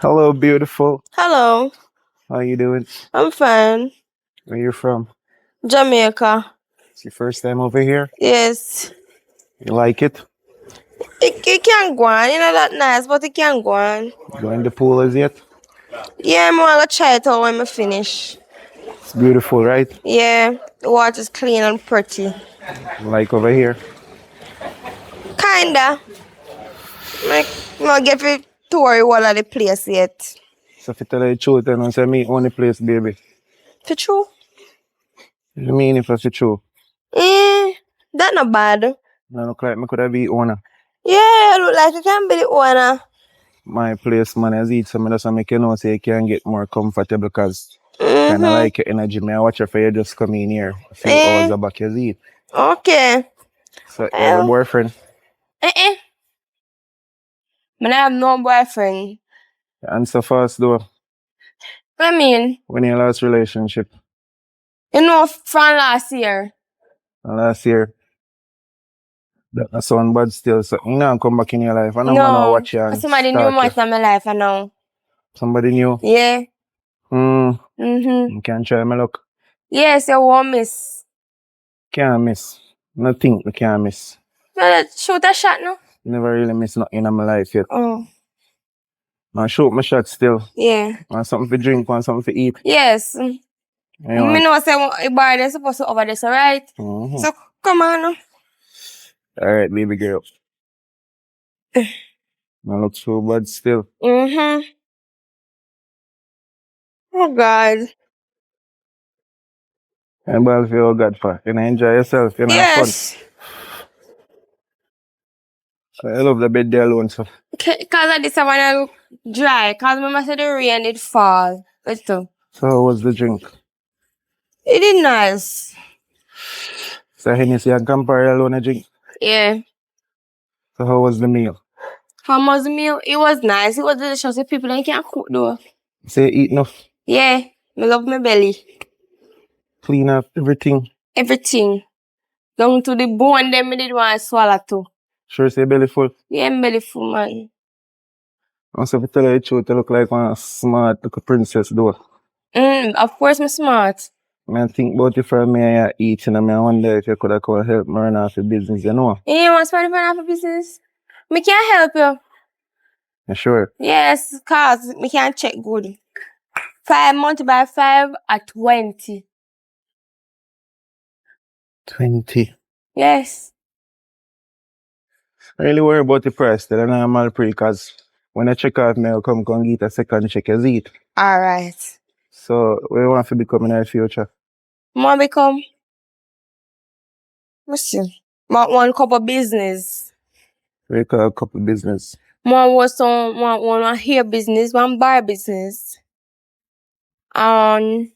Hello, beautiful. Hello, How you doing? I'm fine. Where you from? Jamaica. It's your first time over here? Yes. You like it? It can go on, that nice, but it can go on. Going to pool as yet? Yeah, I'm gonna try it out when I finish. It's beautiful, right? Yeah, the water's clean and pretty. Like over here. Kinda. Like, not get to tour all of the place yet. So if you tell you the truth, then I say me only place, baby. For true? You mean if it's true? That not bad. I look like me could have be owner. Yeah, look like I can be the owner. My place, man, as eat some of that, so make you know, so you can get more comfortable because kind of like your energy. Me, I watch you for you just come in here a few hours back, you eat. Okay. So you have a boyfriend? I have no boyfriend. Answer fast though. I mean, When your last relationship? from last year. Last year. That sound bad still. So you know come back in your life. I know man No, watch you and somebody new stalk you. in my life, I know. Somebody new? Yeah. You can try my luck. Yes, you won't miss. Can't miss. Nothing you can't miss. Shoot a shot, no? Never really miss nothing in my life yet. Oh. I shoot my shot still. Yeah. Want something to drink, want something to eat. Yes. You Me know say a bar they're supposed to over this, alright? So come on. No? Alright, baby girl. I look so bad still. Oh God. I'm bad for your God for. You know, enjoy yourself, you know, have fun. I love the bed there alone, so. Cause of this I wanna look dry. Cause remember say the rain did fall. So how was the drink? it is nice. So Hennessy and Campari alone a drink? Yeah. So how was the meal? How was the meal? It was nice. It was delicious. The people that can't cook though. Say eat enough. Yeah. I love my belly. Clean up everything. Everything. Down to the bone, them me did want to swallow too. Sure say belly full? Yeah, I'm belly full, man. Also, if you tell you the truth, you look like one smart little princess though. Of course I'm smart. I think about it for me and you eating and I wonder if you could have come help me run off the business, you know? You want to spend for a business? Me can't help you. You sure? Yes, cause me can't check good. 5 months by 5 at 20. 20. Yes. I really worry about the price that I normal pre because when I check out me, I'll come get a second check as it. Alright. So we want to become in our future. Want become? Let's see. Want one couple business. We call a couple business. Want one hair business, one bar business. Other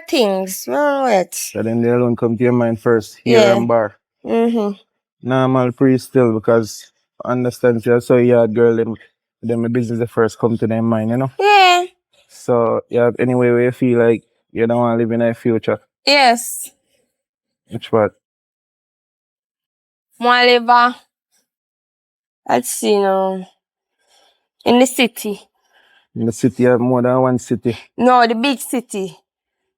things. What? So then they alone come to your mind first, hair and bar. Normal pre still because I understand you so you girl then my business the first come to their mind, you know? Yeah. So yeah, anyway where you feel like you don't want to live in a future. Yes. Which part? Want live let's see now. In the city. In the city you have more than one city. No, the big city.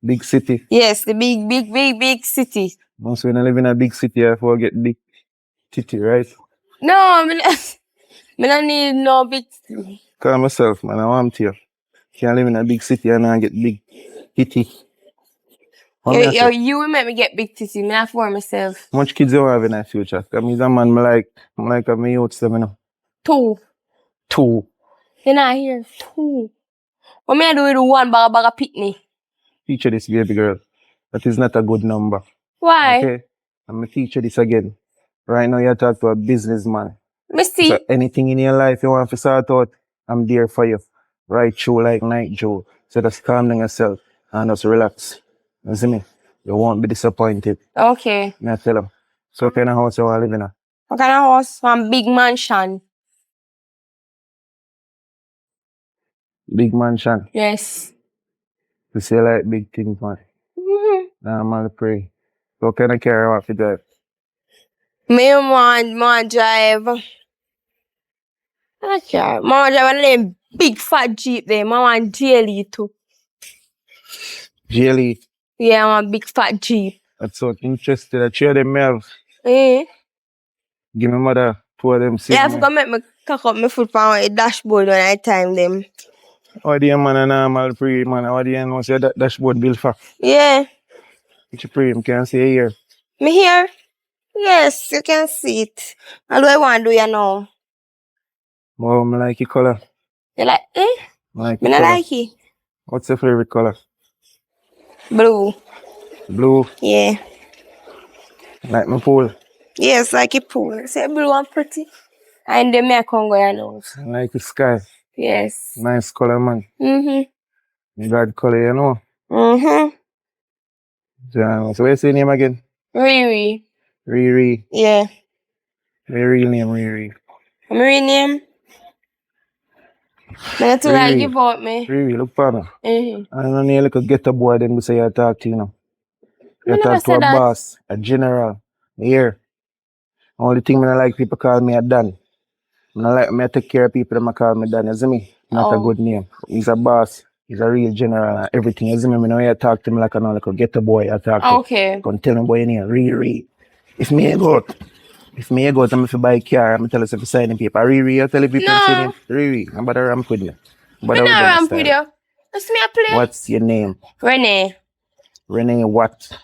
Big city. Yes, the big city. Once when I live in a big city, I forget big city, right? No, me don't need no big city. Call myself, man, I want to. Can't live in a big city and I get big city. You will make me get big titty, me not for myself. How much kids you have in the future? Because I'm a man, I'm like a me youths them, you know. 2. 2. You're not here. 2. What me I do with 1 bag of pitney? Teacher this, baby girl. That is not a good number. Why? Okay? I'm going to teach you this again. Right now, you talk to a businessman. Me see. So anything in your life you want to sort out, I'm there for you. Right through like night, Joe. So just calm down yourself and just relax. You see me? You won't be disappointed. Okay. Me I tell them. So what kind of house you want to live in? What kind of house? One big mansion. Big mansion. Yes. You say like big things, man. Normal pray. So what kind of car you want to drive? Me want drive Okay. Mama drive one of them big fat Jeep there. Mama want JLE too. JLE? Yeah, I want big fat Jeep. That's so interesting. I share them milk. Eh? Give me mother 2 of them. Yeah, I forgot make me cock up my foot on the dashboard when I time them. What do you man a normal pre man? What do you know say that dashboard built for? Yeah. Which pre can see here. Me here? Yes, you can see it. How do I want to do you now? Oh, I like your color. You like I like Me your not color. like it. What's your favorite color? Blue. Blue. Yeah. Like my pool. Yes, like it pool. Say blue and pretty. And then me I come go your nose. I like the sky. Yes. Nice color, man. Mm-hmm. God color, you know. Mm-hmm. So what's your name again? Riri. Riri. Yeah. Your real name, Riri. I'm rename. Me too like give out me. Riri, look for me. Mm-hmm. I don't need to get a boy then we say you talk to you know. You Me never talk to said a that. boss, a general. Here. Only thing I like people call me a Dan. I like me take care of people that call me Dan, you see me? Not a good name. He's a boss. He's a real general and everything. You see me? I know you talk to me like a get a boy. I talk to. Okay. Come tell me boy your name. Riri. If me go out, I'm if you buy a car, I'm tell us if you sign paper. Riri, I tell people say name. Riri. I'm about to ramp with you. Me not ramp with you. That's me a play. What's your name? Renee. Renee what?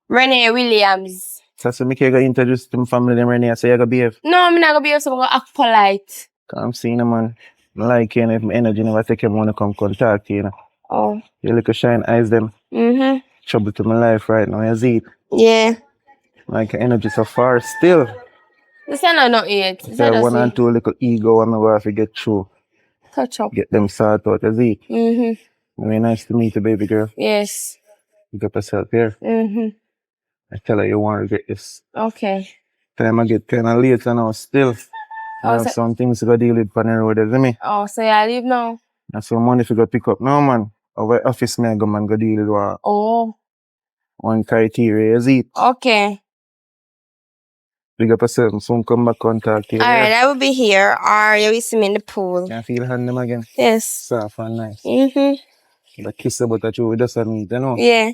Renee Williams. So me can go introduce to my family them Renee, so you go behave. No, I'm not gonna be so I'm gonna act polite. I'm seeing a man. I like you know, if my energy never take him wanna come contact you know. Oh. You look a shine eyes them. Trouble to my life right now, you see it? Yeah. Like energy so far still. This is not yet. There one and two little ego I'm gonna have to get through. Touch up. Get them sorted out, you see it? Very nice to meet you, baby girl. Yes. You got yourself here. I tell her you want to get this. Okay. Time I get kinda late now still. I have some things to go deal with on the road, you see me? Oh, so I leave now? That's some money to go pick up. No man. Our office me I go man go deal with one criteria, you see it? Okay. Big up yourself, soon come back contact you. Alright, I will be here or you will see me in the pool. Can you feel hand them again? Yes. Soft and nice. The kiss about that you just a meet, you know? Yeah.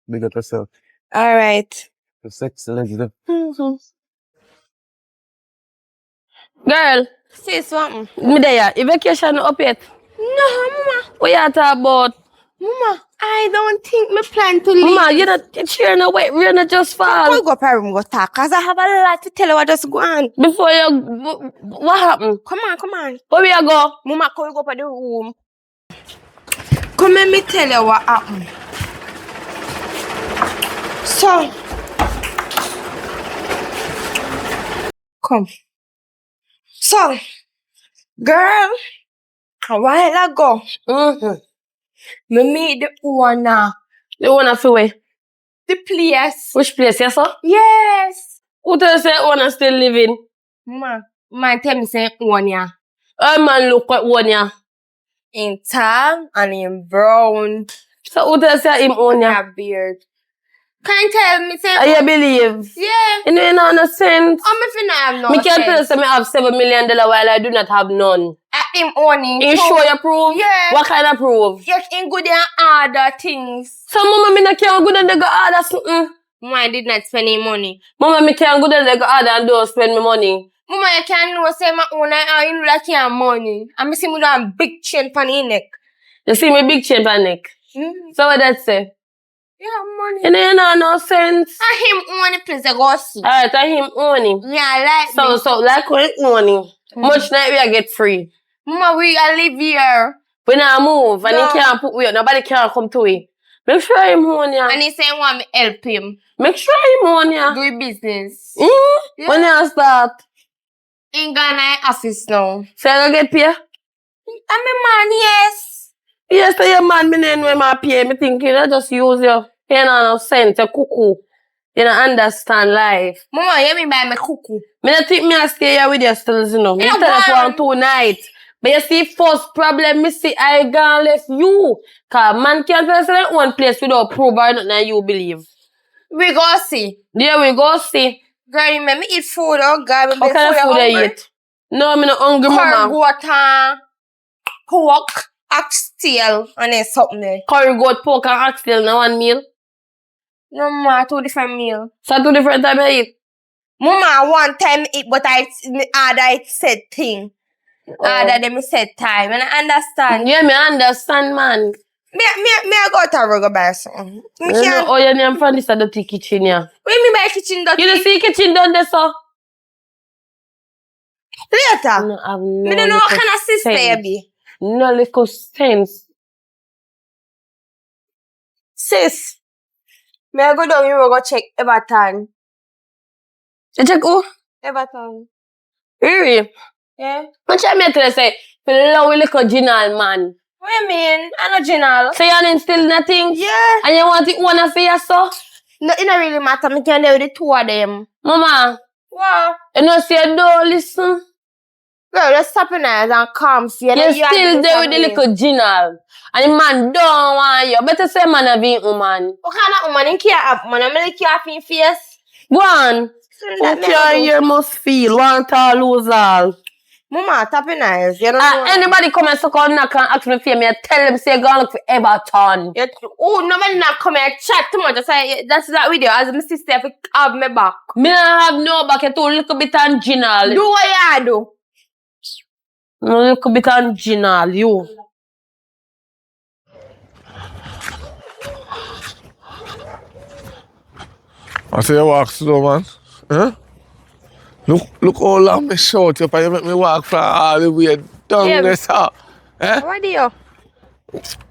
Big up yourself. Alright. The sex let's Girl, say something. Me there, your vacation up yet? No, Mama. What you talk about? Mama, I don't think me plan to leave. Mama, you're not cheering away. We're not just fall. Go up her room, go talk. Cause I have a lot to tell you what just go on. Before you, what happened? Come on. Where we go? Mama, can we go up the room? Come let me tell you what happened. So, come. So, girl, a while ago, me meet the owner. The owner for where? The place. Which place, yes, sir? Yes. Who tell you say owner still living? Man tell me say owner. Man look at owner. In tan and in brown. So who tell you say him owner? A beard. Can't tell me say. You believe? Yeah. You know, no sense. I'm if you have no sense. Me can't tell you say me have $7 million while I do not have none. Him owning. You sure you prove? Yeah. What kind of proof? Yes, in good and other things. So mama, me not care good and they go order something. Mama, I did not spend any money. Mama, me can't good and they go order and don't spend my money. Mama, you can't know say my owner and you like your money. And me see me do a big chain on your neck. You see me big chain on neck? So what that say? Yeah, money. And then no sense. And him own the place I go see. Alright, and him own him. Yeah, like So like when own him. Much night we get free. Mama, we live here. We not move and he can't put we nobody can come to it. Make sure him own ya. And he say want me help him. Make sure him own ya. Do business. Yeah. When you start? In Ghana office now. So you get paid? I'm a man, yes. Yes, so your man, me name when I pay. Me thinking I just use you. You know, no sense, you cuckoo. You don't understand life. Mama, you mean by me cuckoo? Me not think me I stay here with you still, you know. Me tell you for 2 nights. But you see, first problem, me see I gone left you. Cause man can't tell one place without proof or nothing you believe. We go see. Yeah, we go see. Girl, you make me eat food, oh God. What kind of food you eat? No, I'm not hungry, mama. Curry goat, pork, oxtail, and then something there. Curry goat, pork, and oxtail, no one meal? No, ma, 2 different meals. So 2 different times I eat? Mama, one time eat, but I said thing. Other than me said time, and I understand. Yeah, me understand, man. Me go to Rogo buy something. Me can't. Oh, your name from this dirty kitchen, yeah. What me buy kitchen dirty? You don't see kitchen done there, so? Later. No, I have no. Me don't know what kind of sister you be. No little sense. Sis, me I go down here go check Everton. You check who? Everton. Really? Yeah. What you mean to say? For love with little Ginal, man. What you mean? I'm not Ginal. So you ain't still nothing? Yeah. And you want it one for yourself? No, it don't really matter. I can do with the 2 of them. Mama. What? You know, say you don't listen. Girl, just stop your eyes and calm. See, you still there with the little Ginal. And the man don't want you. Better say man have been woman. What kind of woman? You can't have man. I'm going to have in face. Go on. Okay, you must feel. Want all, lose all. Mama, tap your eyes. You don't know. Anybody come and suck on knock and ask me for me, I tell them say go look for Everton. Oh, nobody not come and chat too much. That's that video. As my sister have me back. Me don't have no back. You too little bit original. Do what you do. No little bit original, you. I say you walk slow, man. Huh? Look how long me short up and you make me walk from all the way down there, sir. Eh? What do you?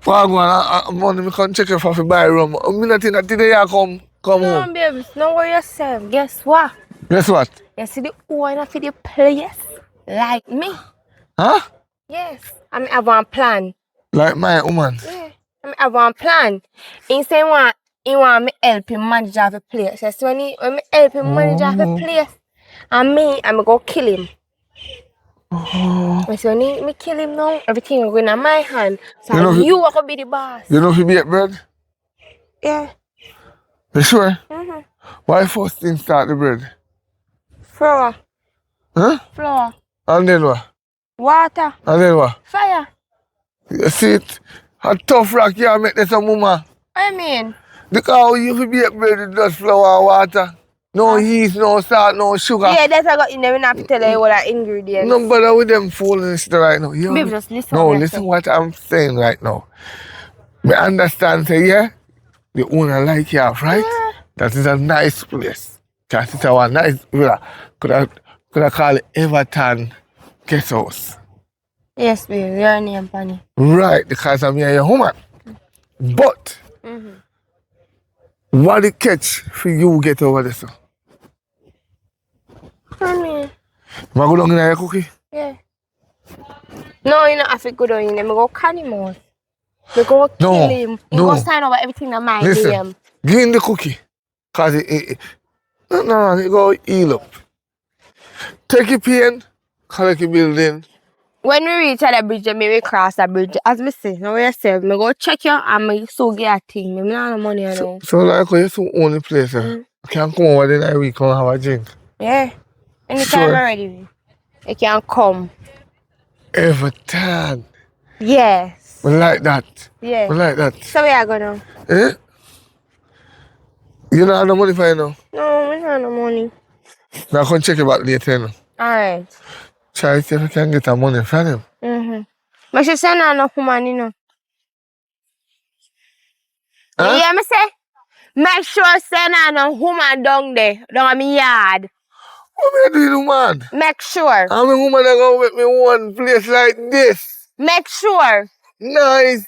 Walk on, money me come check you for buy rum. I'm not think that today you come home. No, baby, don't worry yourself. Guess what? Guess what? You see the owner for the place? Like me. Huh? Yes. I have one plan. Like my woman? Yeah. I have one plan. He say he want me help him manage the place. So when me help him manage the place, and I'm go kill him. So when me kill him now, everything will go in my hand. So you are going to be the boss. You know if you bake bread? Yeah. You sure? Mm-hmm. Why first thing start the bread? Flour. Huh? Flour. And then what? Water. And then what? Fire. You see it? A tough rock you make this a mama. I mean? Because you can bake bread with just flour and water. No yeast, no salt, no sugar. Yeah, that's what I got in there. We have to tell you what the ingredients. No bother with them foolishness right now. Babe, just listen. No, listen what I'm saying right now. Me understand, say, yeah, the owner like you, right? Yeah. That is a nice place. Because it's a nice villa. Could I call it Everton Guest House? Yes, babe, your name, Penny. Right, because I'm here, your woman. But, what the catch for you get over this? Honey. Am I go down in your cookie? Yeah. No, you don't have to go down in there. We go can him out. We go kill him. We go sign over everything that my name. Give him the cookie. Because it go heal up. Take your pain, collect your building. When we reach at the bridge, maybe we cross the bridge. As me say, now we say, me go check you and me so get a thing. Me not have money now. So like you so own the place, I can come over the night we come have a drink. Yeah. Anytime I'm ready, you can come. Everton. Yes. We like that. Yeah. We like that. So where you go now? Eh? You don't have no money for you now? No, we don't have no money. Now come check it back later now. Alright. Try to see if you can get the money from him. But she say not enough money, you know. Huh? You hear me say? Make sure say not enough woman down there, down in my yard. What are you doing, man? Make sure. I'm a woman that gonna make me one place like this. Make sure. Nice.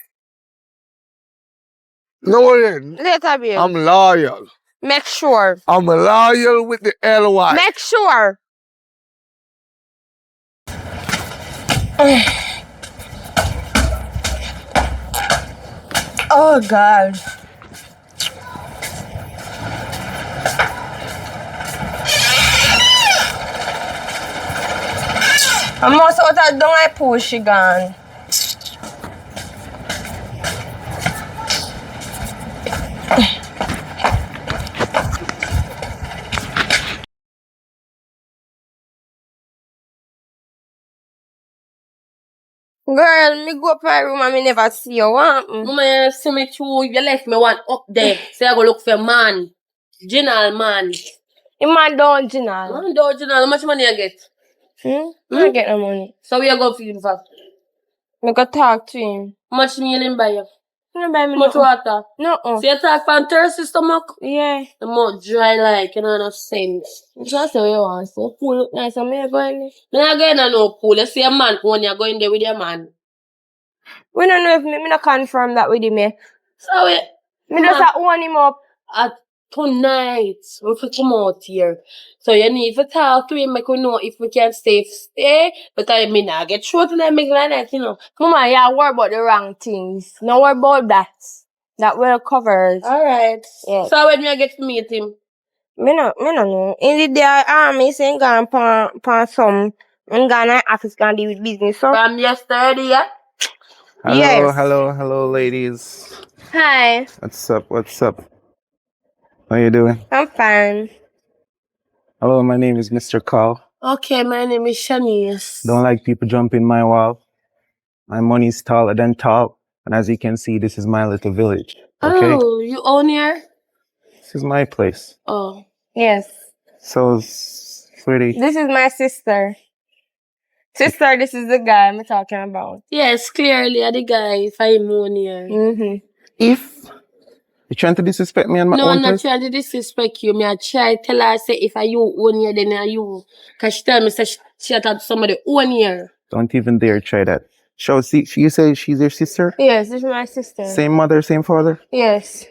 No worry. Later, babe. I'm loyal. Make sure. I'm loyal with the LY. Make sure. Oh, God. I'm also out of down I push again. Girl, me go up my room and me never see you. What happened? Mama, you see me too. You left me one up there. So I go look for a man. General man. The man don't general. Man, don't general. How much money you get? I get no money. So we are going for you for? I go talk to him. How much meal him buy you? He don't buy me How much nothing. water? No. So you talk from thirsty stomach? Yeah. The more dry like, you know, no sense. Just say what you want. So pool look nice and me go in there. Me not going to no pool. You see a man when you're going there with your man. We don't know if me not confirm that with him. So we... Me just a own him up. At tonight, we have to come out here. So you need to talk to him, make we know if we can stay. Because me not get through tonight, make like that, you know. Mama, you worry about the wrong things. No worry about that. That well covered. Alright. Yeah. So when me get to meet him? Me no know. In the day, me saying gone pan some. I'm gonna office gonna deal with business. So From yesterday, yeah? Yes. Hello, ladies. Hi, What's up? How you doing? I'm fine. Hello, my name is Mr. Carl. Okay, my name is Shanice. Don't like people jumping my wall. My money's taller than tall. And as you can see, this is my little village. Okay? Oh, you own here? This is my place. Oh. Yes. So, sweetie, This is my sister. Sister, this is the guy I'm talking about. Yes, clearly, I'm the guy if I'm own here. if you're trying to disrespect me and my No, own I'm not place, trying to disrespect you. Me I try tell her, say, if I you own here, then I you. Because she tell me, say, she had somebody own here. don't even dare try that. So, see, you say she's your sister? Yes, this is my sister. Same mother, same father? Yes.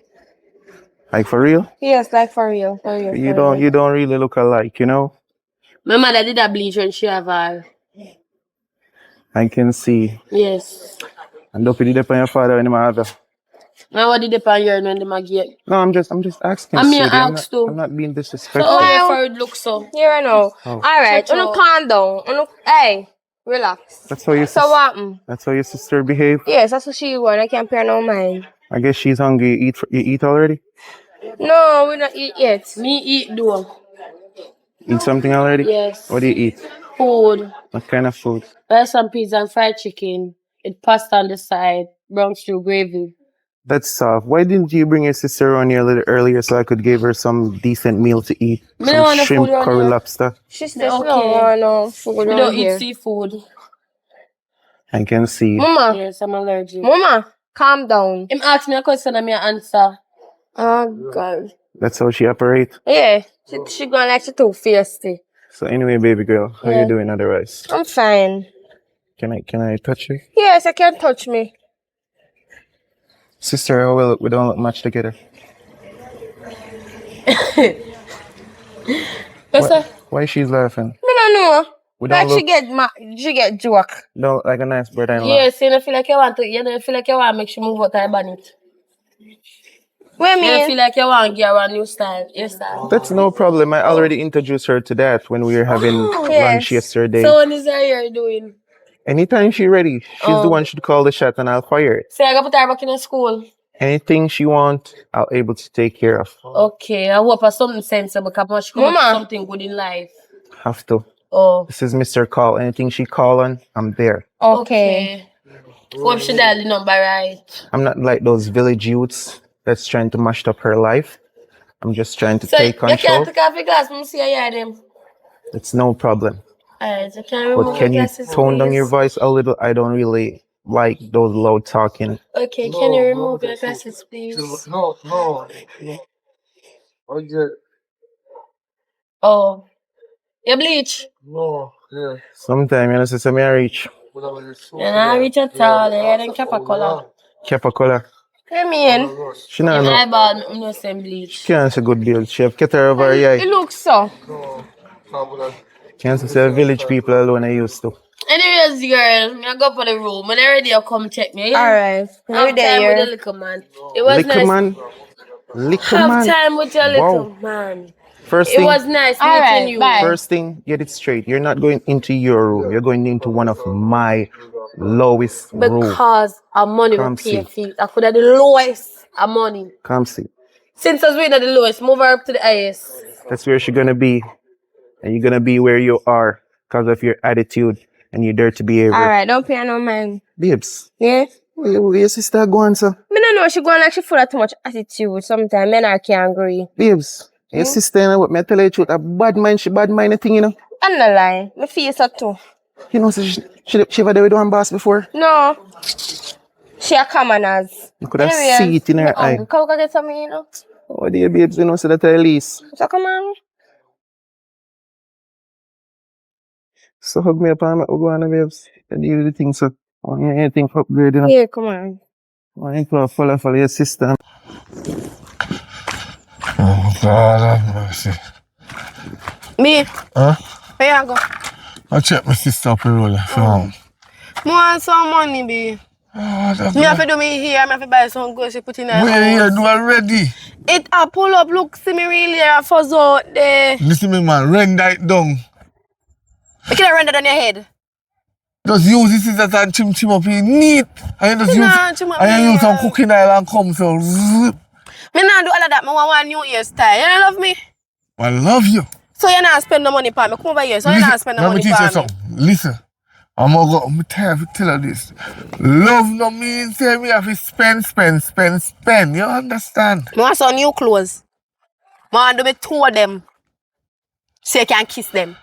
Like for real? Yes, like for real. You don't really look alike, you know? My mother did a bleach when she have her. I can see. Yes. And don't put it up on your father and my other. Now what did they pan here when they get? No, I'm just asking. I'm here sweetie. ask too. I'm not being So disrespectful. how your forehead look so? Here I know. Oh. Alright, Shut uno up. calm down. Hey, relax. That's how your So what happened? That's how your sister behave. Yes, that's what she want. I can't pay no mind. I guess she's hungry. You eat already? No, we don't eat yet. Me eat though. Eat something already? Yes. What do you eat? Food. What kind of food? Buy some pizza and fried chicken. With pasta on the side. Brown stew gravy. That's soft. Why didn't you bring your sister on here a little earlier so I could give her some decent meal to eat? Me don't Some want no shrimp, food around curry, here. lobster. She said she Okay. don't want no food We around don't here. eat seafood. I can see. Mama, Yes, I'm allergic. Mama, calm down. Him ask me a question and me answer. Oh God. That's how she operate. Yeah, she gonna like she too feisty. So anyway, baby girl, how Yeah. you doing otherwise? I'm fine. Can I touch you? Yes, I can touch me. Sister, how well we don't look much together. What's that? Why she's laughing? Me don't know. We don't Like look she get joke. don't like a nice brother-in-law. Yes, you don't feel like you want to. You don't feel like you want to make she move out of bonnet. What You you don't mean? feel like you want to give her a new style. Your style. That's no problem. I already introduced her to that when we were having lunch Yes. yesterday. So what is her hair doing? Anytime she's ready, she's the one should call the shot and I'll fire it. So I got put her back in the school. Anything she want, I'll able to take care of. Okay, I hope for something sensible because she come up with Mama. something good in life. Have to. Oh. This is Mr. Call. Anything she call on, I'm there. Okay. Hope she dial the number right. I'm not like those village youths that's trying to mash up her life. I'm just trying to So take you control. can't take off your glass when you see her them. It's no problem. Alright, you can remove But your can you glasses, tone down please? your voice a little? I don't really like those loud talking. Okay, can you remove your glasses, please? No. Oh. You bleach? No, yeah. Sometimes, you know, say, me I reach. And I reach at all. You hear them cap a color. Kepa color. What you mean? She not Your know. eyeball, me no same bleach. Can't say good build. She have kept her over her It eye. looks so. Can't say village people alone I used to. Anyways, girl, me I go for the room. When I ready, you come check me. Yeah? Alright. Have We time with the there. little man. It was Liquor nice. man. Liquor Have man. time with your Wow. little man. First It thing, was nice Alright, meeting you. bye. first thing, get it straight. You're not going into your room. You're going into one of my lowest rooms. Because of money Come we pay see. fees. I could have the lowest of money. Come see. Since I was waiting at the lowest, move her up to the highest. That's where she's gonna be. And you're gonna be where you are because of your attitude and your dirty behavior. Alright, don't pay no mind. Babes, Yeah? where your sister going, sir? Me don't know, she going like she full of too much attitude. Sometimes men I can't agree. Babes, your sister, you know what, me tell you the truth, a bad mind, she bad mind a thing, you know. I'm not lying. Me feel so too. You know, so she ever did with one boss before? No. She a commoners. You could have see it in her eye. Come go get something, you know. Oh dear, babes, you know, so that at least. So come on. So hug me up and we'll go on, babes. You deal with the thing, so. I want anything for upgrade, you know. Yeah, come on. I want you to follow your sister. Oh, God have mercy. Me, Huh? where you go? I check my sister up the road from. I want some money, be. Oh, that's Me have to do me here, I have to buy some goods to put in her Where house. you do already? It a pull up, look, see me really a fuzz out there. Listen me, man, render it down. You can render on your head. Just use this scissors and chim up in neat. And you just Nah, use, chim up and you use here. some cooking oil and come so zip. Me not do all of that, me want one New Year style. You don't love me? I love you. So you not spend no money for me. Come over here, so you not spend no let me money teach you for me. something. Listen. I'm tired of tell her this. Love no means say me have to spend. You understand? I want some new clothes. I want to do me 2 of them. So you can kiss them.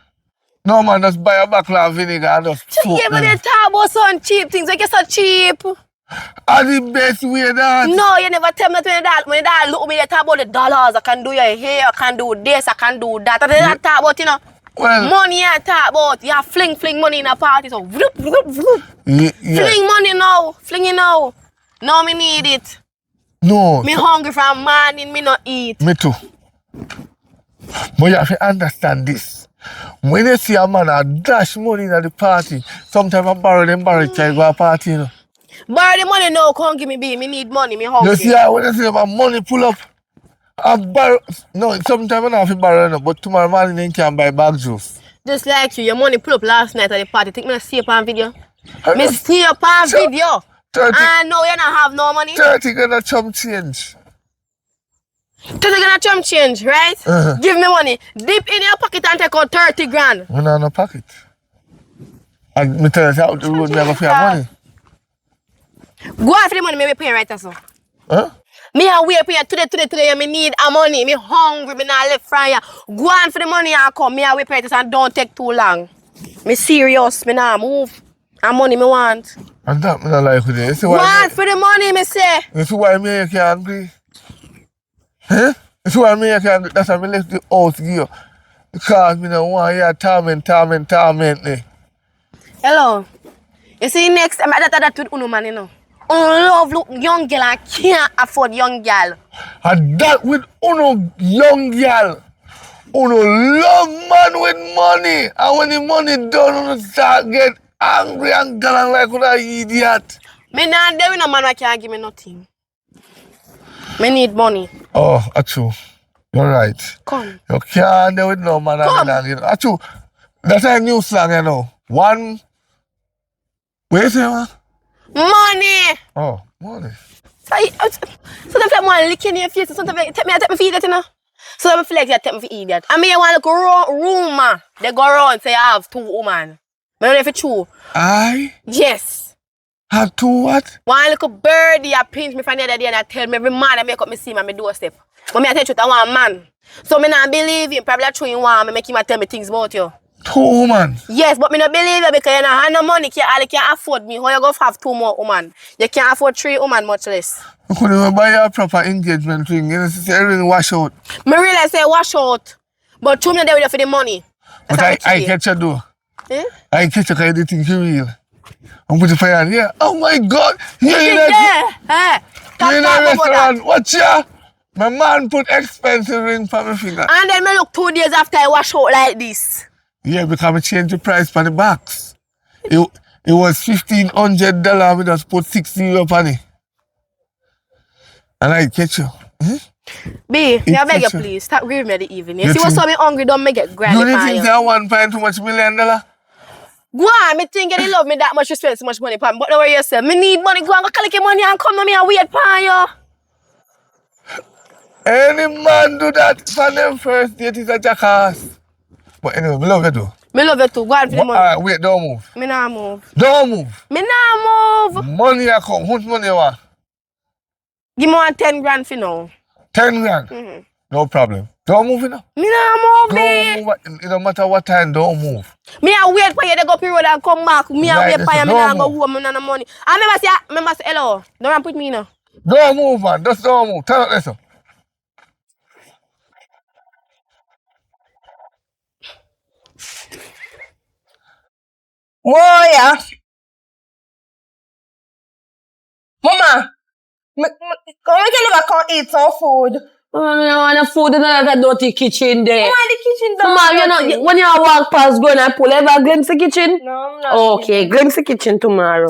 No man, just buy a bottle of vinegar and just Just soak give me them. the talk about some cheap things. Like you so cheap. Are the best way that? No, you never tell me that when that look at me, they talk about the dollars. I can do your hair, I can do this, I can do that. I don't talk about, you know. Well, Money I talk about. You fling money in a party. So vroom, vroom, vroom. yeah. Fling money now. Fling it now. Now me need it. No. Me hungry from morning, me not eat. Me too. But you have to understand this. When you see a man a dash money at the party, sometimes I borrow it to go to a party, you know. Borrow the money now, come give me be. Me need money, me hungry. You see how when you see my money pull up, I borrow. No, sometimes I don't have to borrow, no, but tomorrow morning I can buy bag juice. Just like you, your money pull up last night at the party. Think me see up on video? I Me just- see up on video. 30, And now you don't have no money. 30 gonna chum change. 30 gonna chump change, right? Give me money. Dip in your pocket and take out 30 grand. We not in a pocket. And me tell you, out the road, me have to pay money. Go out for the money, me pay right now, so. Huh? Me a wait for you today, me need a money. Me hungry, me not left from you. Go on for the money and come. Me a wait for it and don't take too long. Me serious, me not move. And money me want. And that me not like with it. You see Go why on for the money, me say. you see why me you can't agree? Huh? You see why me you can't agree? That's why me left the house here. Because me don't want you torment me. Hello. You see next time I that with Uno man, you know. Love look young girl and can't afford young girl. And that with uno young girl. Uno love man with money. And when the money done, uno start get angry and galang like an idiot. Me not there with no man who can't give me nothing. Me need money. Oh, Achu, you're right. Come. You can't do with no man. Come. Achu, that's a new slang, you know. One. Where you say, man? Money! Oh, money. So the feel like lick in your face. Sometimes take me for idiot, you know. So I feel like you take me for idiot. I mean, you want to go rumor. They go around say I have 2 women. I don't know if it's true. I Yes. have 2 what? One little birdie I pinch me from the other day and I tell me every man I make up me see me on my doorstep. But me I tell you the truth, I want a man. So me not believe him. Probably true you want me make him tell me things about you. 2 women. Yes, but me not believe you because you don't have no money. You can't afford me. How you going to have 2 more women? You can't afford 3 women, much less. You couldn't even buy a proper engagement ring. You know, see everything wash out. Me realize say wash out. But two me there with you for the money. But I catch you though. Eh? I catch you because you think you real. I'm put it for you. Yeah. Oh my God. You're in a You're in a restaurant. Watch ya. My man put expensive ring for my finger. And then me look 2 days after I wash out like this. Yeah, because I changed the price for the box. It was $1,500. We just put €60 on it. And I catch you. B, It I beg you catch you. please, stop giving me the evening. You You see what's think- so me hungry, don't make it grand. You don't think that $1.2 million? Go on, me think you love me that much, you spend so much money for me. But don't worry yourself, me need money, go and go collect your money and come to me and wait for you. Any man do that for them first date is a jackass. But anyway, we love you though. Me love you too. Go on for the money. Alright, wait, don't move. Me nah move. Don't move. Me nah move. Money I come. How much money you want? Give me 10 grand for now. 10 grand. Mm-hmm. No problem. Don't move, you know. Me nah move, Don't move. It don't matter what time, don't move. Me a wait for you to go period and come back. Me a Right, wait for you, listen, me nah don't go move. home, me nah no money. I remember say hello. Don't put me now. Don't move, man. Just don't move. Tell us listen. Oh yeah. Mama, we can never come eat some food. I want the food in that dirty kitchen there. Why the kitchen Mama, you know, when you walk past going and pull ever glimpse the kitchen? No, I'm not. Okay, glimpse the kitchen tomorrow.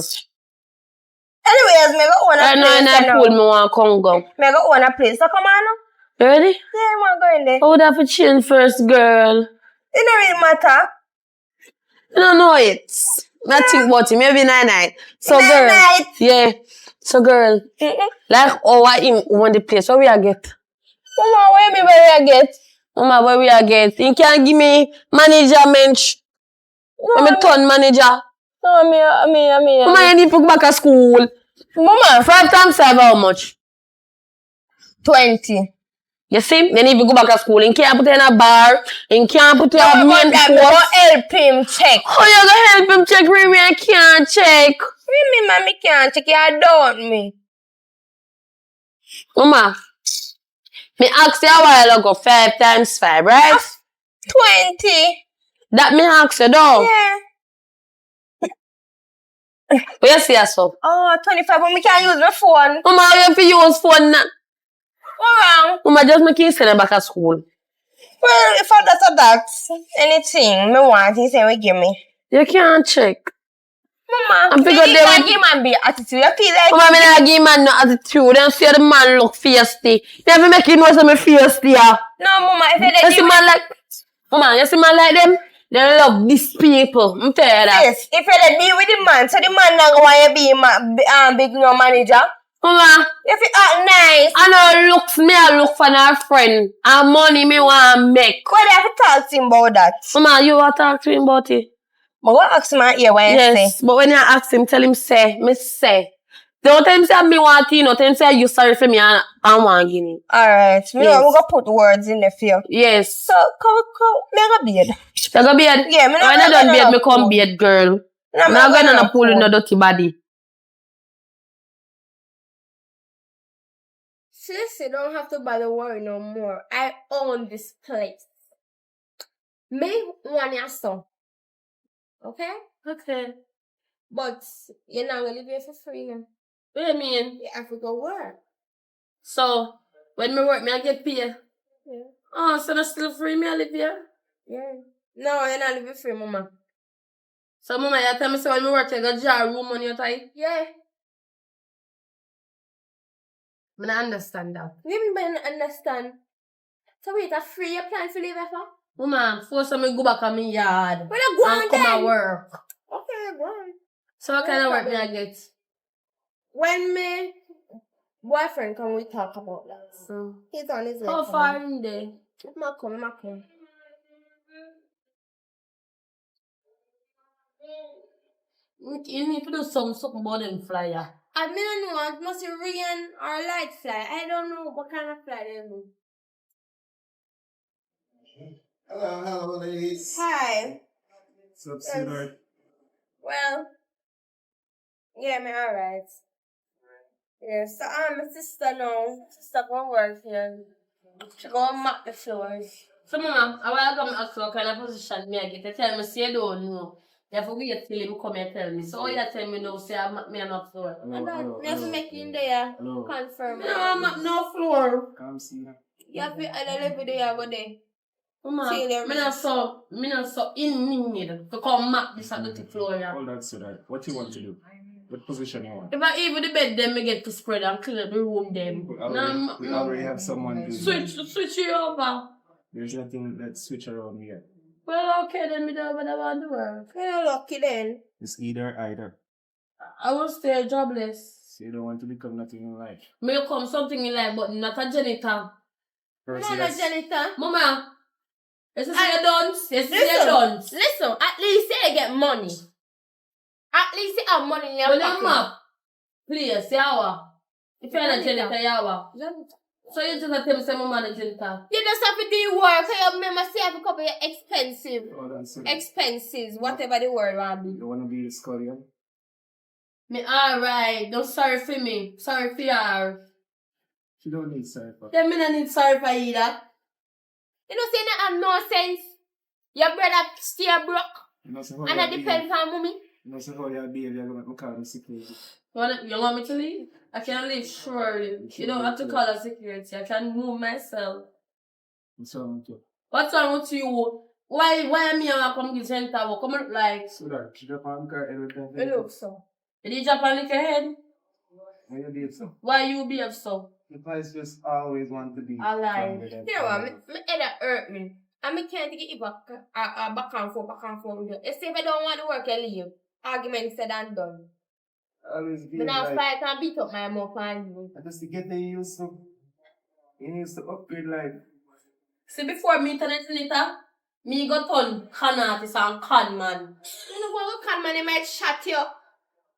Anyways, me go own a I know, place. and I pull me one Congo. Me go own a place. So come on now. You ready? Yeah, I want to go in there. I would have to change first, girl. It don't really matter. You don't know it. I think about it. Maybe night. So, girl. Night. Yeah. So, girl. Like, I him want the place. What we are get? Mama, where I get? Mama, where we are get? You can't give me manager mensch. I'm a ton manager. No, me. Mama, you need to go back to school. Mama. 5 times 5, how much? 20. You see? You need to go back to school. You can't put in a bar. You can't put in a main course. course. Help him check. Oh, you gonna help him check? Remy, I can't check. Remy, mommy can't check. You don't me. Mama, me asked you a while ago 5 times 5, right? 20. That me asked you, though. Yeah. What you say, so? Oh, 25, but me can't use my phone. Mama, you have to use phone now. What wrong? Mama, just make you send her back to school. Well, if that's anything me want, he say we give me. You can't check. Mama, I'm figure you they can't will- give man be attitude. You feel like Mama, me not give man no attitude. Don't see the man look feisty. You have to make you know some feisty, yeah. no, Mama, if You see man like... Mama, you see man like them? They love these people. I'm tell you that. yes, if you be with the man, so the man not want you be big no manager. Mama, If you act nice, I know I look for our friend. And money me want make. what have to talk to him about that? Mama, you want to talk to him about it? But what ask him out here what you Yes, say? but when you ask him, tell him say. Don't tell him say me want you, tell him say you sorry for me and want guinea. Alright, we Yes. know we gonna put words in the field. Yes. So, come, me go bed. You go bed? Yeah, me not When I gonna done bed, no me come pool. bed, girl. No, I'm not going to pool in no a dirty body. Seriously, don't have to bother worry no more. I own this place. Me want your son. Okay? Okay. But you're not gonna live here for free now. What do you mean? You have to go work. So, when me work, me I get paid. Yeah. Oh, so that's still free me I live here? Yeah. No, you're not living free, Mama. So, mama, you tell me so when me work, I got jar room on your tie? Yeah. I don't understand that. Maybe you might not understand. So wait, a free you plan to live ever? Mama, first time I go back on my yard. Well, go on and come then. and work. Okay, go on. So what kind of work me I get? When my boyfriend come, we talk about that. He's on his way. How far in there? Ma come. You need to do something about them flyer. I mean, I know, it must be rain or light fly. I don't know what kind of fly they do. Hello, ladies. Hi. What's up, sweetheart? Well, yeah, me alright. Yeah, so my sister now. Sister go work here. She go mop the floors. So mama, I want to ask you what kind of position me I get. You tell me say you don't know. You have to wait till him come and tell me. So all you tell me now say me not floor. And then you have to make in there. Hello. Confirm. No, I'm no floor. Come see her. You have to add a little bit there, go there. Mama, See there, me not so in need to come map this at the floor. Yeah. Hold on, sweetheart. What you want to do? What position you want? If I even the bed them, me get to spread and clean up the room them. We already have someone doing Switch you over. There's nothing let's switch around here. Well, okay, then me don't want to work. You're lucky then. It's either. I will stay jobless. So you don't want to become nothing in life. May come something in life, but not a janitor. Person No, not that's- janitor. Mama, This is your dance. This is your dance. Listen, at least you get money. At least you have money in your When pocket. you map, please, yawa. If you're not janitor, yawa. So you just have to say my man a janitor. You just have to do your work. So you remember save a couple of expensive expenses, whatever the word will be. You wanna be the scullion? Me alright. Don't sorry for me. Sorry for you. She don't need surfer. Yeah, me not need sorry for either. You know, say that have no sense. Your brother stay broke. You know, so how And you that depends on mommy. You know, so how you behave, you're gonna call me security. You want me to leave? I can leave, surely. You don't have to call a security. I can move myself. What's wrong with you? What's wrong with you? Why am I here come get center? Come on, like. So that, she drop on car everything. You look so. Did you jump on your head? Why you behave so? Why you behave so? The guys just always want to be. I lie. stronger than You know what? others. My head hurt me. And I can't get it back and forth with you. You see, if I don't want to work, I leave. Argument said and done. Always be But now like, fight and beat up my mouth on you. and just to get the used to, you need to upgrade life. See, before me turn it later, me got on con artist and con man. You know what? Can man, he might shot you.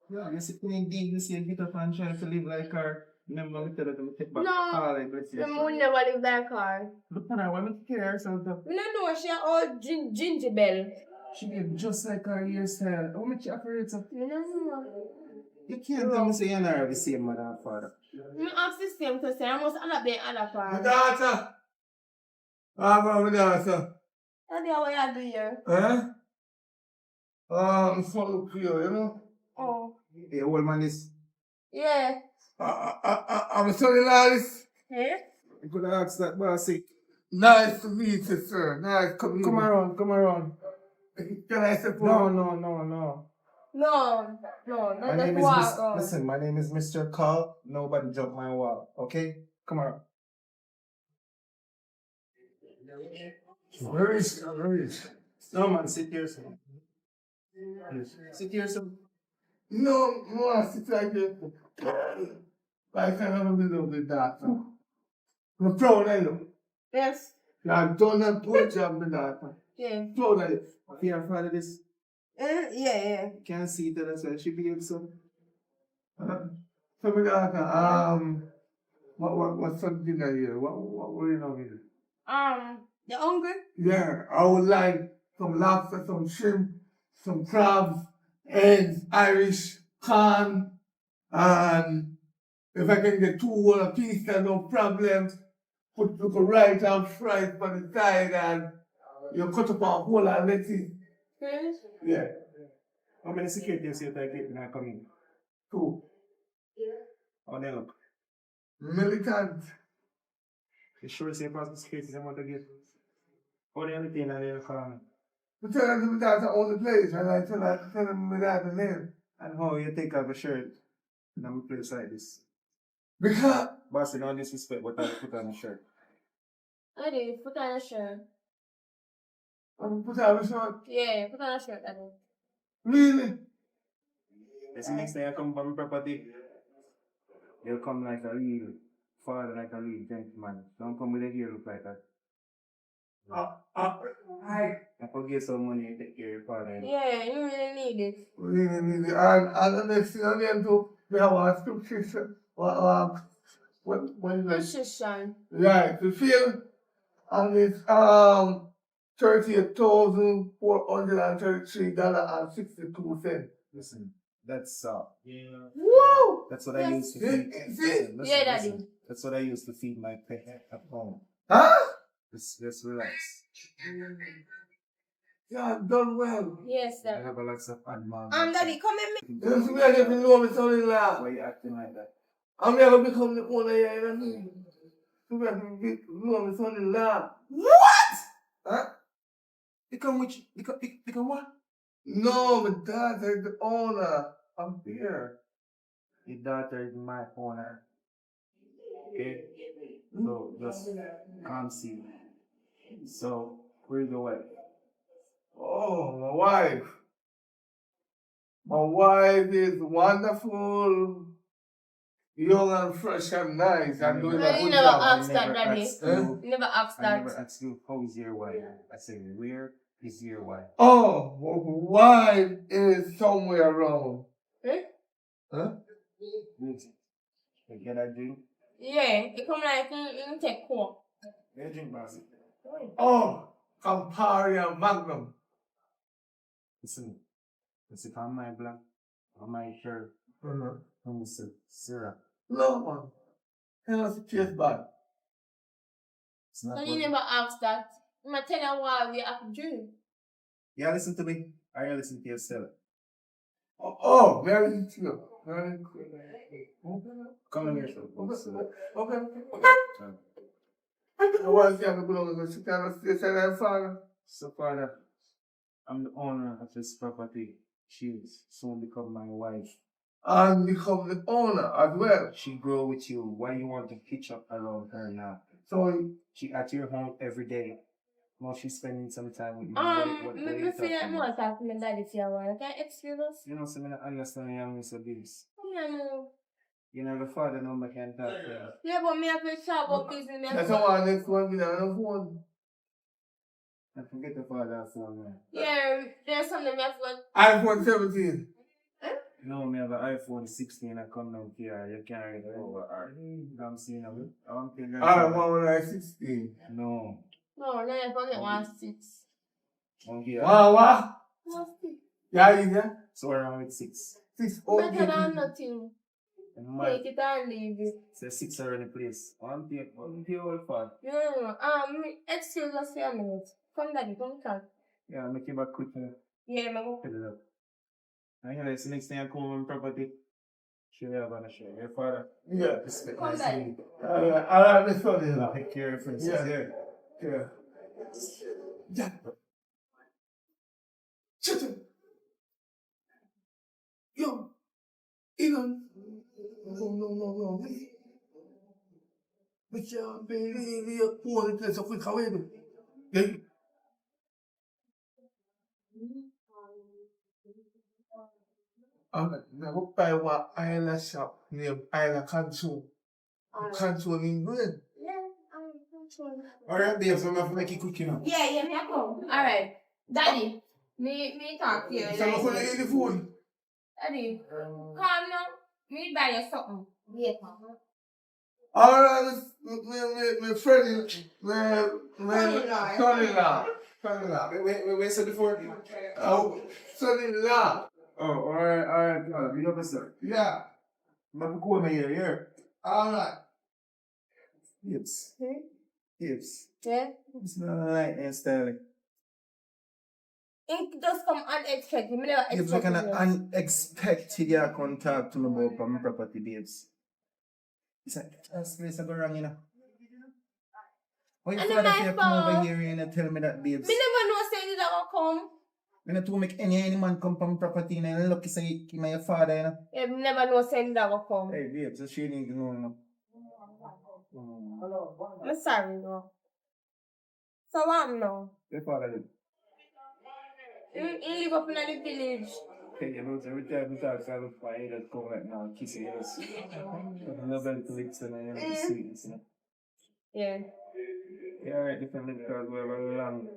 Yeah, you see, playing deep, you see, you get up and try to live like her. Remember, me tell her to take back No. all I bless you. The moon never live like her. Look at her, why not care herself? We don't know, she all ginger bell. She be just like her hairstyle. How much you operate? You don't know. You can't tell me say you're not the same mother and father. Me ask the same to say, I must end up being other My part. daughter. I'm my daughter. That's what you do here. Eh? So cute, you know? Oh. Hey, old man is. Yeah. I'm son-in-law this. Eh? You could have asked that bossy. Nice to meet you, sir. Nice to meet you. Come around, come around. Can I sit No, down? no, no, no. No, My that's name is what. Listen, my name is Mr. Call. Nobody jump my wall. Okay? Come around. Where is she? Where is she? No man, sit here, son. Sit here, son. No, no, I sit like this. I can't have a little bit that. I'm proud of you. Yes. I've done a good job with that. Yeah. Proud of you. Here, father, this. Yeah. You can't see that as well. She behaves so. So my daughter, what's for dinner here? What were you having? You hungry? Yeah, I would like some lobster, some shrimp, some crabs, eggs, Irish, corn, and if I can get 2 whole a piece, then no problem. Put little right and fries on the side and you cut up a whole and let's see. Yes. Yeah, How many security you see that I when I come in? 2. How they look? Militant. You sure say pass the security I want to get? How they anything that they call me? I tell them that I own the place and I tell them that the name. And how you take off a shirt and I'm a place like this? Because Boss, you don't disrespect, but I put on a shirt. I do. Put on a shirt. I'm put out a short. Yeah, put on a shirt, I do. Really? This next time you come from property, you'll come like a real father, like a real gentleman. Don't come with a hair look like that. I forget some money you take care of your father. Yeah, you really need it. Really, really. And the next thing again too, we have a subscription. What is that? Position. Right, to feel and it's $38,433.62. Listen, that's Woo! that's what I used to See? feed. See? Yeah, Daddy. That's what I used to feed my pet at home. Huh? Just relax. Yeah, I've done well. Yes, I sir. have a lots of animals. Daddy, come in. You see me, I get to know my son-in-law. Why you acting like that? I'm never become the owner here, you know what I mean? You got to know my son-in-law. What? Huh? Become which? Become what? No, my daughter is the owner. I'm here. Your daughter is my owner. Okay? So just can't see. So where's the wife? Oh, my wife. My wife is wonderful. young and fresh and nice and doing a You good never job. asked that, Daddy. asked you. You never asked I that. never asked you how is your wife. I said, where is your wife? Oh, wife is somewhere around. Hmm? Huh? Can I drink? Yeah, you come like take cool. Can I drink, boss? Oh, Campari and Magnum. Listen, on my black, on my shirt, Uh-huh. on the syrup. No, man. How's it taste bad? It's not So good. you never asked that. I'm gonna tell you why we have to drink. Yeah, listen to me. I listen to yourself. Oh, very true. Very cool. Come here, sir. Okay. I want to have a belonging to the father. So, Father, I'm the owner of this property. She will soon become my wife. And become the owner as well. She grow with you. Why you want to hitch up around her now? So, She at your home every day. Now she's spending some time with you. Me feel like more talk to my daddy for a while. Can you excuse us? You know, so I don't understand you, Mr. Bills. Come here, no. You know, the father no man can talk to you. Yeah, but me have to talk about business. Me have that's to- why next one we have a phone. I forget the father phone, man. Yeah, there's something me have to. iPhone 17. No, me have an iPhone 16 I come down here. You can't read it over. I'm seeing it. I'm thinking. iPhone 16. No. No, no, I forget 1-6. Okay. What? 1-6. Yeah, yeah. So around with 6. 6 Better than okay. nothing. And my Take it and leave it. say 6 are in the place. One pay all for. No. Excuse us for a minute. Come, Daddy, come talk. Yeah, make it back quick. Yeah, me go. Fill it up. And you know, it's the next thing I come on property. Show you about to show your father. Yeah. Respect Come, my Daddy. son. I like the son now. Take care of your Yeah. friends. Yeah. Yeah. Shut up. Yo. Elon. No. We can't believe you're pouring this off with Kawedo. Yeah. Now buy what island shop named Island Control. Control in green. Yeah, I'm controlling. Alright, babes, I'm gonna make it quick, you know. Yeah, me I come. Alright. Daddy, me talk to you. So I'm gonna eat the food. Daddy, come now. Me buy you something. Yeah, come. Alright, my friend, my son-in-law. Wait, so before? Oh, son-in-law. Oh, alright, you know what's up? Yeah. I'm going here. Alright. Hips. Hips. Yeah? It's not like hairstyling. It just come unexpected. Me never Babes, I expect kind it. of unexpected you contact to me about my property, babes. It's like, that's place I go wrong, you know. Why you And father my if you come over fault. here and tell me that, babes? Me never know say that I come. When I to make any man come from property and I'm lucky say he my father, you know. Yeah, me never know say that I come. Hey, babes, that's she need to know, you know. I'm sorry, no. So what now? Your father did. He live up in the village. Hey, you know, every time we talk, I look for you that come right now, kissing you. Nobody clicks and I am sweet, you know. Yeah. Yeah, alright, different because we have a long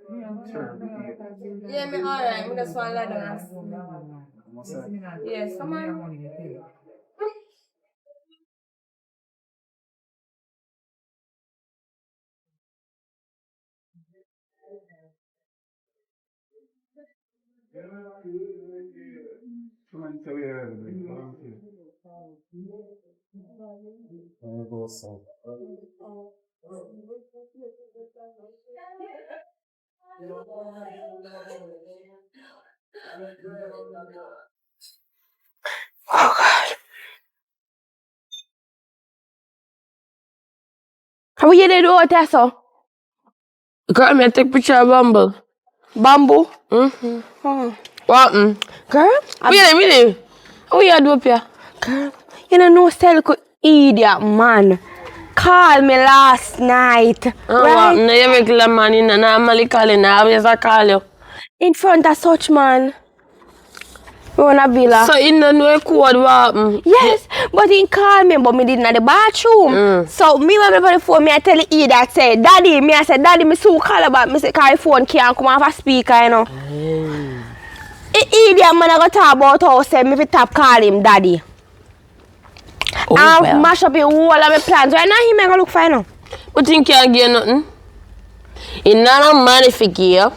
term here. Yeah, me alright. Me just want to lie down and sleep. What's that? Yes, come on. Come on, tell me everything. Let me go so. Oh God. How you did do that, so? Girl, me take picture of bamboo. Bamboo? What? Girl, really? How you do up here? Girl, you don't know Stella could idiot, man. Call me last night. Right? No, you regular man, you normally calling. I always call you. In front of such man. We in a villa. So in the new code what happened? Yes, but he called me, but me didn't in the bathroom. So me when me on the phone, me I tell E that say, Daddy, me I say, Daddy, me so call about me say, call phone can't come off a speaker, you know. Idiot man I go talk about how say me fi tap call him Daddy. And mash up the whole of my plans. Why not him I go look for you now? But you can't get nothing. He not a money for give.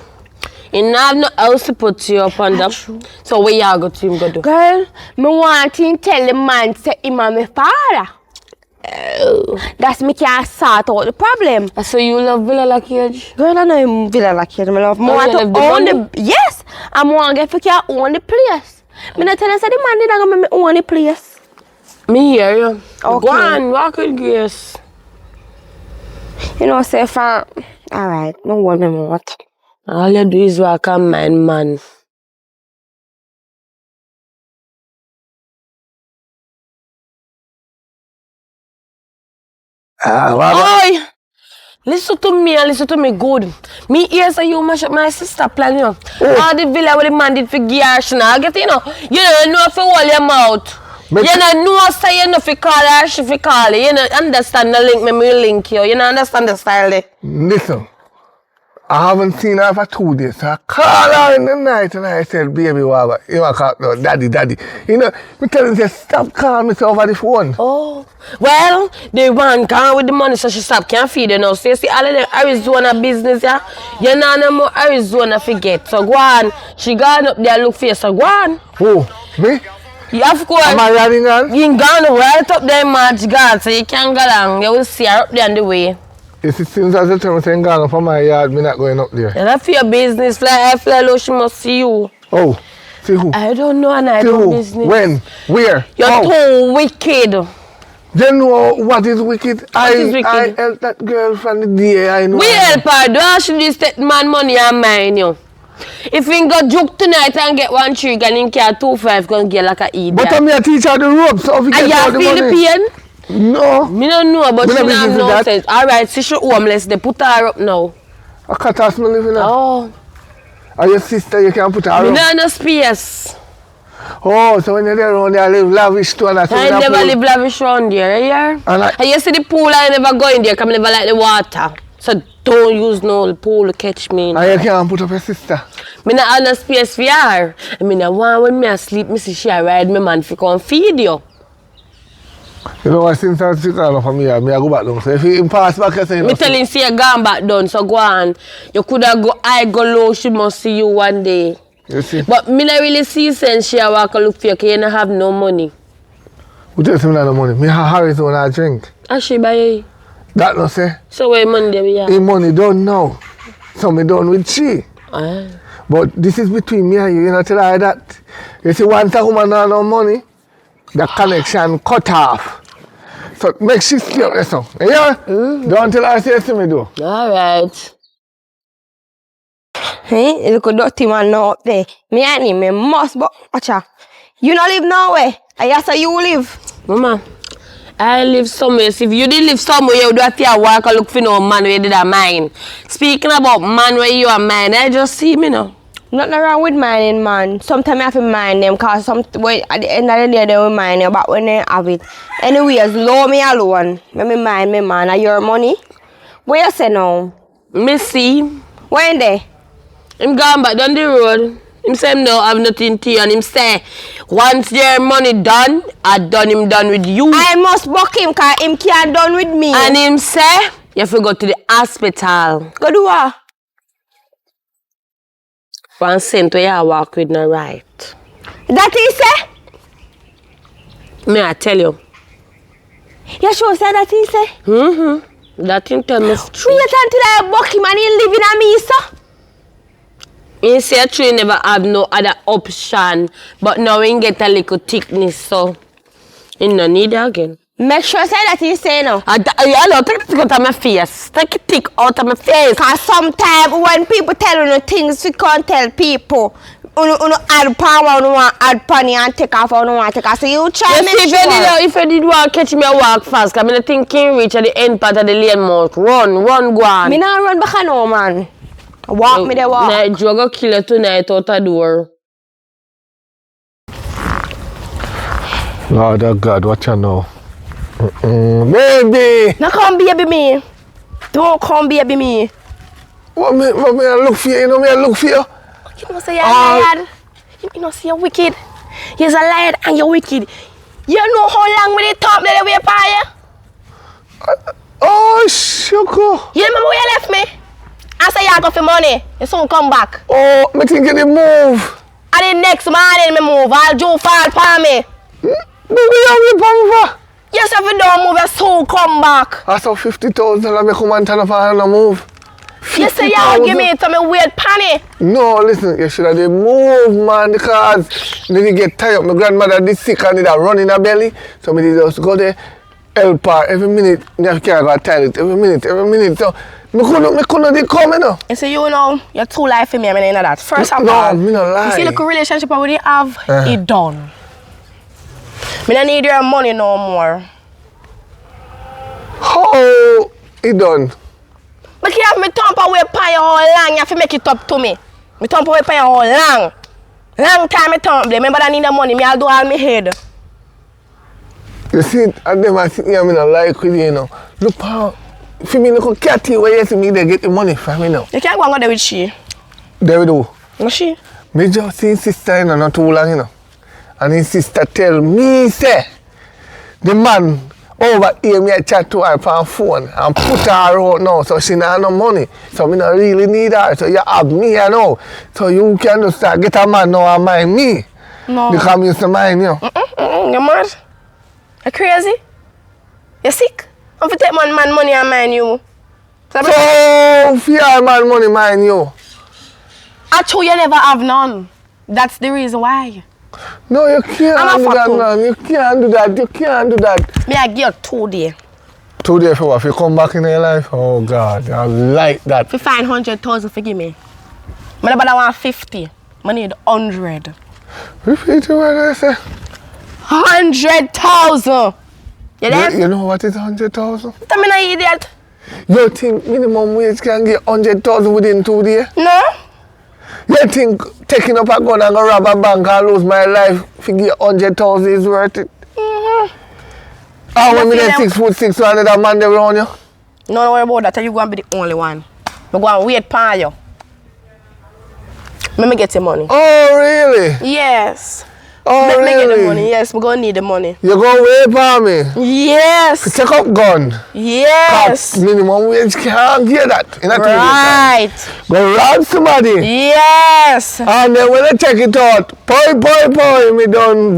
He not have no else to put you up on them. So where you go to him go do? Girl, me want him tell the man say him and my father. That's me can't sort out the problem. So you love Villa La Cage? Girl, I know him Villa La Cage, me love. Me Oh, want you to love the own money? the yes. I want to get for own the place. Me not tell you say the man did not go me own the place. Me hear you. Okay. Go on, walk with grace. You know, say for alright, no worry me what. All you do is walk and mind man. Oi! Listen to me and listen to me good. Me ears are you mash up my sister plan, you know. All the villa where the man did for gears now. Get you know. You don't know if you hold your mouth. You don't know say you know if you call her, she fi call you. You don't understand the link, me link you. You don't understand the style there. Listen, I haven't seen her for 2 days. So I called her in the night and I said, baby, what? You want to call no, daddy. You know, me tell her, say, stop calling me over the phone. Oh, well, the one gone with the money, so she stop can't feed you now. So you see all of them Arizona business, yeah? You know no more Arizona forget. So go on, she gone up there look for you, so go on. Oh, me? Yeah, of course. Am I riding on? You gone right up there, March God, so you can't go along. You will see her up there on the way. If it seems as if I'm saying gone from my yard, me not going up there. And that's for your business, I feel like she must see you. Oh, see who? I don't know, and I See don't who? business. When? Where? You're How? too wicked. You know what is wicked? is wicked? I helped that girl from the day I know. We help her, don't she just take man money and mine you. If we go joke tonight and get 1 trick and in care 2-5 gonna get like a idiot. But I'm here teach her the ropes, so if you And get all the you feel the money. pain? No. Me don't know, but Me she not don't have business no with that. sense. Alright, she should homeless, they put her up now. A cat house me living at. Oh, And your sister, you can put her me up. don't have no space. Oh, so when you're there around there, live lavish too and that's I never live lavish around there, yeah? And You see the pool, I never go in there because I never like the water. So don't use no pool to catch me. and you can't put up your sister. Me not have no space for her. I mean, I want when me asleep, me see she a ride me man fi come feed you. You know what, since I sit down for me, I go back down. So if you pass back, you say, Me tell him, see you gone back down, so go on. You coulda go high, go low, she must see you one day. you see, But me not really see sense she a walk and look for you because you don't have no money. who tells me no money? Me have Arizona I drink. And she buy you. That no say, So where money there we the are? money done now. So me done with she. Ah. But this is between me and you, you know, tell her that. You see, once a woman have no money, the connection cut off. So make she stay up there, so. Yeah? Don't tell her say to me, though. Alright. Hey, look at dirty man now up there. Me and him, me must but watch her. You not live nowhere. I yes you live. Mama, I live somewhere. So if you did live somewhere, you would have to walk and look for no man where did a mine. Speaking about man where you are mine, I just see me now. Nothing wrong with mining, man. Sometimes I have to mind them because well, at the end of the day they will mind you but when they have it. Anyways, low me alone. Let me mind me, man. Are your money? Where you say now? Me see, When they? him gone back down the road. Him say him no have nothing to you and him say, once your money done, him done with you. I must buck him because him can't done with me. And him say, you have to go to the hospital. Go do what? One cent where you walk with no right. That he say? Me I tell you. You sure say that he say? That him tell me. Wait until I buck him and he living on me, sir. He say tree never have no other option. But now he get a little thickness, so he no need it again. Make sure say that he say no. Hello, take the tick out of my face. Take the tick out of my face. Because sometimes when people tell you things, you can't tell people. You add power, you want add penny and take off, you want take off. So you try You make see, sure. if you did want to catch me, I walk fast. Because I think he reach at the end part of the lane mouth. Run, go on. Me not run back no man. Walk me there walk. Night, you go kill you tonight out the door. Lord of God, what you know? Baby! Now come baby me. Don't come baby me. What me I look for you? You know me I look for you? You know say you're liar. You know say you're wicked. You're a liar and you're wicked. You know how long we dey talk that way for you? Oh, sugar. You remember where you left me? I say you go for money. You soon come back. Oh, me thinking the move. And the next morning me move. I'll do fall for me. Baby, you have me Yes, if you don't move, you soon come back. I saw 50,000 me come and turn up and move. You say you give me to me weird panny. No, listen, you should have the move, man, because then you get tired. My grandmother is sick and need a run in her belly. So me just go there, help her every minute. Me have to go to the toilet every minute. So me couldn't come, you know. You say you know, you're too life for me, I mean, that. First of No, all, me not lie. you see the relationship I already have, it done. Me don't need your money no more. How it done? But you have me thump away by you all long, you have to make it up to me. Me thump away by you all long. Long time me thump them. Remember I need the money, me I'll do all me head. You see, and them I think me not like with you, you know. Look how, for me, look catty where you see me, they get the money from me now. You can't go and go there with she. There we do. No she? Me just see sister, you know, not too long, you know. And his sister tell me, say, the man over here, me I chat to her on phone and put her out now, so she not have no money. So me not really need her, so you have me, you know. So you can just start get a man now and mind me. No. Because me used to mind you. You're mad? You crazy? You sick? I'm for take man money and mind you. So, fear man money mind you. Actually, you never have none. That's the reason why. No, you can't I'm a do that, fuck man. You can't do that. You can't do that. Me I give you 2 days. 2 days for what? If you come back in your life? Oh, God. I like that. If you find 100,000, forgive me. I never want 50. I need 100. Repeat what I say. 100,000. You there? You know what is 100,000? Tell me an idiot. You think minimum wage can get 100,000 within 2 days? No? You think taking up a gun and go rob a bank and lose my life to get 100,000 is worth it? And when me then 6'6", so another man there around you? No worry about that. You going to be the only one. I'm going to wait for you. Let me get your money. Oh, really? Yes. Oh, Let me get the really? money. Yes, we're going to need the money. You go wait for me? Yes. Take up gun. Yes. Minimum wage can't get that. In a 2 days time. Right. Go rob somebody. Yes. And then when I check it out, boy, me done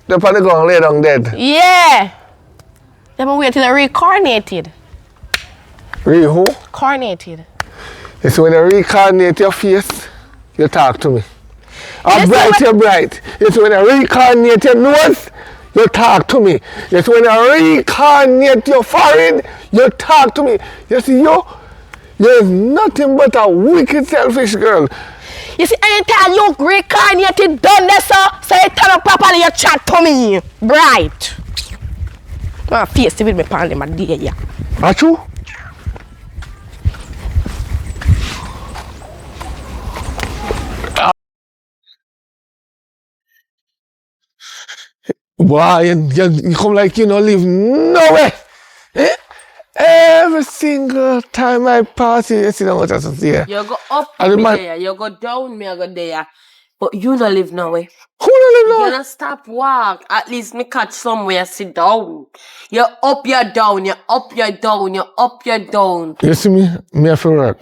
the party gun lay down dead. Yeah. Let me wait till they're reincarnated. Who? Carnated. You see, when I reincarnate your face, you talk to me. I'm Yes, bright, you're bright. You see, when I reincarnate your nose, you talk to me. You see, when I reincarnate your forehead, you talk to me. You see, you're nothing but a wicked, selfish girl. You see, anytime you reincarnated done this, so you turn up properly, you chat to me. Bright. I'm face with me pan my dear, yeah. Are you? Why you come like you don't live nowhere. Eh? Every single time I pass you see what I say. You go up, And me man- there. You go down, me I go there. But you don't live now, eh? Who don't live You nowhere? don't stop walk. At least me catch somewhere sit down. You're up, you're down. You're up, you're down. You're up, you're down. You see me have to work.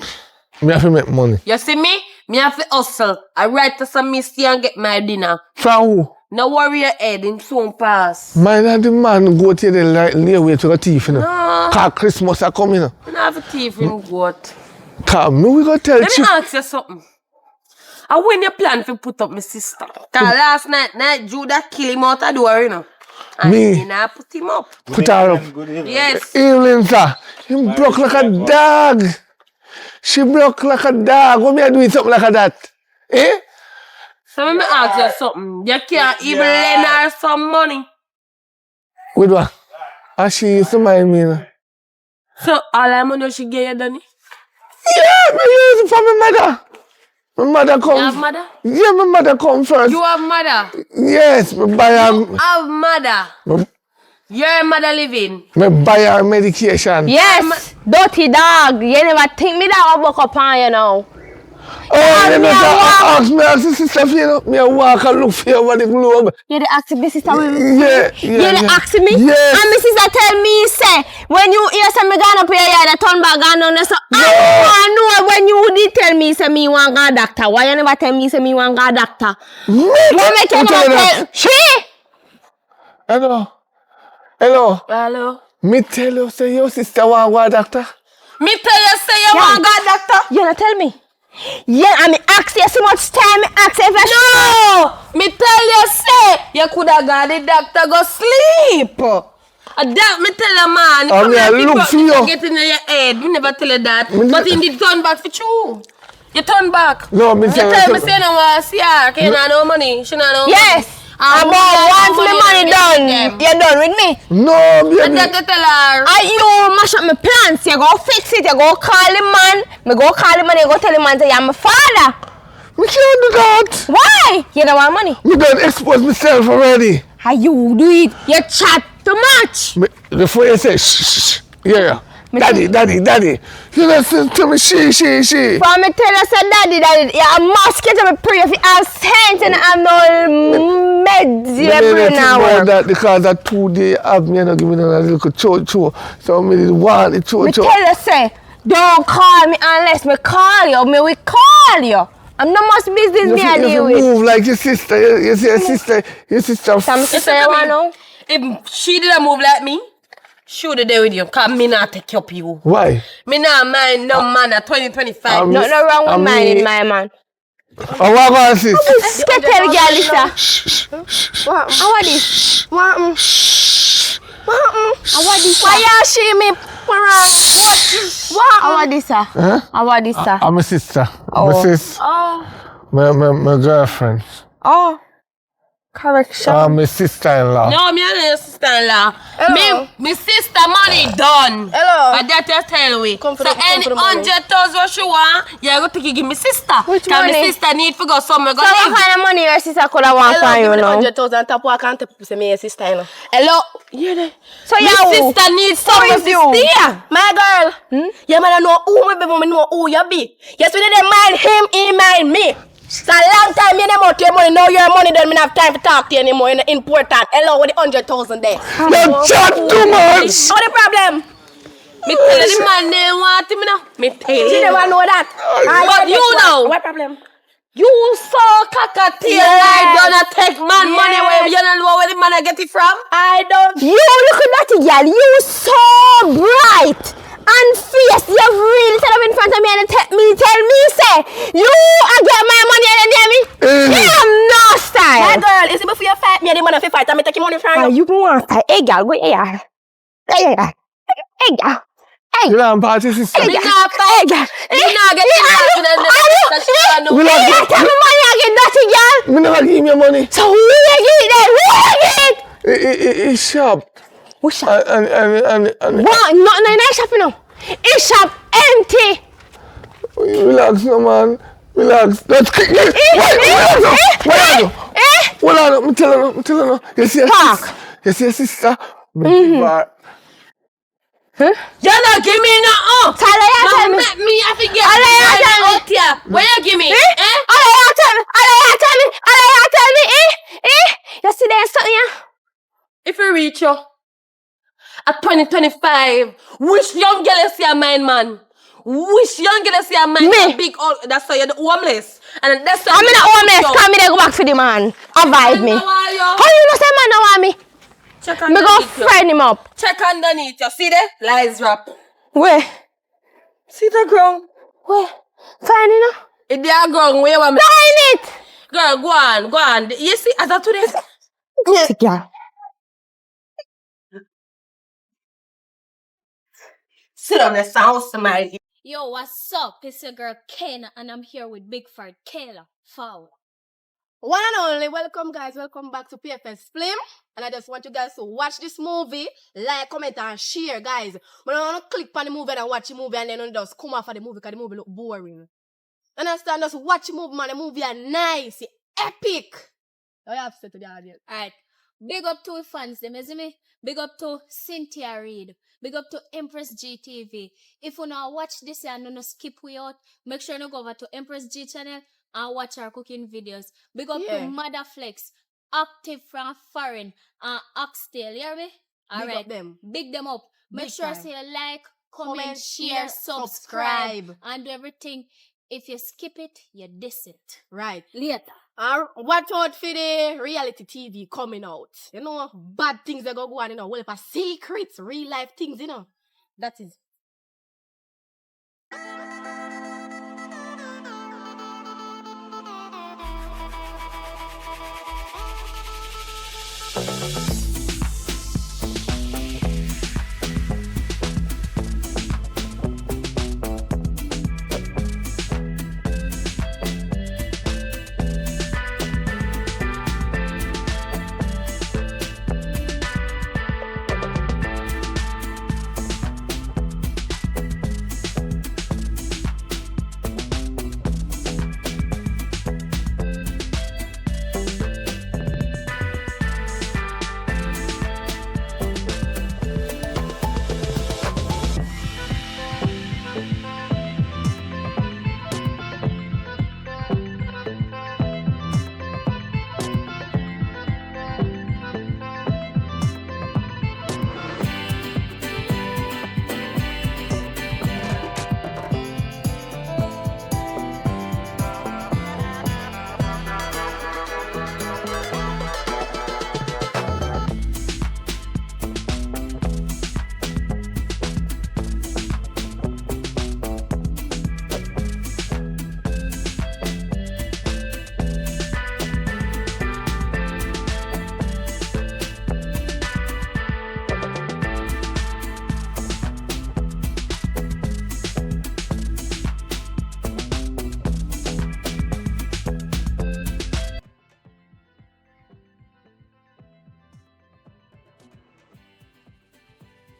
Me have to make money. You see me? Me have to hustle. I write to some misty and get my dinner. From who? No worry your head, him soon pass. Mine and the man go to the lay away to the thief, you know. No. Cause Christmas are coming, you know. I don't have a thief in goat. Cause me we go tell Let me you. ask you something. And when you plan to put up my sister? Cause last night Judah kill him out of the door, you know. And Me? me not put him up. Put her up. Good evening. Yes. Evelyn, sir. Him broke like a dog. She broke like a dog. What me I doing something like that? Eh? So let me ask you something. You can't even lend her some money. With what? And she used to mind me, you know. So all that money she gave you, Danny? Yeah, me use it for my mother. My mother come. You have mother? Yeah, my mother come first. You have mother? Yes, me buy her. You have mother? Your mother living? Me buy her medication. Yes, dirty dog. You never think me that will buck up on you now. Oh, you me know, a ask me, ask the sister for you know. Me a walk and look for you over the globe. You the ask me sister with Yeah, You the ask me? Yes. And my sister tell me say when you hear say me gonna pay you the turn back and on so I know when you did tell me say me want go doctor. Why you never tell me say me want go doctor? Why make you never tell she? Hello. Hello. Hello? Me tell you say your sister want go doctor. Me tell you say you want go doctor? You not tell me. Yeah, I mean ask you so much time ask you if No! Me tell you say you coulda got the doctor go sleep. That me tell you man. Oh, me a look for you. Get in your head. Me never tell you that. But in the turn back for you. You turn back. No, me You tell tell you. me say no want see her. Cause you not no money. She not no money. yes. About once my money done, you're done with me. No, And baby. then you tell her. Are you mash up my plans? You go fix it, you go call the man. Me go call the man, you go tell the man say you're my father. Me can't do that. Why? You don't want money. Me done expose myself already. How you do it? You chat too much. Me, before you say shh, shh, shh. Yeah. Daddy. You listen to me, she. From me tell you say daddy, you must get me pray if you have sense and have no meds Me your brain now about work. that because that 2 day have me and give me a little cho. So me did want the Me cho. tell you say, don't call me unless me call you. Me will call you. I'm not much business me I deal with. Move like your sister. You see your sister. Some sister you want know? If she didn't move like me, she would have there with you. Cause me not take up you. Why? Me not mind no man at 2025. Nothing wrong with mine, my man. Oh, what about sis? Get tell girl, Lisa. What? How are this? What? How are this? Why you shame me? What? How are this, sir? Huh? How are this, sir? I'm a sister. Oh. My sis. My girlfriend. Oh. Correction. My sister-in-law. No, me and your sister-in-law. Hello. Me sister money done. Hello. But that just tell we. Come for So the- come any for the money. 100,000 what she want, you go to give me sister. Which Cause money? me sister need to go somewhere. Go So what live. kind of money your sister could have want from you now? 100,000 top what can't say me your sister, you know. Hello. Yeah, there. So Me you sister needs somewhere is to you? stay. My girl, you man know who me be, me know who you be. Yes, we didn't mind him, he mind me. It's a long time you never your money, now your money don't have time to talk to you anymore, you know, important. Hello, with the 100,000 there. You chat too much. What the problem? Me tell you the man they want him now. Me tell You you. never know that. But you know. What problem? You so cockatiel Yes. like gonna take man money Yes. where you don't know where the man I get it from. I don't. You look at that girl. You so bright and fierce. You really stand up in front of me and tell me say you I get my money and then me. You have no My style. girl, is it before you fight me, the man if you fight, I me take your money from you. You want style? Hey girl, go here. Hey girl. You know I'm party sister. Me not fight. Me not get it from the We not You tell me money again, dirty girl. Me never give me money. So who you give it then? Who you give it? It's sharp. Who shop? And What? Not in that shop, you know. It's shop empty. relax, no man. Relax. Let's kick this. What are you? Me tell her no. You see your sister? Me give her. You not give me no. Tell her you tell me. Make me I forget. Alaya, tell me. Out here. Where you give me? Alaya, tell me. You see there something here? If you reach you at 2025, which young girl is your mind man? Which young girl is your mind? Me. Big old. That's why you're the homeless. And that's why I'm in a homeless. Come here, go back for the man. Avoid me. How you know say man don't want me? Check Me go underneath you. friend him up. Check underneath you. See there? Lies rap. Where? See the ground? Where? Find it now. If they are ground, where you want me? Find it. Girl, go on. You see, as of today. Sick girl. Sit on the sound, somebody. Yo, what's up? It's your girl Kena, and I'm here with Big Fat Kayla. Forward. One and only, welcome guys, welcome back to PFS Film. And I just want you guys to watch this movie, like, comment and share, guys. But I don't want to click on the movie and watch the movie and then just come off of the movie because the movie look boring. Understand? Just watch the movie, man. The movie are nice. Epic. I have to say to the audience. Alright. Big up to fans, them, you see me? Big up to Cynthia Reid. Big up to Empress GTV. If you now watch this and you no skip way out, make sure you go over to Empress G channel and watch our cooking videos. Big up to Mother Flex, Active from Foreign, and Oxtail. You hear me? Big up them. Big them up. Make Big sure time. you like, comment, Comment, share, share, subscribe, subscribe. and do everything. If you skip it, you diss it. Right. Later. Watch out for the reality TV coming out. You know, bad things that go on, you know, well, if secrets, real life things, you know. That is.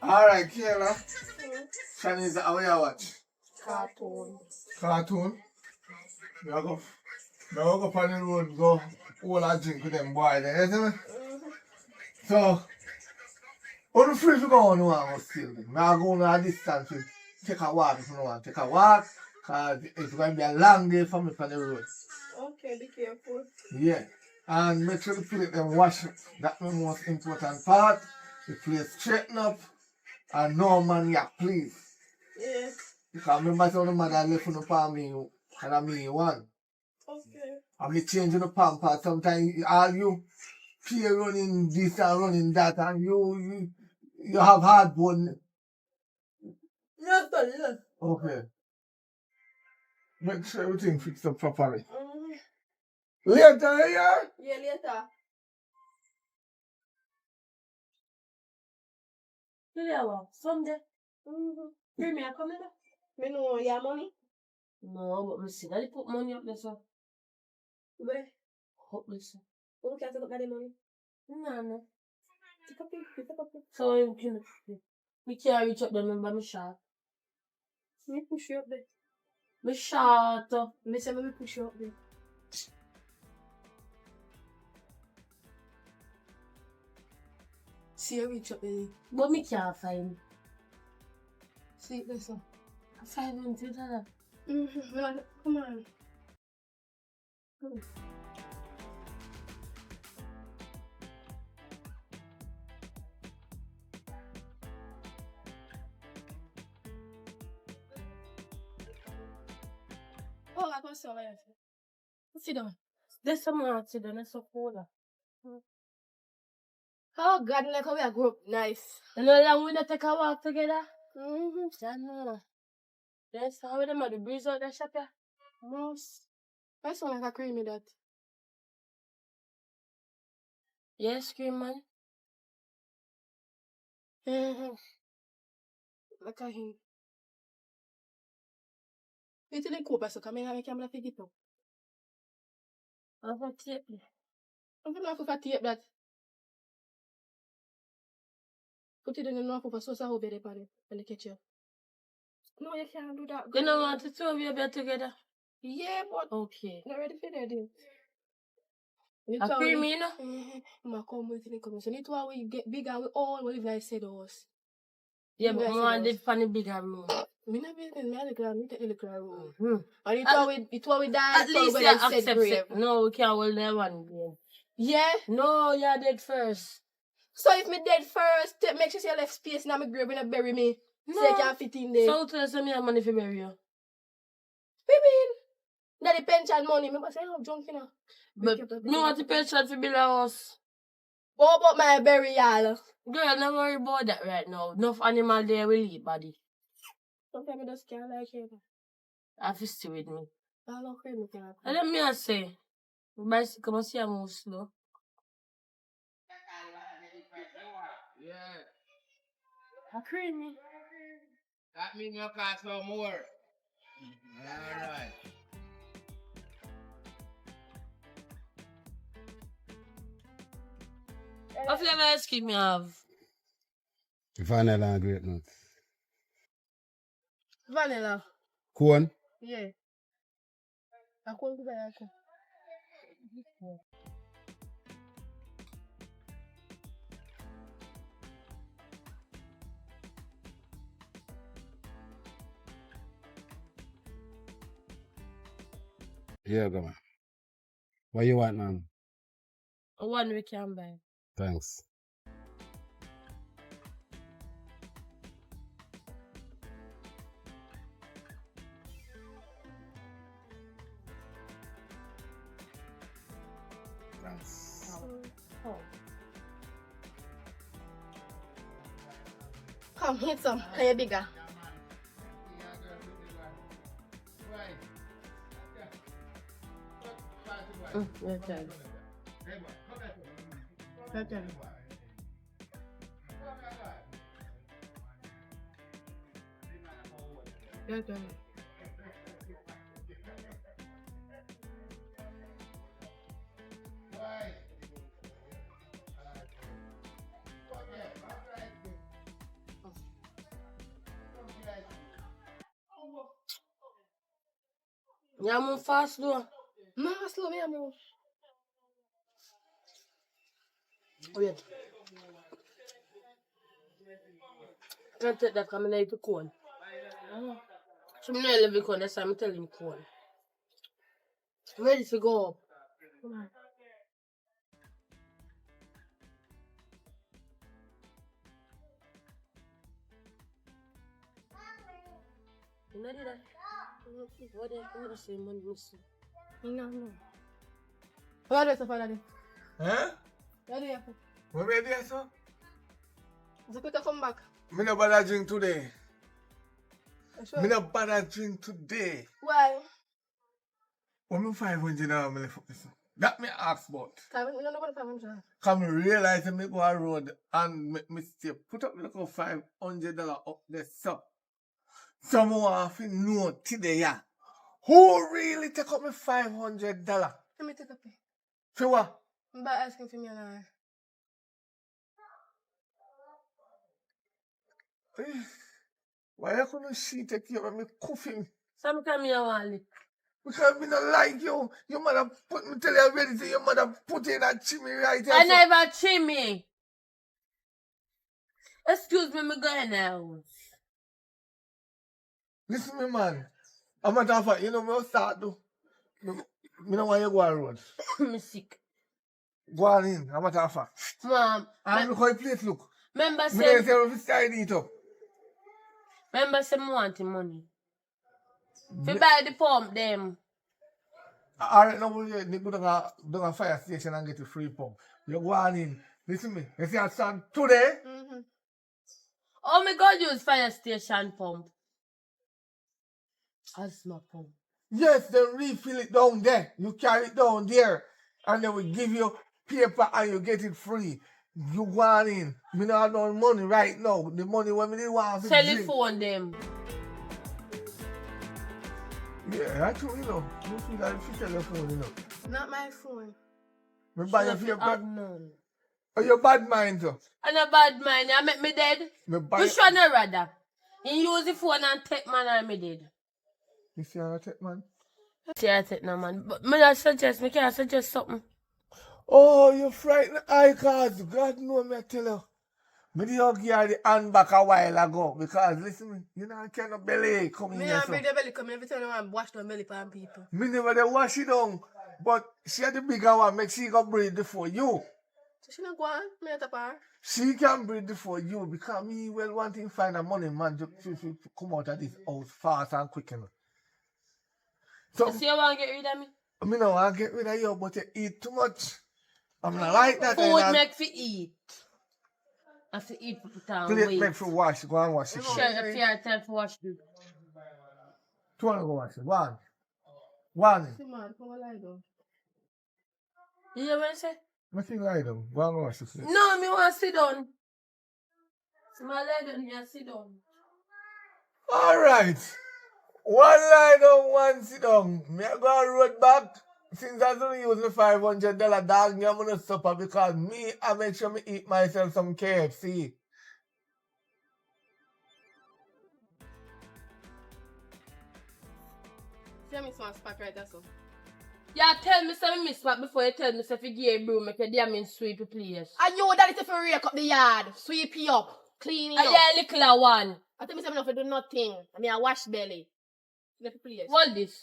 Alright, Kayla. Chinese, how you watch? Cartoon. Cartoon? Me go on the road, go all I drink with them boys there, you see me? So, on the free to go on, no one go steal them. Now go on a distance to take a walk if you don't want to take a walk, because it's going to be a long day for me on the road. Okay, be careful. Yeah. And make sure the plate them wash it. That's the most important part. The plate straighten up and no maniac, please. Yeah. Because remember some of the mother left on the palm me and I mean one. Okay. And me changing the pamper. Sometimes all you pay running this and running that and you have hard bone. Yes, sir, yes. Okay. Make sure everything fixed up properly. Later, yeah? Yeah, later. Sunday. Premier coming up. Me know your money. No, but me see that they put money up there, so. Where? Up there, so. Who can take up that money? No. Take up it. So, you can. We can't reach up there, remember me short. Me push you up there. Me short. Me say me push you up there. See you reach up there. But me can't find. See it there, sir. 5 minutes later. Come on. Oh, I can see over here. Sit down. There's some more to do, that's so cool. Oh, God, like how we are grew up nice. You know that we not take a walk together? Mm-hmm. Yes, how we them at the breeze out there, shop ya? Most. I sound like a creamy that. Yes, cream man. Mm-hmm. Like a him. You tell the couple so come here and make him like a it up. I've got tape. I'm gonna have to tape that. Put it in the north of so so better party and the kitchen. No, you can't do that. You know what to two of you be together? Yeah, but Okay. not ready for that. A creamy, you know? My come with the come. So, why we get big and we all live like said us. Yeah, You but guys more said did us. funny bigger room. Me not business, me the club, me take the club room. Mm-hmm. And it was we die, At least you you accept said grave. it. No, we can't hold that one again. Yeah. No, you're dead first. So if me dead first, make sure you left space in my grave when you bury me. No. So you can fit in there. So tell us me have money for bury you. What you mean? That the pension money. Me say I'm drunk, you know. But me want to pension for build a house. What about my burial? Girl, don't worry about that right now. Enough animal there will eat body. Sometimes I just can't like it. I have to stay with me. I don't care, me can't. And then me I say, bicycle must see I move slow. Yeah. A creamy. That means you cost some more. Alright. What flavor ice cream you have? Vanilla and grape nuts. Vanilla. Corn? Yeah. I can't do that. Yeah, go on. What you want, man? One we can buy. Thanks. Thanks. Oh. Come, hit some. Can you bigger? Okay. Okay. Okay. Yeah, move fast though. No, slow me, I'm Wait. Can't take that because I like to cone. So I don't live cone, that's why I'm telling him cone. Ready to go up. Come on. You know that? What do you say, money missing? No. What is it for daddy? Huh? What do you have? What made you so? Is it quick to come back? Me no bother drink today. Sure. Me no bother drink today. Why? What me 500 now me left this? That me ask about. We don't know what I'm Come realize me go a road and me stay put up like $500 up there so. Someone have to know today, yeah. Who really take up me $500? Let me take a pay. For what? I'm about asking for me now. Why you couldn't she take care of me coughing? Sometimes you want it. Because me not like you. Your mother put me tell you already say your mother put in that chimney right here. I never trim me. Excuse me going now. Listen me man. A matter of fact, you know me what start do? Me no want you go on road. I'm sick. Go on in, a matter of fact. Mom, And look how the place look. remember Me don't say if you start it up. say me want the money. If you buy the pump them. Alright, now we go to a fire station and get a free pump. You go on in. Listen me. You see that son today? Mm-hmm. Oh my God, use fire station pump. Asthma pump. Yes, then refill it down there. You carry it down there. And then we give you paper and you get it free. You go on in. Me not have no money right now. The money when me didn't want to drink. Telephone them. Yeah, that's true, you know. You feel that if you telephone, you know. Not my phone. Me buy you Should for your have bad, none. your bad mind, though. And a bad mind, you make me dead. Me buy Which one you rather? You use the phone and take man and me dead. You see how I take, man? Serious it no man. But me not suggest, me can't suggest something. Oh, you frightened eye cards. God know me I tell you. Me did hug you the hand back a while ago because listen, you know I cannot belly come in Me here. and So. bring the belly come every time I wash the belly pan people. Me never dey wash it down. But she had the bigger one, make she go breathe before you. So she not go on, me at a bar. She can breathe before you because me well want to find a money man to come out of this house fast and quick. You know. So You see you want to get rid of me? me no want to get rid of you, but you eat too much. I'm not like that. Food make for eat. Have to eat for put on Plate weight. make for wash. Go and wash it. Sure, if you have time for wash it. Two want to go wash it. One. See man, come on lie down. You hear what I say? Nothing lie down. Go and wash it. No, me want to sit down. So my lie down here, sit down. Alright. One lie down, one sit down. Me I go and road back. Since I don't use the $500 dog, me I'm gonna suffer because me I make sure me eat myself some KFC. See me some spot right there so. Yeah, tell me something miss back before you tell me if you give a broom, make a damn in sweep the place. And you that is if you rake up the yard, sweep it up, clean it And up. yeah, little one. I tell me something if you do nothing. I mean I wash belly. Let the place. What this?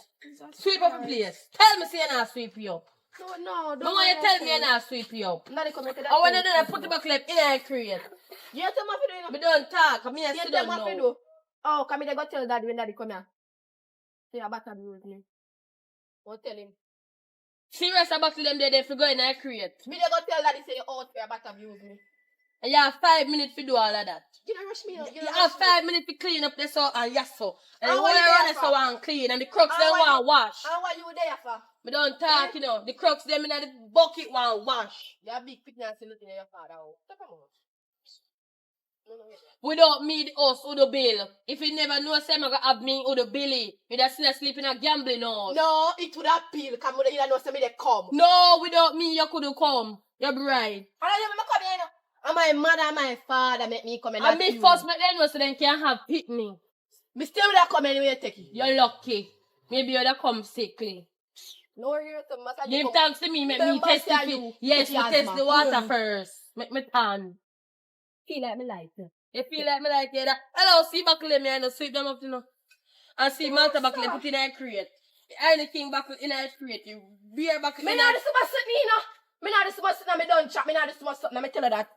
Sweep up the place. Tell me say you not sweep you up. No, No one you tell me you not sweep you up. Not come make that. I wanna do that put the back left in and create. You tell me what to do. Me don't talk, I mean I You sit tell down me what to now. do. Oh, come here, they go tell daddy when daddy come here. Say about to do with me. What tell him? Serious about them there if you go in and create. Me they go tell daddy say you out for about to abuse me. And you have 5 minutes to do all of that. You don't rush me out. You have 5 minutes to clean up the so and yes so. And And the what you wire on there the for? so and clean and the crooks And they what want wash. And what you there for? Me don't talk, you know. The crooks them in the bucket want wash. You have big fitness in looking at your father. Take a moment. No, wait. Without me, the us or the bill. If you never know, say I'm gonna have me or the Billy. Me that still sleep in a gambling house. No, it would appeal. Come with you know, say me they come. No, without me, you couldn't come. You're right. And I never come here. And my mother and my father make me come in. And me first make them know so they can have picnic. Me still would have come anyway, take it. You're lucky. Maybe you'd have come sickly. No, you're the master. Give thanks to me, make me Remember, test say the you yes, with we test asthma. the water first. Make me tan. Feel like me like it. You feel like me like that? Hello, see back me and sweep them up, you know. And see Malta back put in a crate. Anything back in a crate. You beer back in Me a not the super sitting, you know. Me not the super sitting, me don't chat. Me not the super sitting, me tell her that.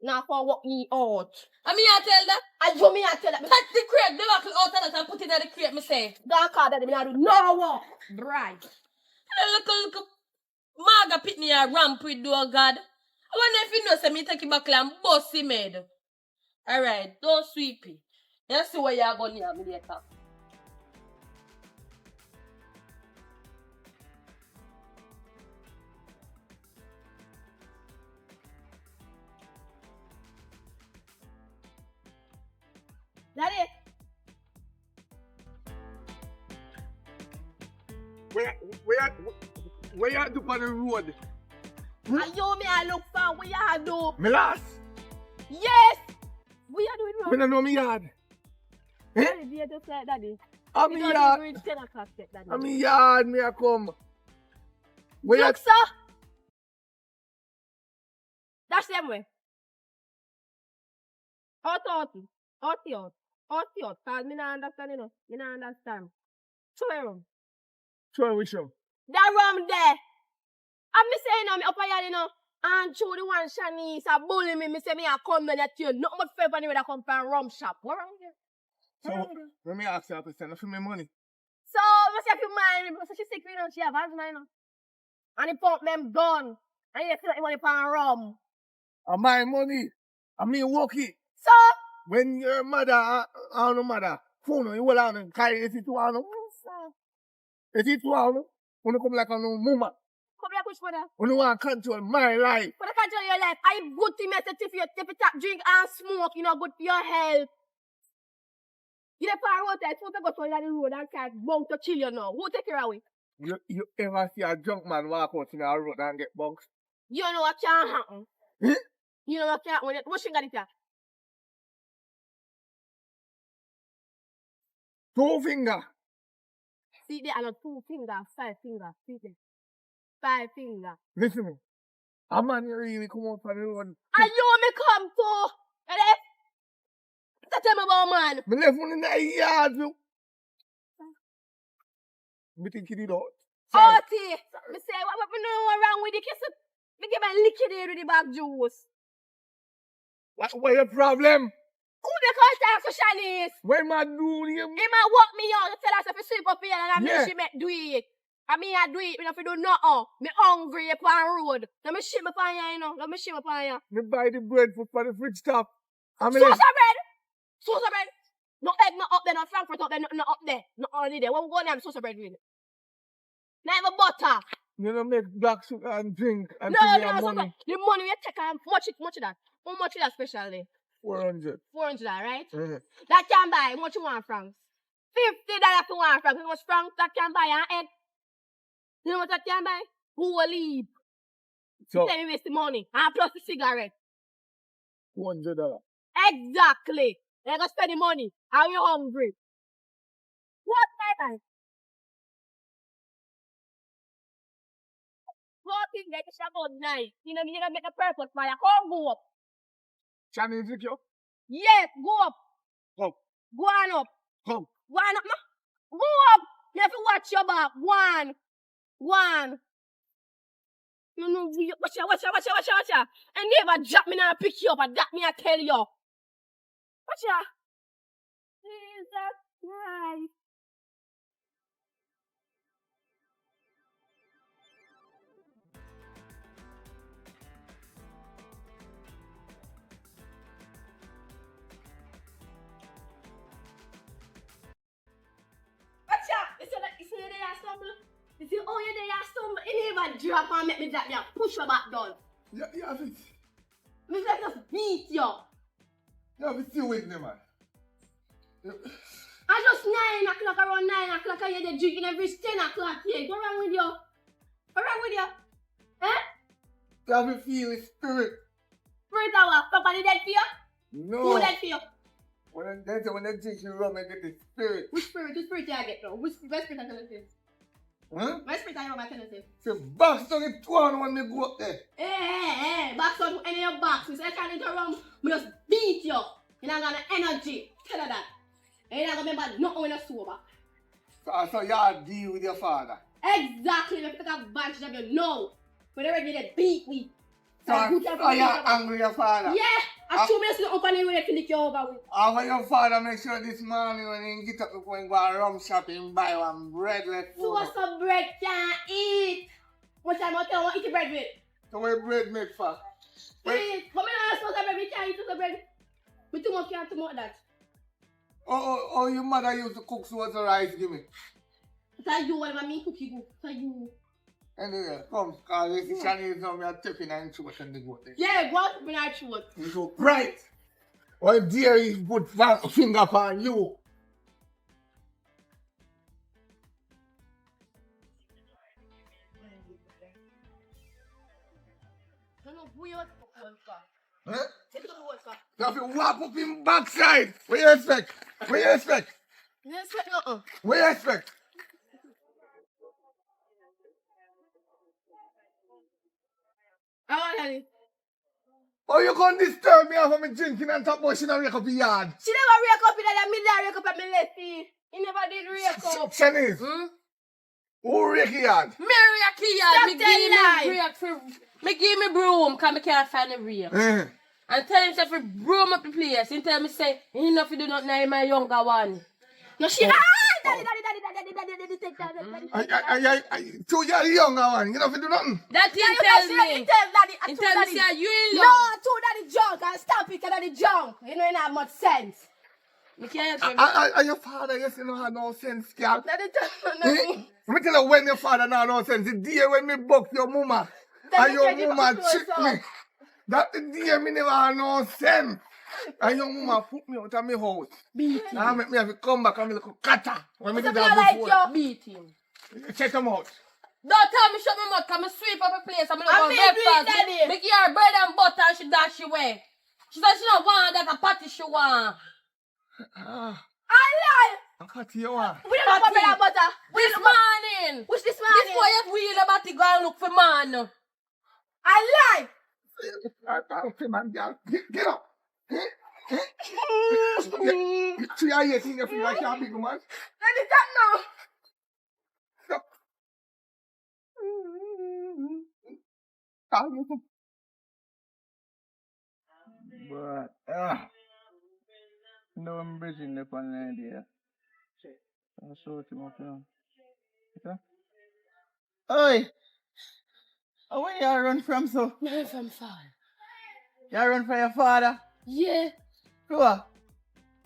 Now for what me out. And me I tell that. And you me I tell that. Take the crate, the back out of that and put it in the crate, me say. Don't call that, me not do no work. Bright. And look, Marga pit me a ramp with do God. I wonder if you know, say me take it back and bust him head. Alright, don't sweep it. You see where you're going here, me later. Daddy. Where you do on the road? And you me I look for what you do. Me last. Yes. What you doing Me wrong? no know me yard. Daddy, be just like daddy. I'm You me don't yard. even reach 10 o'clock yet, daddy. I'm me yard. Me a come. Where you? Look, sir. That's them way. Out. Cause me not understand, you know. Me not understand. Show me room. Show we show. That room there. I'm me saying now, me up here, you know. And through the one Shanice a bully me say me a come and at you. Nothing but favor anyway that come from rum shop. What wrong here? So let me ask you to send for me money. So, I say if you mind me, because she sick, you know, she have asthma, you know. And he pump them gun. And he feel like he want to pan rum. And my money. I mean work it. So, When your mother, I don't know mother, phone you will on carry it to one. It is one. When you come like a no mama. come here, push for that. When you want to control my life. For the control your life, I good thing message if you tap drink and smoke, you know, good for your health. You the power water, it's supposed to go to the road and can't bound to kill you now. Who take you away? You ever see a drunk man walk out in a road and get bugs? You know what can happen. Hmm? You know what can happen. What she got it here? 2 finger. See there, and 2 fingers, 5 fingers. See there. 5 fingers. Listen me. A man you really come out on the road. And you me come to. And then, tell me about man. Me left one in the yard, you. Me think you did out. Oh, see. Me say, what know wrong with the kiss? Me give a lick it there with the back juice. What your problem? Who the contact to Shanice? What am I doing here? He might walk me out to tell us if you sleep up here and I mean Yeah. she make do it. I mean I do it, me not fi do nothing. Me hungry upon road. Let me ship upon you, you know. Let me ship upon you. Me buy the bread for the fridge top. I mean, Sauce bread! Sauce bread! No egg, no up there, no Frankfurt up there, no up there. No only there. What we going to have sauce bread with? Not even butter. you don't make black sugar and drink and No, give me no, a no, money. the money we take much of that. How much is that specially? 400. 400, right? Uh-huh. That can buy, how much you want francs? $50 for 1 franc. How much francs that can buy an egg? You know what that can buy? Who will leave? So, Tell me waste the money. And plus the cigarette. $200. Exactly. They're going to spend the money. Are you hungry? What time? Floating like a about 9. You know, make a purpose for you. Come go up. Chinese with you? Yes, go up. Come. Go on up. Come. Go on up. No. Go up. You have to watch your back. One. You know, watch out. And never drop me now and pick you up and that me I tell you. Watch out. Jesus Christ. Watch out. You see the day I stumble? You see, oh, you day I stumble. It never drop and make me drop you. Push your back down. You have it. Me like just beat you. You have it still with me, man. I just 9 o'clock, around 9 o'clock, I hear the drinking every 10 o'clock here. What's wrong with you? What's wrong with you? Eh? You have to feel the spirit. Spirit hour, somebody dead for you? No. Who dead for you? When they drink you rum, I get the spirit. Which spirit you get now? Which spirit I tell you? Huh? Which spirit I tell you? So box to get torn when they go up there. Hey, back on any of your box. You say I can't enter around, we just beat you. You're not gonna energy. Tell her that. And you're not gonna remember nothing when you're sober. So you deal with your father. Exactly. If you take advantage of you, no. When they're ready, they beat me. So you're angry your father. Yeah. I show me the company where they finish you over with. When your father make sure this morning when he get up before he go a rum shop and buy one bread with food. So what's some bread can't eat? What time I tell you, eat the bread with? So what bread make for? Eat. But I'm not supposed to bread, we can't eat the bread. We too much can't too much that. Oh, your mother used to cook so what's the rice give me. That's you, whatever me cookie go. That's you. Anyway, come, cause this Chinese now me are taking and throat and they go there. Yeah, go out when I throat. You so bright. Why dare he put finger upon you? I don't know who you want to for. Huh? Take the whole car. You have to whap up him backside. What you expect? What you expect? Yes, but What you expect? I want it. Oh, you gonna disturb me after me drinking and talk about she don't wake up the yard? She never wake up in that middle, wake up at me left feet. He never did wake up. Chinese. Who wake the yard? Me rake yard, Stop me telling lies. give me break for... Me give me broom, cause me can't find a rake. And tell him say for broom up the place. He tell me say, he know if you do not know my younger one. No, she. Daddy, take that. To your younger one, you don't have to do nothing. That he You tell can me. daddy. He tell me say you in No, love. two daddy junk. And stop it, daddy junk. You know, you don't have much sense. Me can't help him. And your father, you don't have no sense, girl. Daddy tell me. Let me tell you when your father don't have no sense. The day when me buck your mama and your mama trick me. That the day me never have no sense. And your mama put me out of my house. Beat him. Now make me have to come back and me look cutter. When me did Something that like before. you. Beat him. Check him out. Don't tell me shut my mouth, cause me sweep up the place and me look And on me do it, breakfast. daddy. Make her bread and butter and she dash away. She said she don't want that a patty she want. I lie. I'm cutting you one. We don't look for bread and butter. This morning. Which this This morning? boy you wheel about to go and look for man. I lie. Okay, man, girl. Get up. See how you think you feel like you're a big man? Let me talk now. But, no, I'm bridging up on the idea. I'll show it to my film. Okay? Oi! Oh, where you run from, so? Man from far. You run from your father? Yeah. Sure.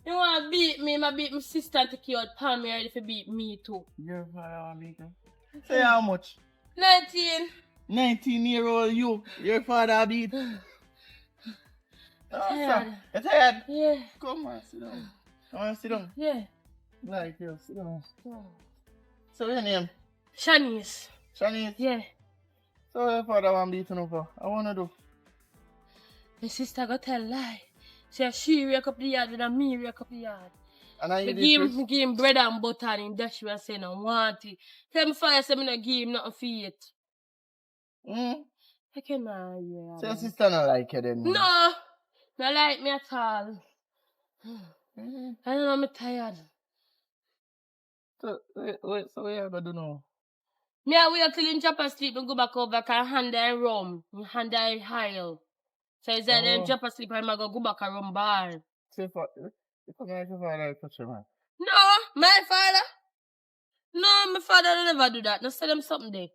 You want to beat me? I beat my sister to kill Pam. You ready to beat me too? Your father want me to. Say how much? 19. 19-year-old you. Your father beat. Tired. You're tired? Yeah. Come on, sit down. Come on, sit down. Yeah. Like you, sit down. So what's your name? Shanice. Shanice? Yeah. So your father want beating over. I wanna do. My sister got tell lie. Say she wake up the yard and me wake up the yard. And I Me eat give him bread and butter and him dash you and say no want it. Tell me first say me no give him nothing for it. I cannot hear. So your sister not like you then? No. Not like me at all. I don't know, I'm tired. So what you gonna do now? Me I wait till him drop asleep and go back over and hand and rum. Hand and hile. So he said then drop asleep and I go back and rum bar. So if I your father touch your man. No, my father. No, my father will never do that. No, say them something there.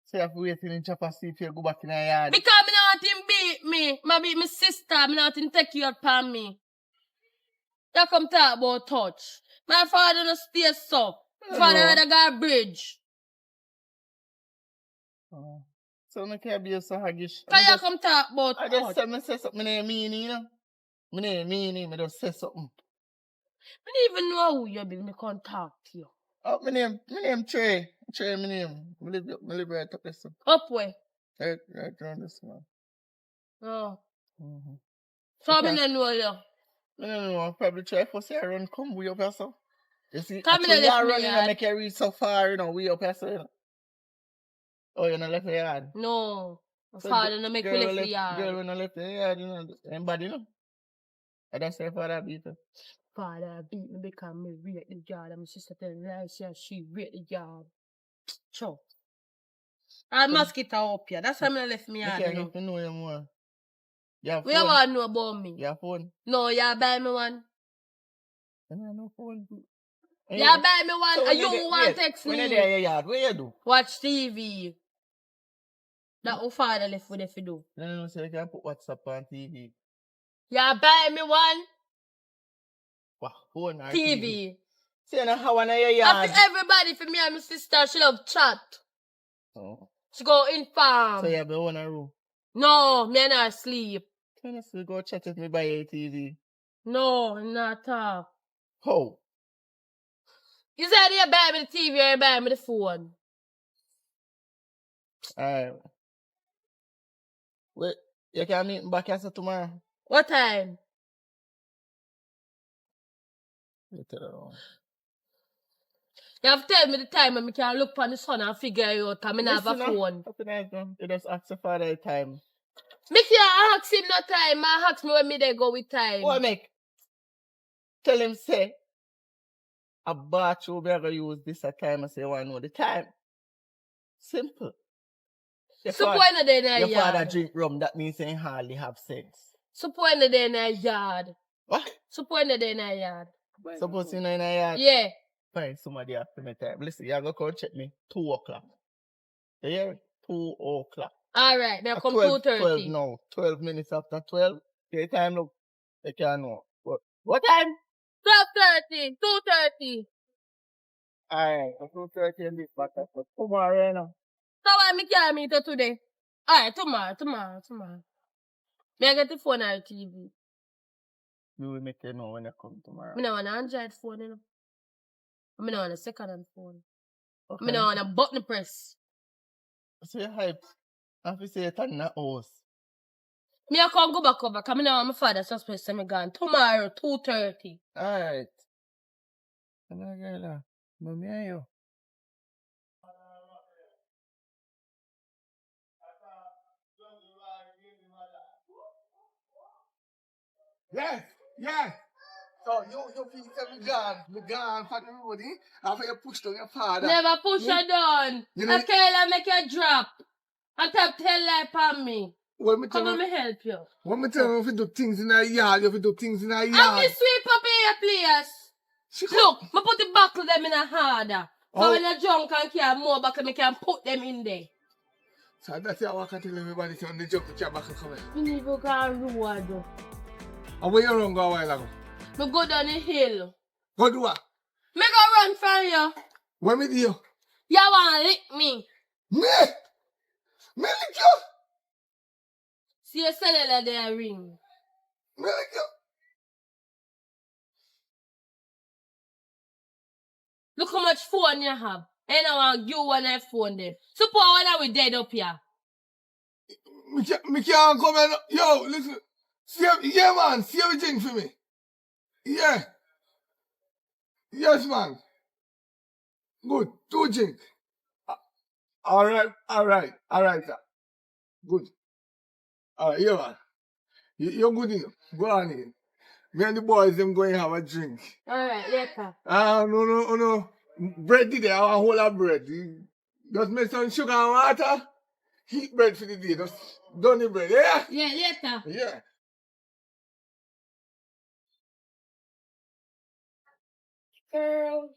So you have to wait till him chop a seat to go back in the yard. Because me not want him beat me. I beat my sister. Me not want him take you upon me. You come talk about touch. My father no stay so. My father had a garbage. So I can't be so haggish. Can you come talk about I touch? just say something I mean, you know. I ain't mean, I just say something. I don't even know who you be. Me can't talk to you. Oh, my name Trey. Trey, my name. I live right up this one. Up where? Right around this one. Oh. Mm-hmm. So I don't know you. No, I'll probably try for say I run come way up here, so. You see, Come in actually, the you left me running yard. and make you reach so far, you know, way up here, so, you know. Oh, you're not left your yard? No. My So father no make me left the yard. Girl, when I left the yard, you know, anybody, you know. I don't say father beat her. Father beat me because me rate the yard and my sister tell me lie, she rate the yard. Sure. I must get her up here. That's why I left me You yard. can't You get to know you more. You have We phone? want to know about me. You have phone? No, you buy me one. I don't know phone. You buy me one. So And you want to text when you're me. there in your yard, what you do? Watch TV. That what father left with if you do. No, so you can put WhatsApp on TV. You buy me one. What? Phone or TV. See, you know how in your I yard? feel everybody for me and my sister, she love chat. Oh. She go inform. So you have your own room? No, me not sleep. Can you still go chat with me by your TV? No, not talk. How? You said you buy me the TV or you buy me the phone. Alright. Wait, you can meet me back here tomorrow? What time? Later on. You have to tell me the time when I can look on the sun and figure it out because I don't have a phone. Happy night, man. You just ask your father the time. Me can't ask him no time. I ask me when me they go with time. What make? Tell him say, a bathroom we are going to use this at time and say you want to know the time. Simple. Suppose in the Your father yard. drink rum, that means he hardly have sense. Suppose in the yard. What? Suppose in the yard. Suppose you know in a yard? Yeah. Fine, somebody have to make time. Listen, you're going to come check me 2 o'clock. You hear me? 2 o'clock. Alright, now come 12, 2:30. 12 now. 12 minutes after 12. Okay, time look. You can't know. What time? 12:30. 2:30. Alright, 2:30 in this back. Tomorrow, you know. So why me can't meet her today? Alright, tomorrow. May I get the phone or the TV? We will make you know when you come tomorrow. I don't want an Android phone, you know. I don't want a second-hand phone. Okay. I don't want a button press. So you hype. I have to say it in the house. Me I can't go back over because I don't want my father suspect me gone. Tomorrow, 2:30. Alright. Ano girl? Mami ayo. Yes, yes. So you feel that me gone for everybody. After you push down your father. Never push her down. You know- Akela make you drop. And tell lie upon me. When me Come tell on, me help you. when me tell you if you do things in a yard, you have to do things in a I'm yard. the sweep up here, please. She Look, me put the buckle them in a harder. So Oh. when you're drunk and can't more buckle, me can put them in there. So that's how I can tell everybody on the joke to chat back coming. Me need to go and road. And where you run go a while ago? Me go down the hill. Go do what? Me go run from you. Where me do you? You want to lick me. Me? Me lick you? See your cellular there ring. Me lick you? Look how much phone you have. And I want you one that phone them. Suppose when I we dead up here. Me can't come and... Yo, listen. Yeah, man. See everything for me. Yeah. Yes, man. Good. 2 drink. All right, sir. Good. All right, yeah, man. You're good enough. Go on in. Me and the boys, them going to have a drink. Alright, later. No. Bread today, I want a whole lot of bread. Just make some sugar and water. Heat bread for the day. Just done the bread, yeah? Yeah, later. Yeah. Girl.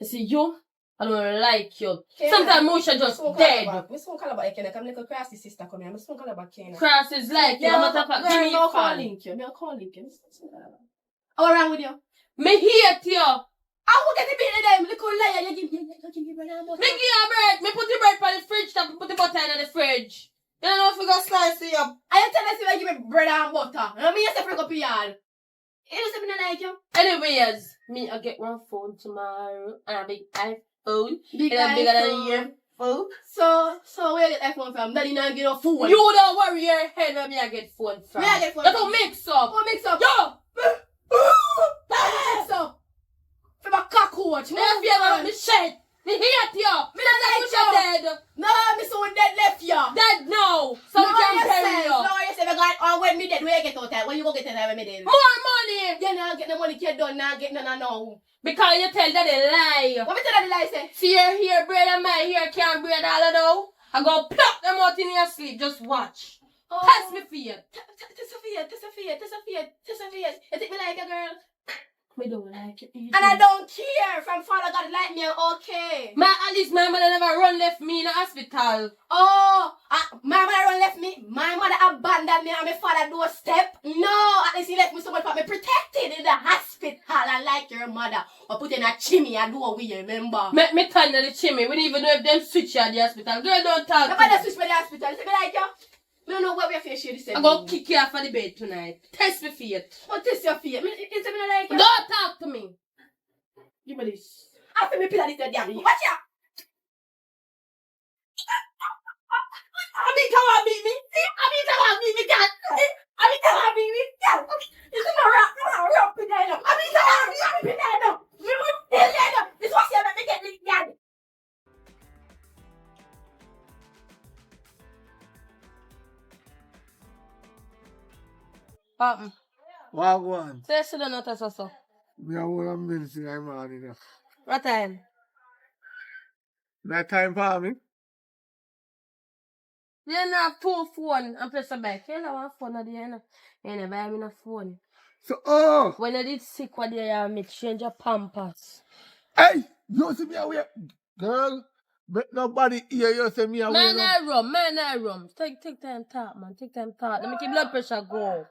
You see you? I don't like you. Okay, Sometimes Musha just dead. We smoke all about it. Come little Crafty sister come here. We smoke all about Kena. Cross is like you. I'm not a Girl, Jimmy no fan. calling you. No calling you. What wrong with you? Me hate you. I will get the beat of them. Little liar. You give me bread and butter. Me give you bread. Me put the bread on the fridge. Put the butter in the fridge. You don't know if you got slice it up. I tell us if I give me bread and butter. I mean, you say freak up your yard. You don't say me not like you. Anyways, me I get one phone tomorrow and a big iPhone. Big and bigger than iPhone. your phone. So where you get iPhone from? Daddy not get a phone. You don't worry your head where me I get phone from. Where I get phone You from? don't mix up. Oh, mix up. Yo! Mix up. From a cockroach. Me have you ever me shit. Me hate you. Me not like you dead. No, me so dead left you. Dead now. So we can bury you. No, you say we got, or when me dead, where you get out there? When you go get it when me dead? More money. You not get the money, kid done, not get none now. Because you tell that they lie. What me tell her the lie say? See your hair braid and my hair can't braid all of them. I go pluck them out in your sleep. Just watch. Oh. Test me for you. Sophia. You think me like a girl? Me don't like you either. And I don't care. From Father God like me, I'm okay. At least my mother never run left me in the hospital. Oh, my mother don't left me. My mother abandoned me on my father's doorstep. No, at least he left me so much for me protected in the hospital. I like your mother. Or put in a chimney and do what we remember. Make me turn to the chimney. We don't even know if them switch you at the hospital. Girl, don't talk. Nobody switch me to the hospital. You say me like you? Me don't know what we are face share this. I'm going to kick you off of the bed tonight. Test me feet. What is your fear? You say me not like you? Don't talk to me. Give me this. I feel me pillar this damn. Watch out. I mean, come on, beat me. God. I mean, come on, beat me. God. This is my rap potato. I mean, come on, beat me, potato. This was here, let me get this God. Wagwan. Say sit down not so. We are all amazing, I'm on it. What time? That time for me? You don't have 2 phone and press a bike. You don't have phone at the end. You never have a phone. So, When you did sick, what do you have? Me change your pampers. hey, you see me away. Girl, make nobody hear you say me away. Man, I rum. Take time talk, man. Take time talk. Let me keep blood pressure go.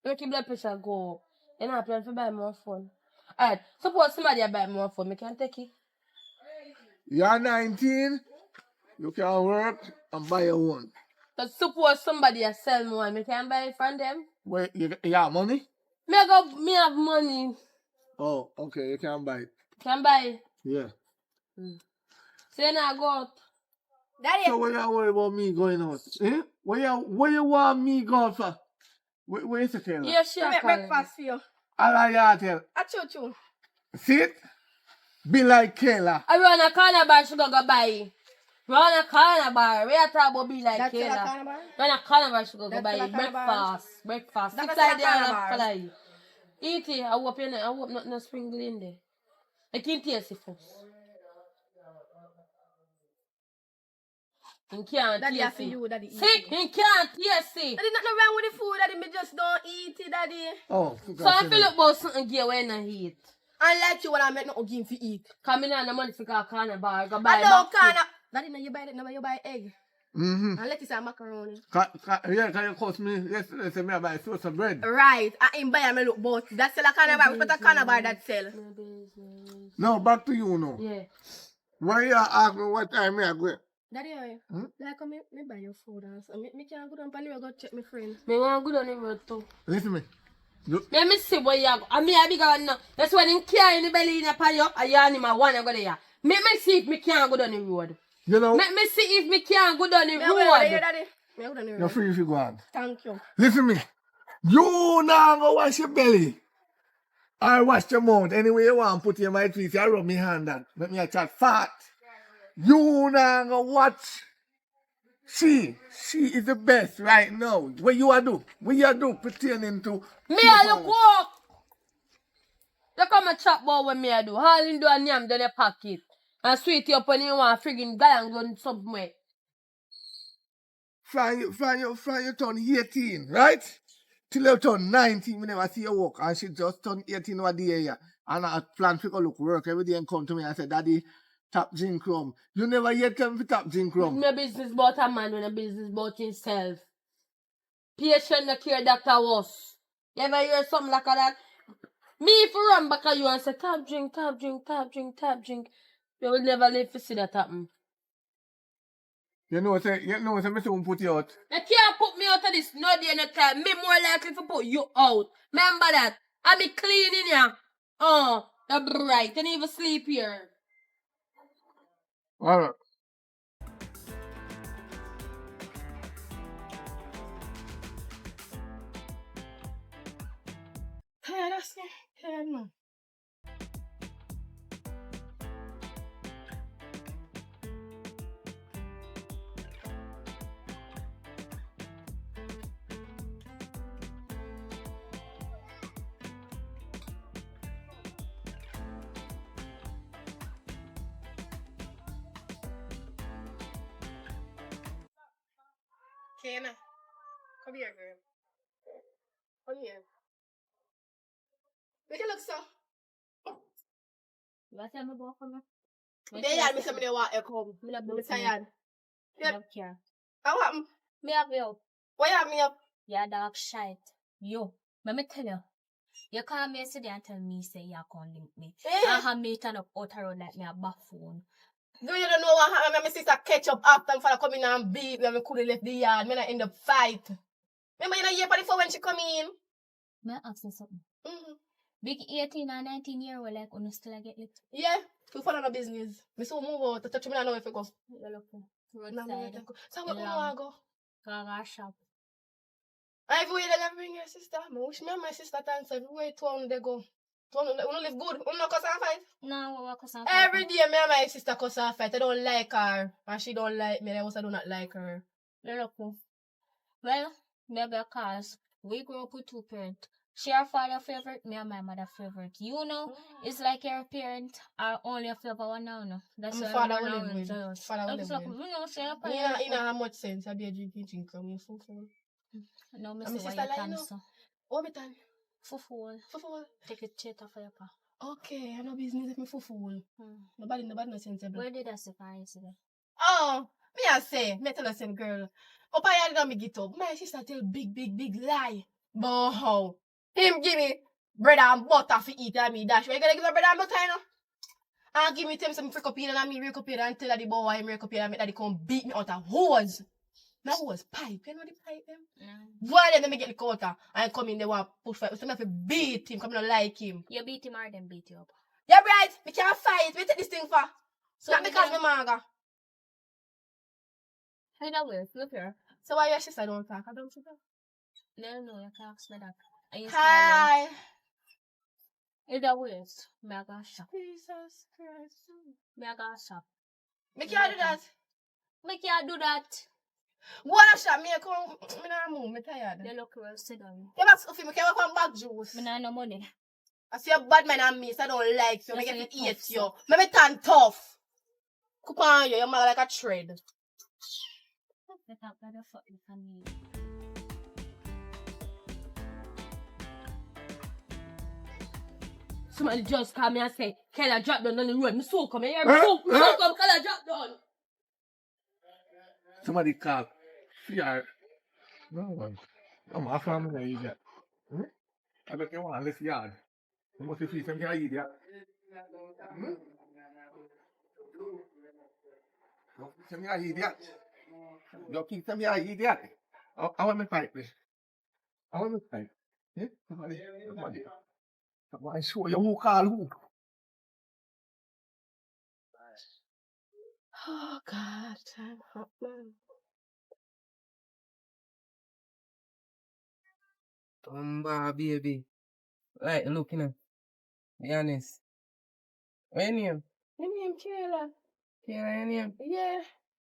You know, I plan to buy more phone. Alright, suppose somebody buy more phone. Me can take it. You're 19, you can work and buy your one. But suppose somebody sell more. Me can buy it from them. Wait, you have money? Me have money. Oh, okay, you can buy it. Can buy it. Yeah. So you not go out. Daddy. So what you worry about me going out? Eh? Where you want me going for? Where is it, Taylor? Yeah, sure. Make breakfast for you. All I tell. I choo. Sit. Be like Kayla. I run a corner bar, she go buy. Run a corner bar. We are talking about be like That's still a Kayla. corner bar? Run a corner bar, she go That's buy. still a corner bar? Breakfast. That's Six still a idea corner and bar? fly. Eat it. I hope nothing no sprinkle in there. I can't taste it first. You can't Daddy, I taste feel it. you, Daddy. Eat See? it. You can't taste it. Daddy, nothing wrong with the food, Daddy. Me just don't eat it, Daddy. Oh, So I feel about something gear when I eat. Unlike you when I make nothing for eat. Come in on the money for a corner bar. Go buy I don't box kind of. Daddy, no, you buy it. No, you buy egg. Mm-hmm. And lettuce and macaroni. Yeah, can you cost me yesterday say me I buy source of bread? Right. I ain't buy me look but that's still a corner bar. We put a corner bar that sell. Now back to you now. Yeah. Why you ask me what time I go? Daddy, like me buy your food and so me can't go down pan go check my friend. Me want to go down the road too. Listen to me. Let me see where you go. I mean, I big one now. That's when him carry in the belly in the pan you, and you animal one go there. Make me see if me can't go down the road. You know, Let me see if me can't go down the Me go down there, road. Daddy. Me go down the you're road. free if you go on. Thank you. Listen to me. You now go wash your belly. I wash your mouth. Anyway you want put in my teeth, you rub me hand and make me a chat fat. You now go watch. She is the best right now. What you do? What you do pertaining to Me a look walk. Look how much chop about what me a do. All in do and yam down the pocket. And sweet you up when you want friggin' gallon gun somewhere. From you turn 18, right? Till you turn 19, we never see you work. And she just turned 18 over the year. And I plan to go look work every day and come to me and say, Daddy, tap gin crumb. You never yet come to tap gin crumb. My business about a man when a business about himself. Patient the care doctor was. You ever hear something like that? Me if you run back at you and say, tap drink, tap drink, tap drink, tap drink. You will never live to see that happen. You know, me soon put you out. You can't put me out of this no day, no time. Me more likely to put you out. Remember that. I be cleaning ya. Oh, you're bright. You don't even sleep here. Alright. Hey, that's it. Hey, man. Kena, come here, girl. Come here. Make it look so. What tell me about come They had me say me they want to come. Me love I'm you. tired. Me love care. How happened? Me have you up. Why you have me up? Yeah, dog shite. Yo, let me tell you. You call me yesterday and tell me say you can't link me. Yeah. I have me turn up out around like me a buffoon. Do you don't know what happened? My sister catch up after and father come in and beat me and me couldn't left the yard. Me not end up fight. Remember you know year before when she come in? May I ask you something? Mm-hmm. Big 18 or 19 year old like you still get lit. Yeah. We follow no business. Me so move out. To touch me I know if you go. You look Roadside. So where in you Lam. want to go? Gaga shop. Everywhere they go bring your sister. I wish me and my sister dance everywhere town they go. Town they live good. We no cuss and fight. No, what was that? Every day me and my sister cuss and fight. I don't like her. And she don't like me. I also do not like her. You look. Well, maybe cause we grew up with two parents. She her father favorite, me and my mother favorite. You know, it's like your parent are only a favorite one now. No? That's My why father we will run live around with. jealous. Father will That's live like, with. you know, say your Yeah, parent. you know how much sense I be a drinking come in full. No, me And my say why sister you like, can you know. so. Oh, me time. Full. Full. Take a chat off your pa. Okay, I know business if me full. Nobody no sensible. Where did I see for yesterday? Oh, me I say, me tell her same girl. Up I had me get up. My sister tell big lie. But how? Him give me bread and butter for eat and me dash. Why you gonna give her bread and butter, you know? And give me some freak up in and me break up here and tell her the boy why him break up here and make daddy come beat me out of hose. Now hose pipe. You know the pipe them? No. Why then me get the cutter and come in they want push fight. So me have to beat him, come not like him. You beat him or them beat you up. Yeah, right. Me can't fight. Me take this thing for. So Not because me manga. Hey, that way, look here. So why your sister don't talk? I don't talk. No, you can't ask me that. I used Hi. Either ways, me I go shop. Jesus Christ. Me I go shop. Me can't do that. Me can't do that. Go on a shop, me come. Me not move, me tired. You look well, sit down. You must me can't come back juice. Me nah no money. I see a bad man and me, so I don't like you. You I say get to you eat tough, you. Me turn tough. Cook on you, you're like a thread. Let up by the fucking family. Somebody just call me and say, Kayla drop down on the road. Me so come here. So come, Kayla drop down. Somebody call. Fear. No one. I'm my family idiot. I bet you want less yard. You must see some guy idiot. Some guy idiot. You keep some guy idiot. I want me fight this. I want me fight. Yeah? Somebody. Somebody show you who call who. Oh God, I'm hot man. Baby. Like, look, you know. Be honest. What your name? My name Kayla. Kayla, your name? Yeah,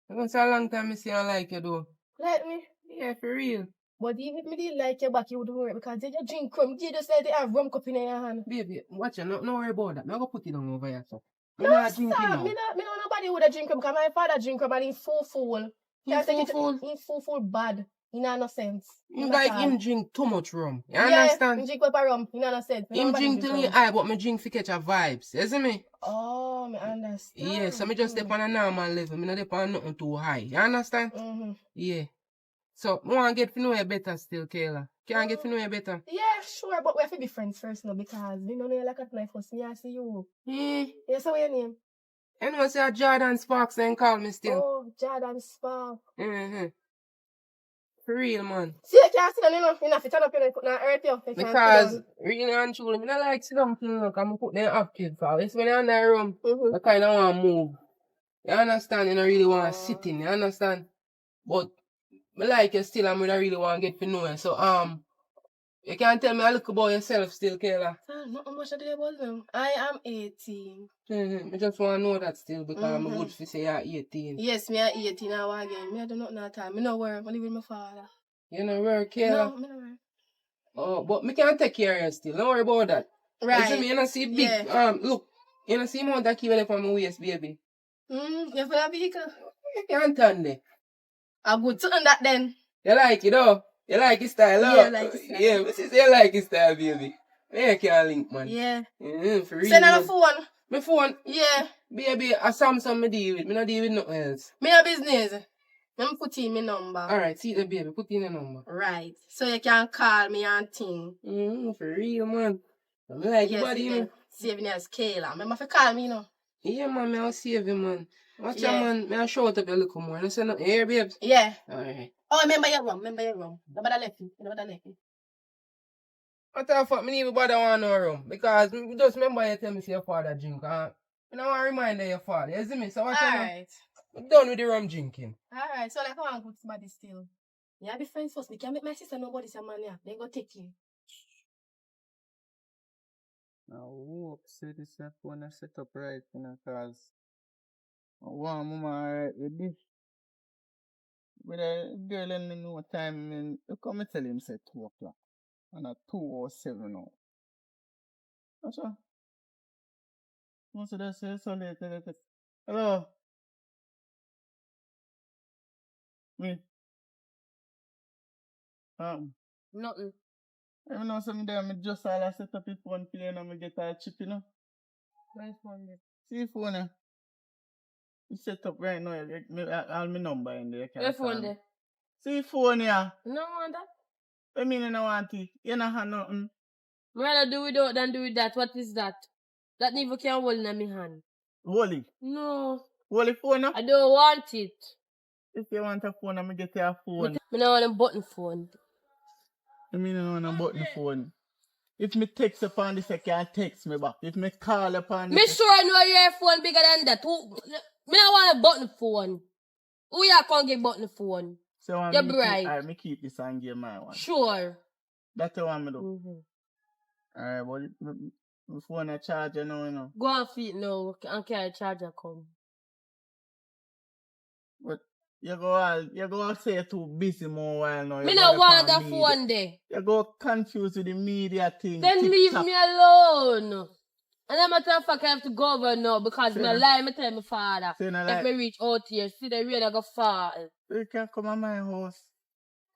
It was a long time I see I like you, though. like me. Yeah, for real. But even if me didn't like you back, you wouldn't work because you drink rum. You just said they have rum cup in your hand. Baby, watch you. No worry about that. I'm going to put it on over here, so. No, I'm not sir. drinking now. Me know nobody would have drink rum because my father drink rum and he's full. He Can't take it- full? He full bad. He not no sense. You Not like at him all. drink too much rum. You Yeah, understand? he drink up a rum. He not no sense. Me know Him nobody drink till he rum. high, but me drink for catch a vibes. You see me? Oh, me understand. Yeah, so me just step on a normal level. Me not step on nothing too high. You understand? Mm-hmm. Yeah. So, I want to get to know you better still, Kayla. Can I get to know you better? Yeah, sure, but we have to be friends first now because we know you like at my first. Me I see you. Yeah, so what's your name? You know, say Jordan Sparks then call me still. Oh, Jordan Spark. Mm-hmm. For real, man. See, you can't sit down, you know. You have to turn up your foot and hurt you. You can't sit Because, down. really and truly, I don't like sit down thing, look, I'm put them active for. It's when you're in that room, Mm-hmm. I kind of want to move. You understand? You don't really want to sit in, you understand? But, I like you still, and I really want to get to know you. So, you can tell me a little about yourself still, Kayla. Not much I do about them. I am 18. I just want to know that still, because I'm good to say you're 18. Yes, me are 18 now again. Me I do nothing at time. Me no work. I live with my father. You know where, Kayla? No, me no work. Oh, but me can take care of you still. Don't worry about that. Right. You see me, you know see big, Yeah. look, you know see amount of key left on my waist, baby. You for a vehicle? You can't turn there. I good to that then. You like it, though? You like his style, Yeah, oh? I like his style. Yeah, me say you like his style, baby. You can't link, man. Yeah. For real, Send her man. a phone. My phone? Yeah. Baby, a Samsung me deal with. Me not deal with nothing else. Me no business. Let me put in my number. Alright, see the baby. Put in the number. Right. So you can call me and thing. For real, man. I like your body, you know. Saving as Kayla. Remember if you call me, you know. Yeah, man, I'll save you, man. Watch Yeah. your man. May I show it up a little more. You say nothing here, babes? Yeah. Alright. Oh, remember your rum. Nobody left you. What the fuck, me even bother want no room. Because me just remember you tell me say your father drink. I don't want to remind you your father. You see me? So what you know? Alright. I'm done with the rum drinking. Alright. So like I want to put somebody still. Yeah, be friends first. Me can't make my sister nobody say man yeah. Then go take you. Now, hope say this phone is set up right, you know, cause I want mama alright with this. But the girl let me know what time and you come and tell him say 2 o'clock. And at 2:07 now. That's all. Most of that say so late. Hello? Me? Nothing. I know something there, I just all I set up his phone for you and I get a chip, you know. Where's phone there? See phone there. It's set up right now. All my number in there. Where's phone there? See phone here. No want that. I mean, you don't want it. You don't have nothing. Me rather do without than do with that. What is that? That never can hold in my hand. Hold it. No. Hold the phone up. I don't want it. If you want a phone, I'm going to get you a phone. Me don't want a button phone. I mean, I don't want a button phone. If me text upon this, I can't text me back. If me call upon this... Me sure I know your phone bigger than that. Me don't want a button phone. Who you can't get button phone? So You're bright. Alright, me keep this and give my one. Sure. That's what I want me do. Mm-hmm. Alright, but My phone a charger now, you know. Go and feed now and carry charger come. But you go say you're too busy more while now. Me You no go want upon that media. phone there. You go confused with the media thing. Then leave TikTok. me alone. And as a matter of fact, I have to go over now because Say me no. lie, me tell my father. Say no If lie. me reach out here, see the rain I go fall. You can come at my house.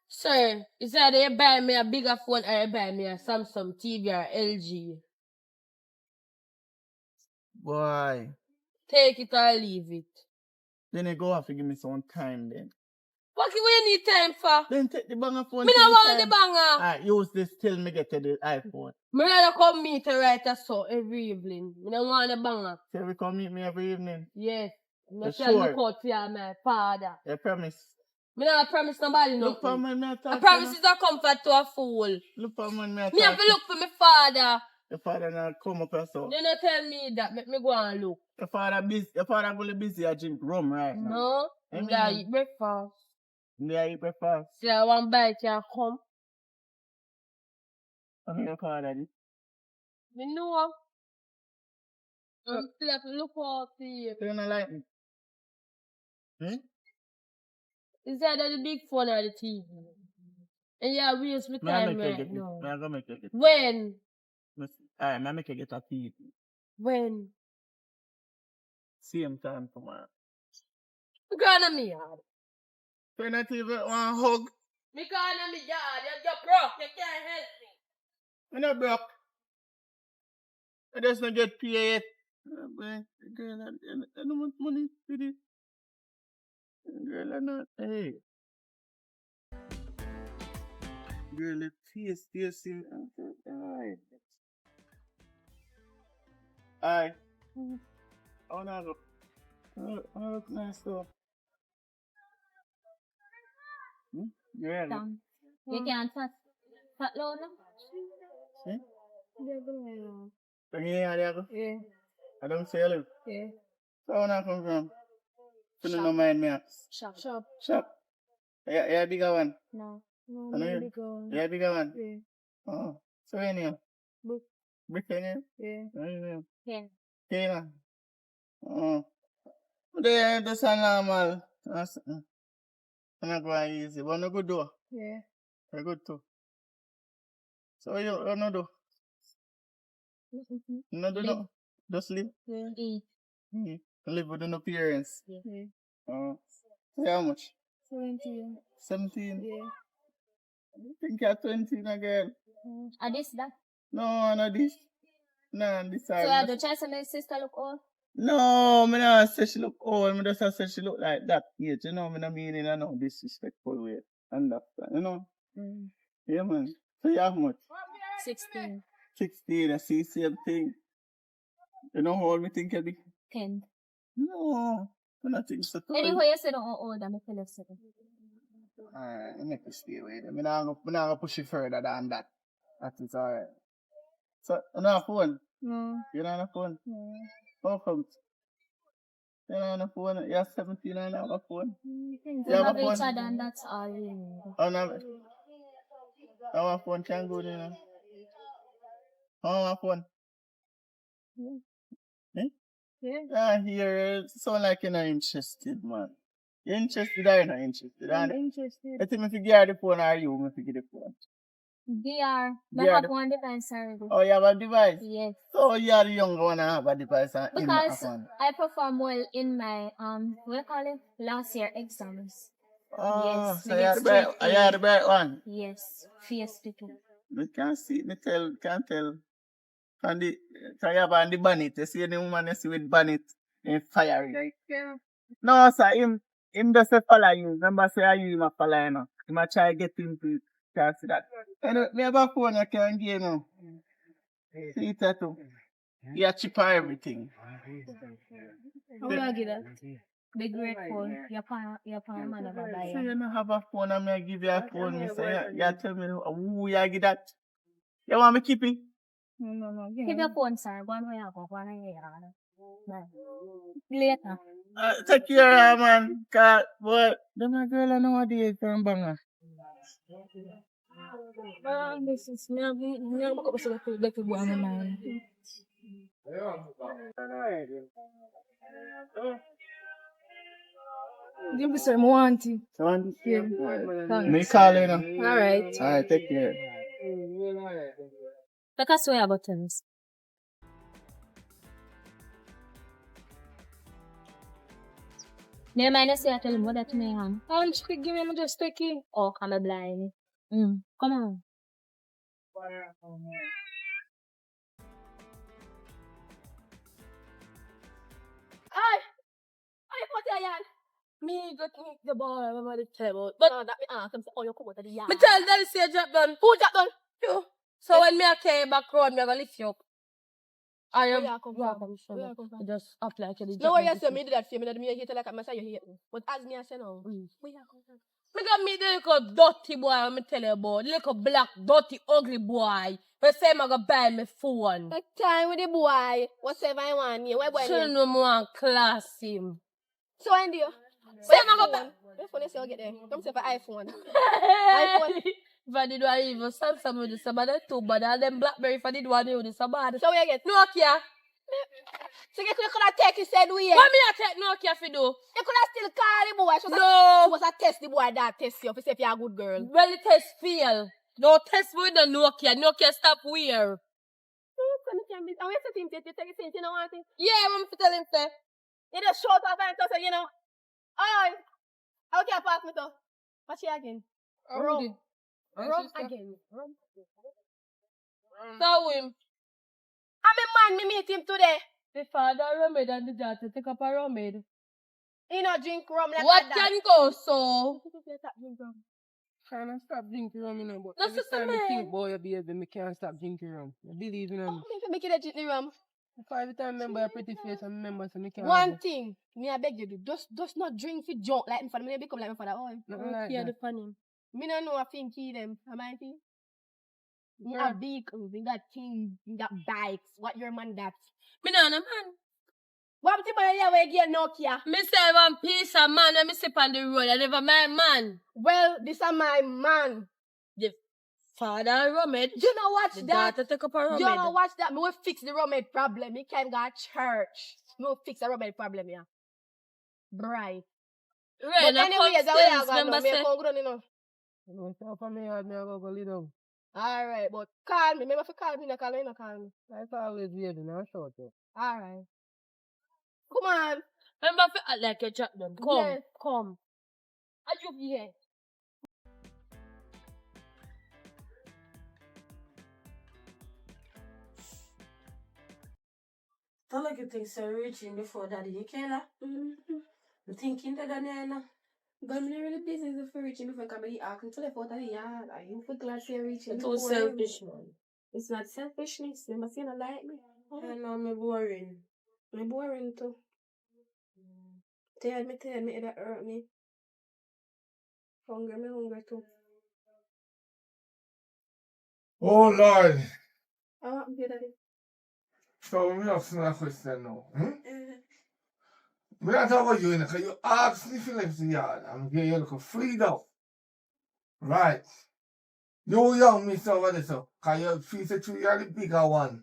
Sir, it's either you buy me a bigger phone or you buy me a Samsung TV or LG. Boy. Take it or leave it. Then you go have to give me some time then. What you need time for? Then take the banger phone. Me no want time. the banger. Alright, use this till me get to the iPhone. Me rather come meet you right a so every evening. Me no want the banger. Say we come meet me every evening. Yes. Me You shall look sure? out for you, my father. You promise? Me not promise nobody Look for nothing. me, I A talk promise to is a comfort to a fool. Look for me, Me have to look for my father. Your father not come up or so. They not tell me that. Make me go and look. Your father really busy at drink rum right now. No. I Me mean- da eat breakfast. Yeah, eat breakfast. See, I want bite you come. I mean your father did. Me know. I'm still have to look out for you. So you not like me? Hmm? Is that the big phone or the TV? And yeah, waste my Me I time make you right get it. now. Me I go make you get it. When? Alright, me I make you get a TV. When? Same time tomorrow. Me gonna me yard. So you not even want hug? Me gonna me yard. You're broke. You can't help me. Me not broke. I just not get paid yet. Boy, girl, I don't want money for this. Girl, I not. Hey. Girl, the taste. Alright. Alright. Oh, no, go. Oh, look nice though. Yeah. Down. You can't fat low now. See? Yeah. Bring it here, there. Yeah. I don't say hello. Yeah. So where I come from? You Shop. don't mind me. Shop. Shop. Yeah, bigger one. No. I know you. Go. Yeah, bigger one. Yeah. Oh. So where you? Book. Brick in here? Yeah. Yeah. Okay. Oh. But that's a normal. That's not going easy. But no good though. Yeah. Very good too. So you no do? No do no. Just live. Yeah. Eat. Live with no parents. Yeah. Oh. So how much? 17. 17. Yeah. I think you're 20 again. This that? No, not this. No, this So side. I do try to make sister look old? No, me not say she look old. Me just say she look like that age. You know, me not mean in a no disrespectful way. Understand? You know? Yeah, man. So you have much? 16. 16. I see same thing. You know how old me think you be? 10. No, I don't think so. Anyway, you said how old I'm a 7. Alright, I make you stay with it. I'm not gonna push it further than that. That is alright. So, you don't have a phone? No. You don't have a phone? No. How come? You don't have a phone? You're 17 and have a phone? We You have have a each phone? other and that's all we need. Oh, no. How a phone can go there now? How a phone? Yeah. Eh? Yeah. Ah, here, it sound like you're not interested, man. You're interested or you're not interested? I'm And interested. I think if you get the phone or you, if you get the phone. DR. I DR. have one device already. Oh, you have a device? Yes. So you're the younger one and have a device and in a Because phone. I perform well in my what you call it? Last year exams. Oh, Yes, so we you're get the bright, straight you're A. the bright one. Yes. FSP2. Me can't see, can't tell. From the, so you have on the bonnet, you see the woman you see with bonnet and fiery. Yeah. No, sir, him just a follow you. Remember, say I use him a follow, you know. He might try to get into it. Can't see that. Anyway, me have a phone I can give you. See it too. You cheaper everything. How will I get that? Be grateful. Your pa man never buy So it. you don't have a phone and me give you a phone. Me say, you tell me who you give that. You want me keep it? No. Keep your phone, sir. One way I go, one way I go. Later. Take care of her, man. Cause, boy, them a girl nowadays from banger. This is me. Me I'm going to go to boy my man. Give me some auntie. Son? Yeah. Me call you now. Alright. Alright, take care. Take us away about things. Never mind, I say I tell him what that to me, hon. Just give me just take it. Oh, come a blind. Come on. Ay! Ay, put your hand. Me got me the boy over the table. But no, that me ask him, say, oh, you come out of the yard. Me tell Daddy say drop down. Who that done? You. So when me a carry back road, me a go lift you up. I am. Where you come from? from. Where you come from? You just up like you did. No, what you say, me do that for me, that me hate you like I say you hate me. But as me I say now, where you come from? Me got me the little dirty boy when me tell you about. The little black, dirty, ugly boy. We say me go buy me phone. Take time with the boy, whatever I want you. Where boy She name? know me want class him. So I do. Say me go buy. What phone you say you get there? Come say for iPhone. iPhone. If I did one even Samsung with this, but that's too bad. And then BlackBerry if I did one with this, so bad. So where you get? Nokia. So you could have take it said we. What me a take Nokia for do? You could have still call the boy. She No. was a test the boy that test you. If you say if you're a good girl. Well, the test fail. No test with the Nokia. Nokia stop where? And we have to think that you take it since you know one thing. Yeah, I'm tell him say. You just short up and say, you know. Oh, how can I pass me to? What's she again? Rum. Rum again. Rum. So him. I'm a man, me meet him today. The father rummed and the daughter take up a rummed. He not drink rum like What that. can go so? Trying to stop drinking rum, you know, but No, every sister, time I man. think, boy, baby, me can't stop drinking rum. I believe in Oh, them. me make it a drink the rum. If I every time remember a pretty face, I remember so me can't. One thing, me I beg you do, just not drink for junk like me for me become like me for that. Oh, Nothing like Yeah, that. the funny. me no know a thing key them. Am I thing? Me a vehicles, we got things, we got bikes. What your man that? Me no man. What the boy here where get Nokia? Me say one piece of man when me sip on the road. I never my man. Well, this is my man. The father rummed. You know watch The that? daughter take up a rummed. You know watch that? Me will fix the roommate problem. Me can't go to church. Me will fix the roommate problem here. Bright. Right, But anyways, that's where I go now. Me say. come grown enough. You know, so for me, I go lay down. Alright, but call me. Remember if you call me, no call me, no call me. Like always, baby, now short up. Alright. Come on. Remember if you act like you drop them. Come, Yes. come. Are you here? Don't like you think so reaching before daddy, you can't You thinking that Daniela? But I'm not really business if you're reaching before somebody asking to left out of the yard. Are you for glad you're reaching? Too selfish, man. It's not selfishness. They must not like me. I know me boring. I'm boring too. Tell me, it that hurt me. Hungry too. Oh Lord. I want to be daddy. So me ask you a question now. Me not talk about you, because you asked me if you left the yard. I'm getting you look freedom. Right. You young miss over there, so because you feel that you are the bigger one.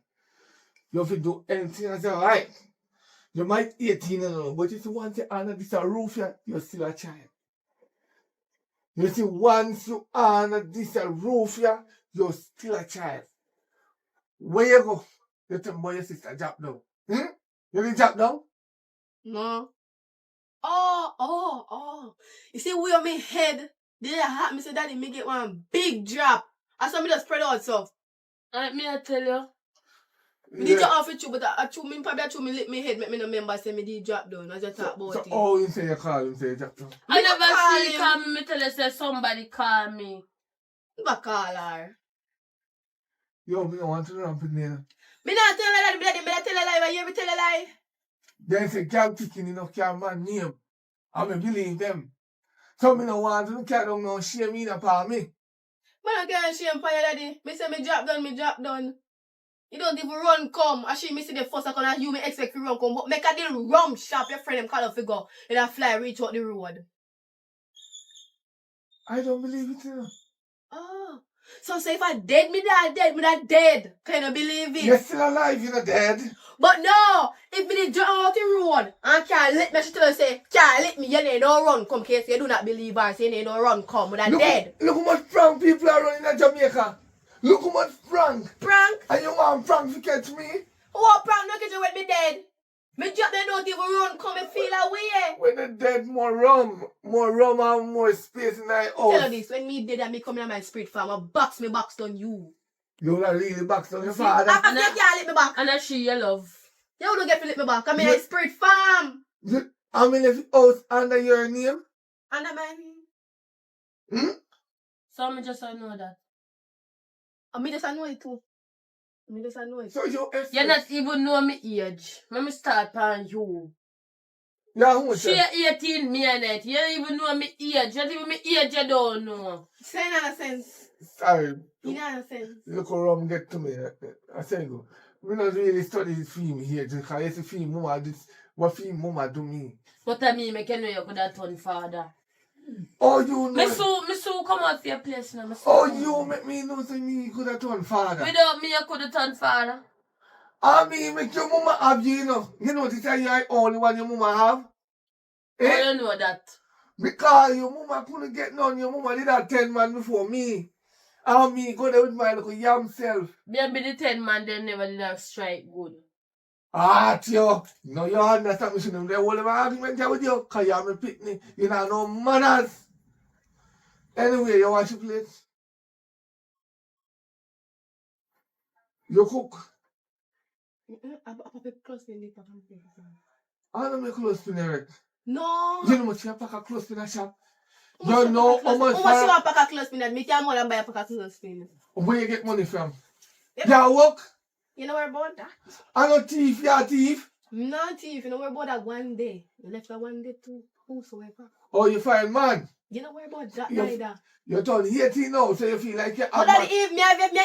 You have to do anything as you like. You might 18 and all, but if you want to honor this a roof, you're still a child. You see, once you honor this a roof, you're still a child. Where you go? You tell me your sister drop down. You didn't drop down? No. Oh. You see, we on my head. Did it happen? Me say, daddy, me get one big drop. I saw me just spread out so. And me I tell you. Me did off with you, but I chew me probably chew me lick me head, make me no remember say me did drop down. I just talk about So, it. oh, you say you call him, say you drop down. I Me not never call see him. call me. Me tell you say somebody call me. Never call her. Yo, me don't want to ramp in there. Me not tell her that, me not tell her lie, but you ever tell her lie? Then say, girl kicking enough car man name. I me believe them. So me no want to carry down no shame in upon me. Man, I can't shame for you, daddy. Me say me drop down. You don't even run come. I see me see the first second as you may expect to run come. But make a deal rum sharp your friend them call up figure. And that fly reach out the road. I don't believe it, you know. Oh. So say if I dead, me that dead. Can you believe it? You're still alive, you're not dead. But no, if me did jump out the road and can't let me, she tell her say, can't let me, you need no run come, case you do not believe her, say you need no run come, that dead. Look how much prank people are running in Jamaica. Look how much prank. Prank? And you want prank to catch me? What prank no get you with me dead? Me drop they don't even run come and feel away. When the dead, more rum and more space in my house. Tell her this, when me dead and me come in my spirit farm, I box on you. You would really box on your father. I can't let me back. And that she your love. You don't get to let me back. I'm in a spirit farm. How many house under your name? Under my name. So I just know that. And me just know it too. Me just know it. So you not even know me age. Let me start on you. Yeah, who She 18 minutes. You don't even know me age. You don't even me age you don't know. Say nonsense. Sorry. You nonsense. Look how rum get to me. I say go. We not really study this film here because it's a film mama this what film mama do me. What I mean, I can know you could have done father. Oh, you know. Me so come out for your place now. Oh, you make me know say me could have done father. Without me, I could have done father. I mean, make your mama have you, you know. You know, this is the only one your mama have. How you know that? Because your mama couldn't get none. Your mama did have 10 man before me. And me go there with my little yam self. Maybe the 10 man they never did have strike good. Ah, Tio. No, you understand me. Shouldn't they hold an argument here with you? Because you're my pitney. You know, no manners. Anyway, you wash your plate. You cook. I don't make clothes to Eric. No. You know much you pack a clothes in a shop? You know how much you want pack a clothespin? Me can't more than buy a pack of clothespin. Where you get money from? You work? You know where about that? I'm not thief, you're a thief. No thief, you know where about that one day. You left that one day to whosoever. Oh, you find man? You know where about that neither. You're turn 18 now, so you feel like you're but that if me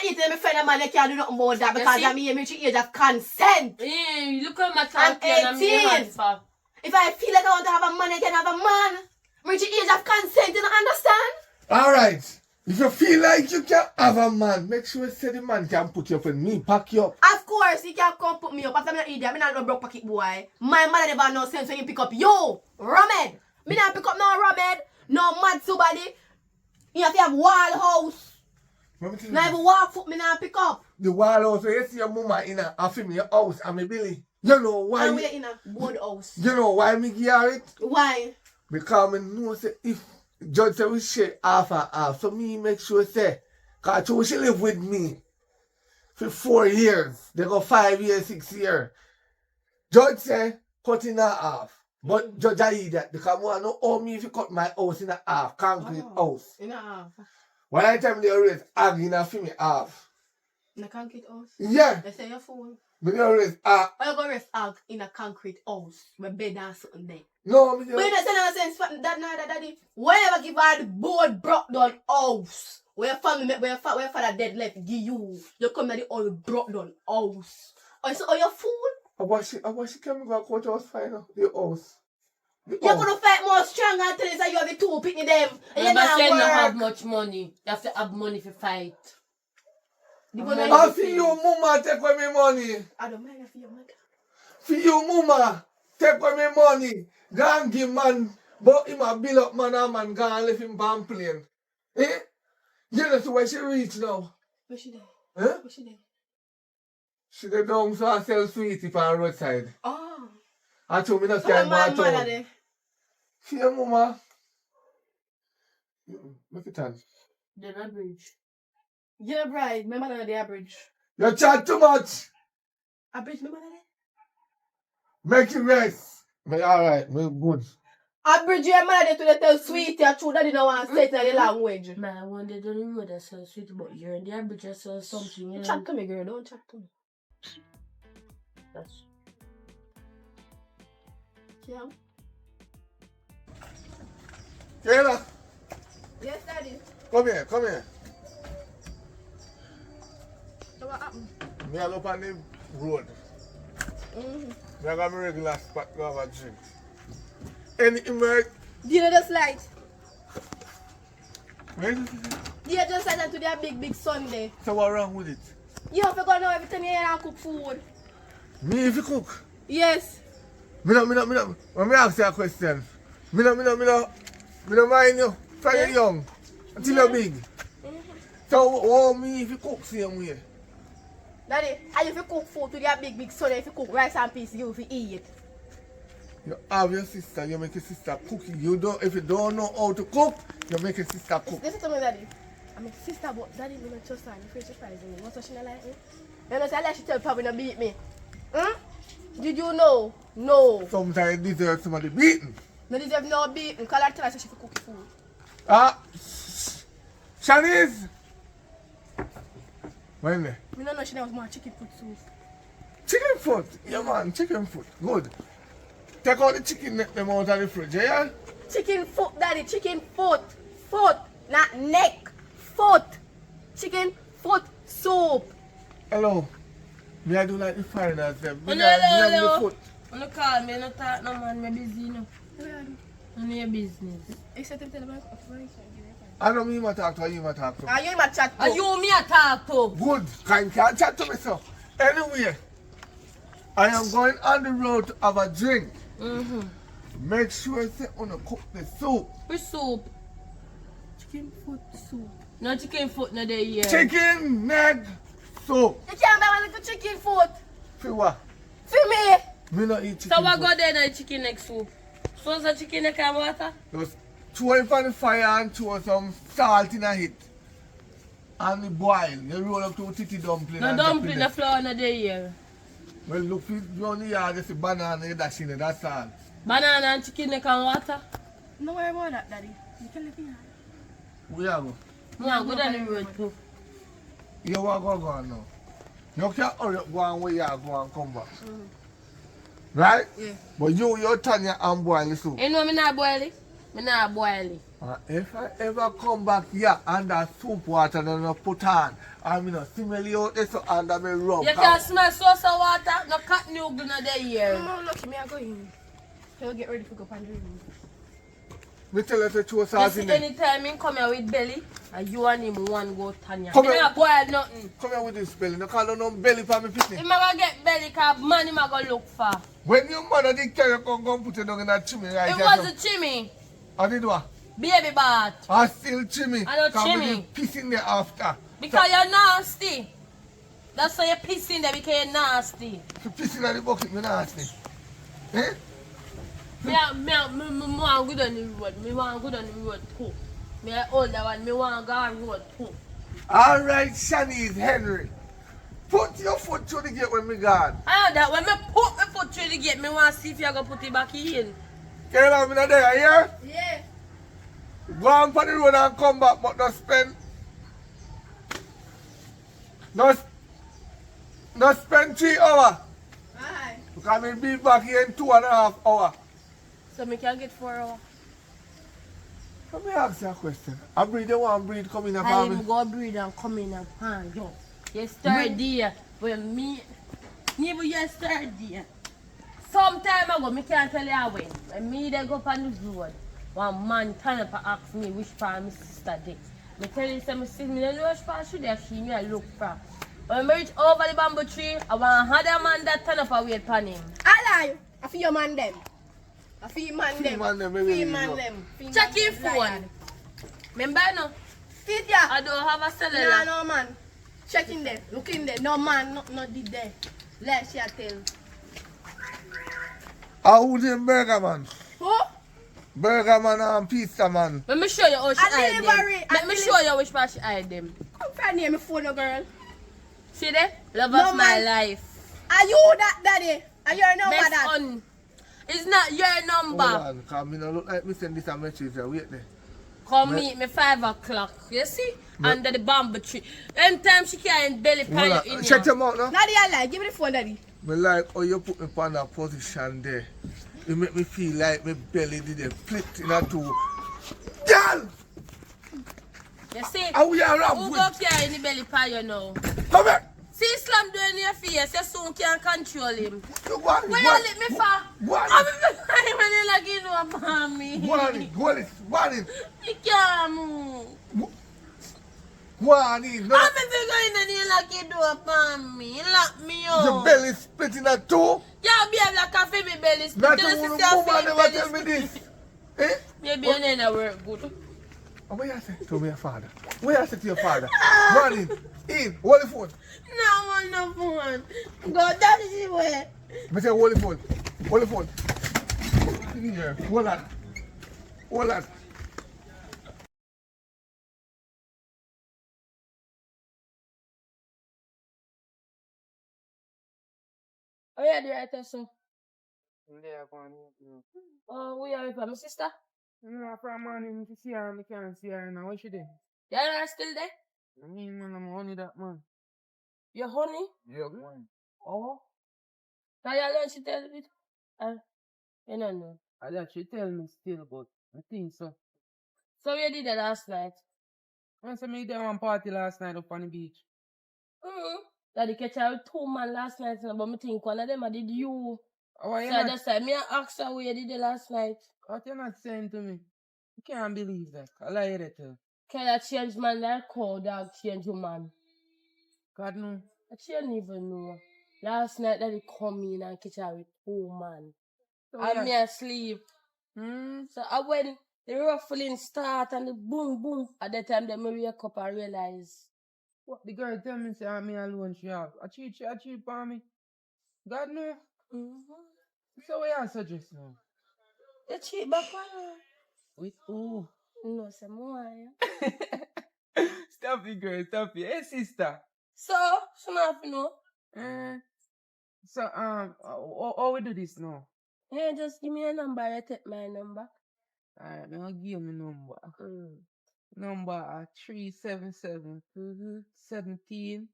eat and me friend a man, I can't do nothing about that because I'm here reach the age of consent. Look at my I'm 18. If I feel like I want to have a man, I can have a man. Reach the age of consent, you don't understand? Alright. If you feel like you can have a man, make sure you say the man can put you up and me pack you up. Of course, he can come put me up. After I'm not idiot, I'm not a broke pocket boy. My mother never no sense when you pick up you, Ramed. Me not pick up no Ramed, no mad somebody. You have to have wall house. Not even walk foot, me not pick up. The wall house, where you see your mama in a film your house and me Billy. You know why? And we're in a board house. You know why me give her it? Why? Because I know say if Judge say we share half and half, so me make sure say, because she live with me for 4 years. They go 5 years, 6 years. Judge say cut in a half. But Judge I eat that because I know how me if you cut my house in a half, concrete house. In a half. When I tell me they always ag in a for me half. In a concrete house? Yeah. They say you're fool. But they always ag. Why you go rest ag in a concrete house with bed and something there? No, but you don't say no sense that neither daddy. Whenever give her the board broke down house. Where your family where your father dead left give you. You come to the old broke down house. Oh, so are you fool? I watch she can go courthouse find out the house. You're gonna fight more strong until you say you have the two picking them. And you not say not have much money. You have to have money for fight. I feel your mama take away my money. I don't mind for your mother. For your mama take away my money. Go and give man, but him a bill up man and man go and leave him on plane. Eh? You know so where she reach now? Where she there? Huh? Where she there? She there down so I sell sweetie on the roadside. Oh. I told me not So to my go mother there. For your mama. Make it on. Then a bridge. You're a bride. My mother there a bridge. You chat too much. A bridge, my mother there? Make it rest. But alright, we're good. A bridge your mother there to tell sweetie a true daddy don't want to say it in the language. Man, I wonder don't know that so sweet but you're in the bridge or something. You know? Chat to me, girl. Don't chat to me. That's... Yeah. Kayla, Yes, daddy. come here, come here. So what happened? Me I look on the road. Me I got my regular spot to have a drink. Any emerge? Do you know the slide? Where is it? You just sent them to their big Sunday. So what wrong with it? You have to go now every time you here and cook food. Me if you cook? Yes. When me ask you a question, me no mind you from you young until you're big. So me if you cook same way? Daddy, and if you cook food to their big Sunday, if you cook rice and peas, you will eat it. You have your sister, you make your sister cook. If you don't know how to cook, you make your sister cook. Listen to me, Daddy. I'm a sister, but Daddy, me not trust her. I'm afraid to surprise me. What's what she not like me? You know, say I let she tell probably not beat me. Did you know? No. Sometimes you deserve somebody beaten. No deserve no beating. Call her tell her so she for cook food. Shanice! When there? Me no know she knows more chicken foot soup. Chicken foot? Yeah man, chicken foot. Good. Take out the chicken neck them out of the fridge, yeah? Chicken foot, Daddy. Chicken foot. Foot. Not neck. Foot. Chicken foot soup. Hello. Me I do like the foreigners them. Oh, Me no, I no, have no. the foot. I'm not call me, I'm not talk no man, I'm busy now. None of your business. You said to tell about I don't mean to talk to you, talk to. Are you in my chat? Are you me a talk to? Good. Can't chat to me, sir. Anyway, I am going on the road to have a drink. Make sure you say on cook the soup. Which soup? Chicken foot soup. No chicken foot no day here. Chicken neck soup. You can't buy one little chicken foot. For what? For me. Me not eat chicken So what foot. go there in the chicken neck soup? So the chicken neck and water? Just throw it on the fire and throw some salt in it. And the boil. You roll up to a titty dumpling. No and dumpling, the drop it flour no day here. there. Well, look, if you only have just a banana, you dash in it, that's all. Banana and chicken neck and water? No worry about that, Daddy. You can live here. We are go. No, I'm good on the road too. You want to go on now. You can't hurry up, go on where you are, go and come back. Right? Yeah. But you turn your and boil the soup. You know me not boil it? Me not boil it. If I ever come back here and that soup water and I put on, I'm going to smell you out there so under me rub. You can smell sauce and water, no cat noodle no day here. No, lucky me, I go in. So get ready to go on the room. Me tell you to throw You sauce see in there. anytime he come here with belly, and you and him one go Tanya. Come Me here. not boil nothing. Come here with this belly. No call no belly for me picnic. If I get belly, cause man him a go look for. When your mother did carry you, come put it down in that chimney right It there. was a chimney, I did what? baby bath. I still chimney. I know Cause me chimney. did piss in there after. Because you're nasty. That's why you're pissing there because you're nasty. So piss in the bucket, me nasty. Eh? Me want good on the road. Me want good on the road too. Me a older one. Me want go on the road too. All right, Shanice Henry. Put your foot through the gate when me gone. I know that when me put my foot through the gate, me want to see if you go put it back in. Can you have me not there, yeah? Yeah. Go on for the road and come back, but not spend. Not spend 3 hours. Aye. Because we'll be back here in 2.5 hours. So me can get 4 hours. Let me ask you a question. I breed the one breed come in a I family. am go breed and come in and pan yo. Yesterday, when me but yesterday. Sometime ago, me can't tell you how when. When me they go on the road, one man turn up and ask me which part my sister did. Me tell you, say me see me don't know which part should have she me I look for. When me reach over the bamboo tree, I want another man that turn up and wait for him. I lie. I feel your man them. I feel your man them. Feel man them, maybe Feel you man know. them. Feel Check man your them. phone. Liar. Remember no? Fit ya. I don't have a No, cellular. no man. Check in there. Look in there. No man, not did there. Let she tell. Who's the burger man? Who? Burger man and pizza man. Let me show you how she I hide delivery, them. I Let me show you which part she hide them. Come find near me phone, no girl. See there? Love No, of my man. life. Are you that daddy? Are you know Best that? on. It's not your Hold number. on, because me no look like me send this a message there. Wait there. Come meet me 5 o'clock. You see? Under the bamboo tree. Anytime she can't belly Hold pan on. you in Check here. them out now. Daddy, I lie. Give me the phone, daddy. Me like how you put me on that position there. You make me feel like my belly did a split in a two. Girl! You see? How we are Who up go with? carry in the belly pan you now? Come here! See Islam doing your face, you soon can't control him. What? Where you let me for? What? I'm like you know about me. What? You can't move. What? I'm going in here like you do upon me. You lock me up. Your belly split in a two? Yeah, behave like a baby belly split. Not Tell the us woman if you're feeling never belly tell me split. this. Eh? Maybe your name work good. What you say to your father? What you say to your father? Run in, hold the phone. No, I want no phone. Go that is the way. I say hold the phone. Hold the phone. Here, hold on. Hold on. Oh yeah, the right person. Yeah, go on. Oh, we are with my sister. No, from morning to see her, I can't see her now. What she doing? You are still there? I mean, man, I'm only that man. Your honey? Yeah, Oh. Now you learn she tell it. You don't know. I that she tell me still, but I think so. So you did that last night? I said me there one party last night up on the beach. Daddy catch her with 2 man last night, but me think one of them I did you. Oh, why So you I not, just said, me and ask her where you did it last night. what you not saying to me? You can't believe that. I lie that too. Can I change man like cow dog change woman? God no. I can't even know. Last night daddy come in and catch her with 2 man. So And yeah. me asleep. Hmm. So I when the ruffling start and the boom boom, at that time then me wake up and realize. What the girl tell me say I'm me alone she have. I cheat on me. God no. So what you suggest now? You cheat back on her? With who? No, some more. Stop it, girl. Stop it. Hey, sister. So, she not have know. So, how we do this now? Hey, just give me a number, I take my number. Alright, I'll give you my number. Number 377 17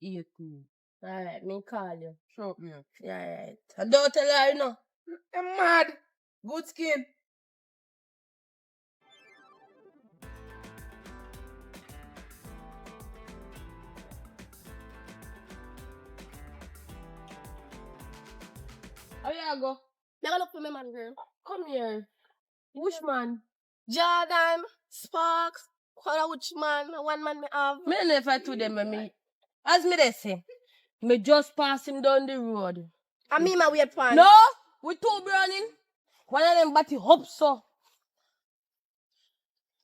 18. Alright, me call you. Show me up. Yeah, alright. And don't tell her, you know. I'm mad. Good skin. How you go? Never look for me, man, girl. Come here. Which man? Jordan, Sparks, what which man? One man me have. Me never to them, me. As me they say, me just pass him down the road. And me, my weird pan. No, we 2 burning. One of them body up so.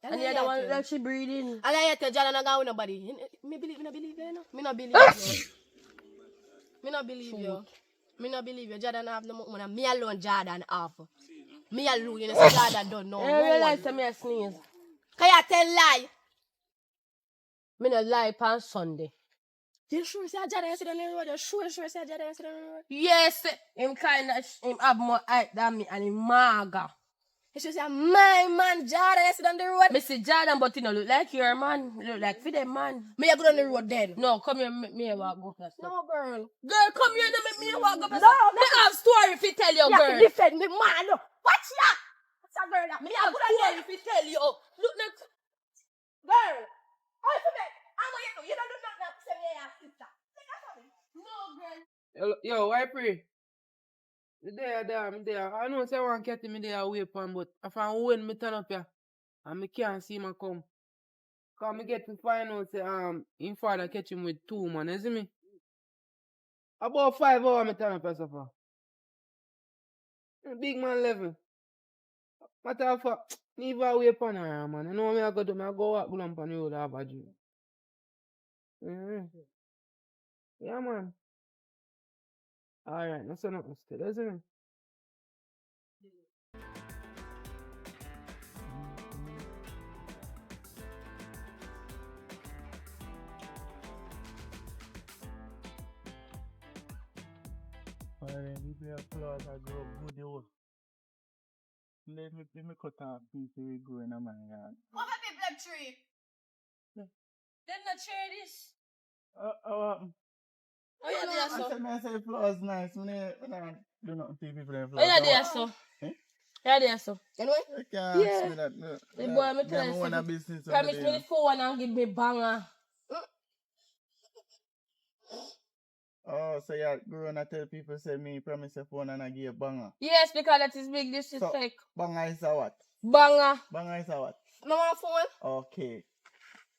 And the other one like she breathing. And I tell Jordan I got with nobody. Me not believe you, no? Me not believe you. Me not believe you. Me not believe you. Jordan have no money. Me alone Jordan have. Me alone, you know, so Jordan don't know. I realize that me a sneeze. Can you tell lie? Me no lie on Sunday. You sure say Jordan is on the road? You sure say Jordan is on the road? Yes, him kind of him have more height than me and him maga. You sure say my man Jordan is on the road? Me see Jordan, but he no look like your man. He look like for them man. Me a go on the road then. No, come here, me walk go first. No, girl. Girl, come here, no make me walk go first. No, me have story if you tell you, You have girl. to defend me, man. Watch that. What's that girl? Me have story if you tell you. Look next. Girl. Oh, for me. I'm going to you. You don't do nothing to say me and sister. No, girl. Yo, I pray. The day I'm there. I know say I want to get me there away from, but if I win me turn up here and me can't see him come. Cause me get to find out say him father catch him with 2 man, you see me? About 5 hours me turn up here so far. Big man level. Matter of fact, me even away from her, man. You know me I go do, me I go walk down on the road have a dream. Yeah, man. Alright, no say nothing still, isn't it? Alright, if you have flowers, I grow good old. Let me cut off piece we grow in my yard. What about the black tree? Them not share this. Oh, yeah, they are so. I say flowers nice. I do not see people in Oh, flowers. yeah, they are so. Eh? Yeah, they are so. Anyway? You can't Yeah. ask me that. No. The boy, me tell I'm you one something. business. Promise me the 4 and give me banger. Oh, so you're going to tell people say me promise your phone and I give you banger. Yes, because that is big So, disrespect. banger is a what? Banger. Banger is a what? No want phone. Okay.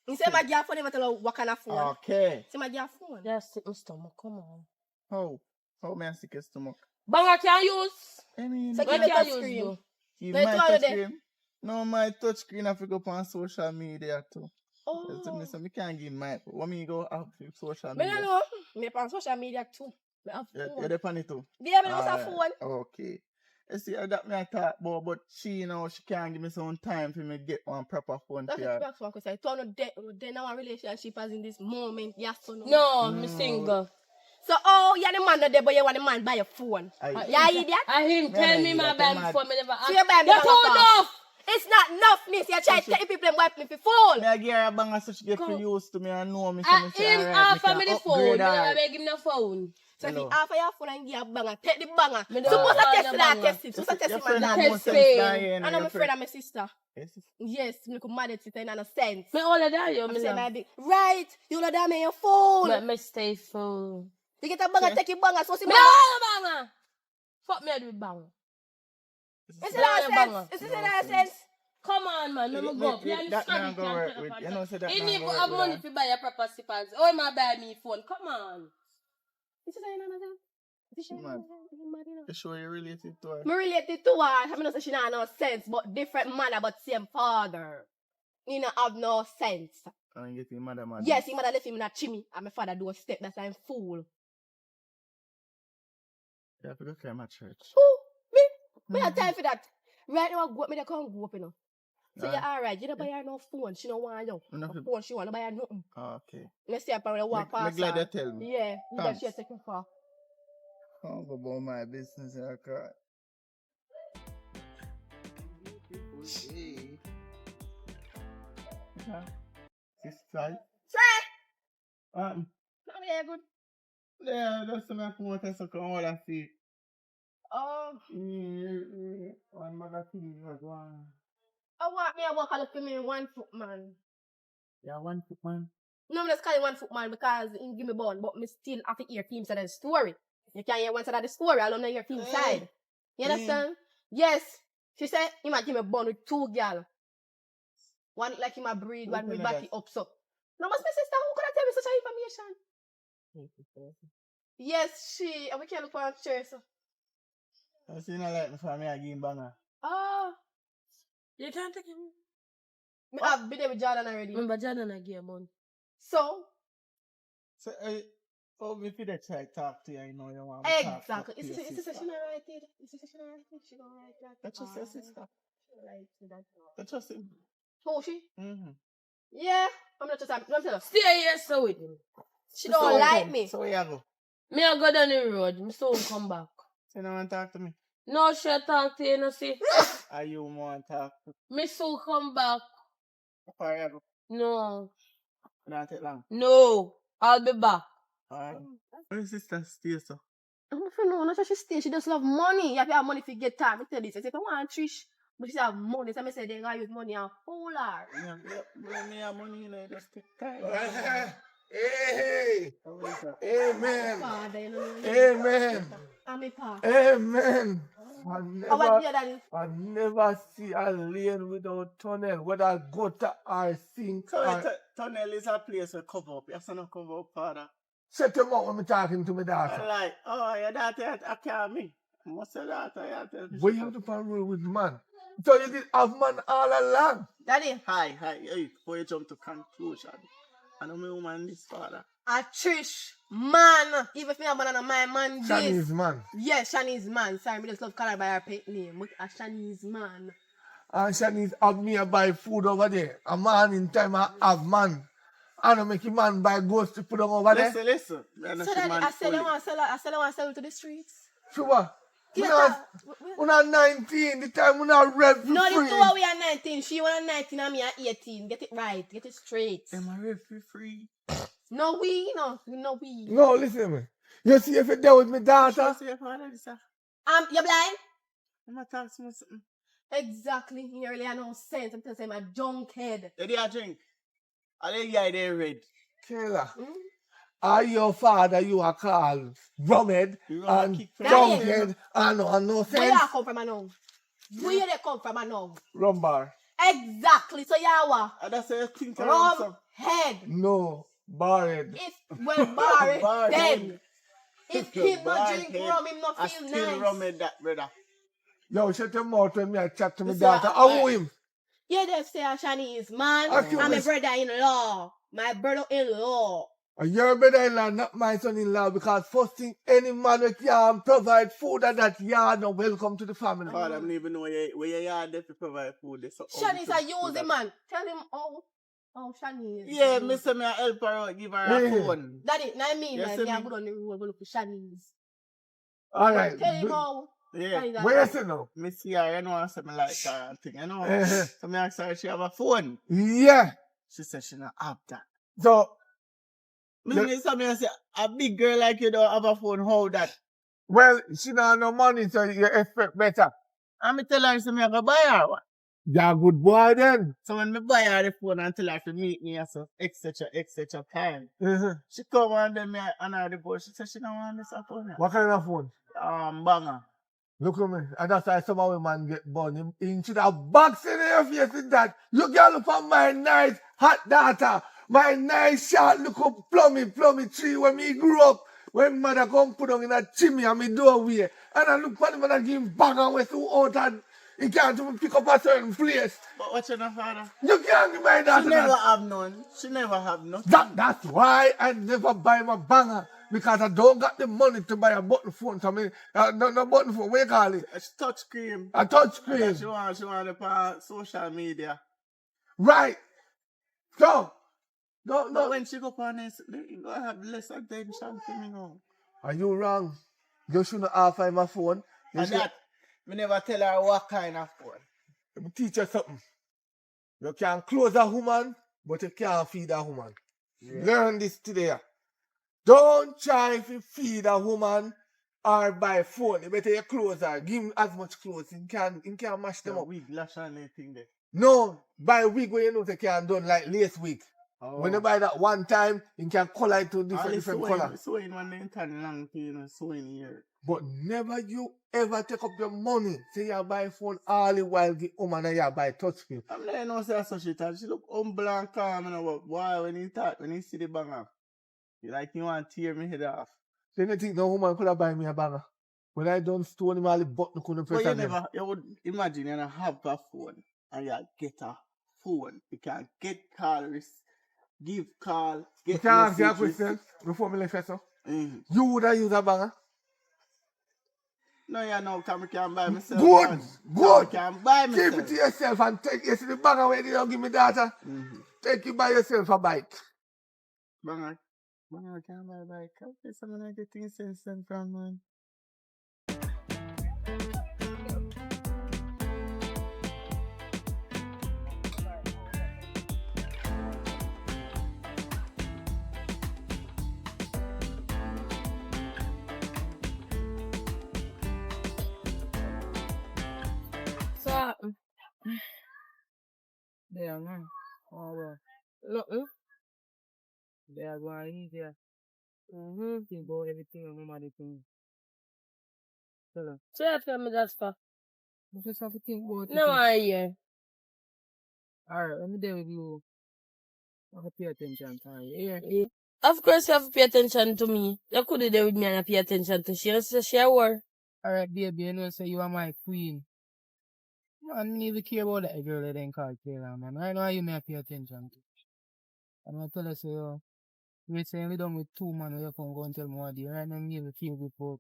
You say my girl phone, never tell her what kind of phone. Okay. Say my girl phone. Just sit my stomach, come on. How? How may I stick your stomach? Banger can use. I mean, So What give me can touch use screen. though? give They my told you touch there. screen. No, my touch screen have to go on social media too. Oh. So me can't give my. What me go up to social Me media? no know. Me on social media too. Me have You're phone. depending too. Yeah, me also have phone. Okay. You see, that me I talk about, but she she can't give me some time for me get one proper phone That's for what her. you ask for, because I told you they now a relationship as in this moment. Yes or no? No, me single. So, oh, you're the man that there, but you want the man buy your phone. Yeah, idiot. I him No, tell no, me you my got buy them me mad. phone, me never ask. So you buy me You're banger too for? enough. It's not enough, miss. You try to tell people and wipe me for phone. Me I give her a banger so she get Go. for used to me and know me. So I me say, him alright, me offer can me the phone, me upgrade never her. beg him the phone. So if Hello. you offer your phone and give a banger, take the banger. Me So don't what's want a the test that banger. test it? What's a test Your it, friend man? have Test more it. sense Spain. than you. I know my Your friend and my sister. Yes. Yes, me come mad at it in a sense. Me older than you, I'm me saying my love. big right. You know that me your phone. But me stay full. You get a banger, take your banger. So see Me banger. don't want the banger. Fuck me with banger. Is Me it don't that want the sense? banger. Is it No that sense. sense? Come on, man. Let me go up. You That man understand? go work with. You know, say that He man need go to work have with money her. to buy a proper slippers. Oh, my buy me phone. Come on. Is it that sense? She mad. You sure you related to her? Me related to her. I mean, not say she not have no sense, but different mother, but same father. He not have no sense. And you get your mother mad. Yes, he mother left him in a chimney, and my father do a step. That's why I'm fool. You have to go to my church. Who? Me have time for that. Right now, I go up, me they can't go up, you know. So you're alright. You don't buy her no phone. She don't want you. No, No phone, she want to buy her nothing. Okay. Let's see her walk Me past glad her. you tell me. Yeah, who does Thanks. she take you for? I'll go about my business in a car. Sister. Not very good. Yeah, that's my phone test. So come all and see. Oh, One magazine was one. I want me to work a look for me 1 foot man. Yeah, 1 foot man. No, I'm just calling 1 foot man because he give me bone, but me still have to hear team side of the story. You can't hear one side of the story, I don't know your team side. You understand? Yes. She said he might give me bone with 2 girls. One like him a breed, one with back it up so. No, must my sister, who could have tell me such information? Yes, she, and we can look for a chair, so. I see no like me for me, I give him banger. Oh, You can't take him. I've been there with Jordan already. Remember, Jordan, I give money. So, So, me feel that try talk to you, you know, you want me to talk exactly. to Is your this sister. she not right here? Is this she not right here? She don't right that. That's just your sister. She right to that. That's just him. Who she? Mm-hmm. Yeah, I'm not just. I'm telling you. Stay here, so with him. She don't like me. So where you go? Me I go down the road. Me soon come back. So you don't want to talk to me? No, she talk to you, no see. Are you want to talk to Me soon come back. Where you go? No. It don't take long. No. I'll be back. Alright. Where your sister stay, so? I'm not know. Not sure she stay. She just love money. You have to have money if you get time. I tell this. I say, if I want Trish, but she have money. So I say they gotta use money and fool her. Yeah, me have money, you know, just take time. Hey, amen, Father, you know. amen, I'm a pa. amen. How about you, daddy? I never see a lane without tunnel, whether gutter or sink So or... tunnel is a place to cover up. You have to not cover up, father. Shut your mouth when I'm talking to my I daughter. like, oh, your daughter, I can't me. What's your daughter? You tell me. Where you have to parole with man? So you did have man all along. Daddy. Hi, hey, before you jump to conclusion. I know my woman this father. A Trish, man. Even if me have banana, my man this. Chinese man. Yes, Chinese man. Sorry, me just love calling her by her pet name. But a Chinese man. And Chinese have me a buy food over there. A man in time I have man. I don't make a man buy ghost to put them over there. Listen. So daddy, I said I want to sell it to the streets. Sure. Yeah, When I'm 19, the time when I'm red for no, free. the two of we are 19. She was 19 and me are 18. Get it right. Get it straight. Am I red for free? No, we. No, we. No, listen to me. You see if you're there with my daughter? Say your father this, sir. You blind? I'm not talking to something. Exactly. You really have no sense. I'm telling you, I'm a junk head. They are drink. Are they guy they red? Kayla, Are your father you are called Rumhead You wanna and kick from Drunkhead and no Where sense? you come from now? Where you dey come from now? Rumbar. Exactly. So you are what? And that's how you think around Rum some head. No, Barred. If well Barry Barred then. If him no Barred drink head. rum, him no I feel still nice. rum with that, brother. Yo, shut your mouth when me I chat to my Listen, daughter. How him? Yeah, they say a Chinese man. Okay, I'm a miss. brother-in-law. My brother-in-law. Your brother-in-law, not my son-in-law, because first thing any man with can provide food at that yard, no welcome to the family. God, I don't even know where you are there to provide food. There, so Shanice a use man. Tell him how Shanice. Yeah, me say me a help her out, give her a phone. Daddy, not me, Yes, man. Me me. a go on the road, go look for Shanice. All right. Tell him how. Yeah. Shanice a Where you do. see now? Me see her, you know, I say me like her and thing, you know. So me ask her if she have a phone. Yeah. She said she not have that. So, Me say a big girl like you don't have a phone, how that? well, she don't have no money, so you expect better. And me tell her, say me I go buy her one. You're a good boy then. So when me buy her the phone and tell her to meet me at some etc. time, she come and then me and her the boy, she said she don't want this phone. What kind of phone? Banger. Look at me. And that's why some of women get born. He should have box in your face with that. You can look for my nice hot daughter. My nice short look up plummy tree when me grew up. When mother come put on in a chimney and me doorway. And I look for the mother give him bang and we so out and he can't even pick up a certain place. But what's your father? You can't give my daughter She never have none. She never have nothing. That's why I never buy my banger. Because I don't got the money to buy a button phone. So I mean, no button phone. What you call it? A touch cream. A touch screen. She want it on social media. Right. So, But no. when she go on this, you gonna have less attention for me now. Are you wrong? You shouldn't offer my phone. And that, me never tell her what kind of phone. Let me teach you something. You can close a woman, but you can't feed a woman. Yeah. Learn this today. Don't try to feed a woman or buy phone. You better you close her. Give him as much clothes. He can mash them up. Wig, lash and anything there. No, buy wig where you know they can done like lace wig. Oh. When you buy that one time, you can color it to different color. Sewing one day time long to, you know, sewing here. But never you ever take up your money. Say you buy phone all the while get woman and you buy touchscreen. I'm not know say so she thought she look humble and calm, you know, but boy when he see the banger, he like you want to tear me head off. So you think no woman could have buy me a banger? When I done stone him all the button couldn't press But on him. you would imagine you have a phone and you get a phone. You can get call, give call, get You can ask you a messages. question before me left so. Mm. You would have used a banger? No, you know, I can buy myself. Good, one. good. I can buy myself. Keep it to yourself and take you see the banger where you don't give me data. Take you buy yourself a bike. Banger can buy bike. Okay, someone like the things sent from man. So, There, man. Oh, well. nothing. They are going easier. Think about everything and remember the thing. Tell her. So you tell me that's for? You just have to think about it. No, I hear. Alright, let me there with you. I have to pay attention to her. Yeah. Yeah. Of course you have to pay attention to me. You could be there with me and pay attention to she. So she a war. Alright, baby, you know, say you are my queen. Man, me even care about that girl that ain't called Kayla, man. Right now, you may pay attention to. I'm gonna tell her, say, yo, recently done with two man, you come go and tell me what they right now, me even feel good for.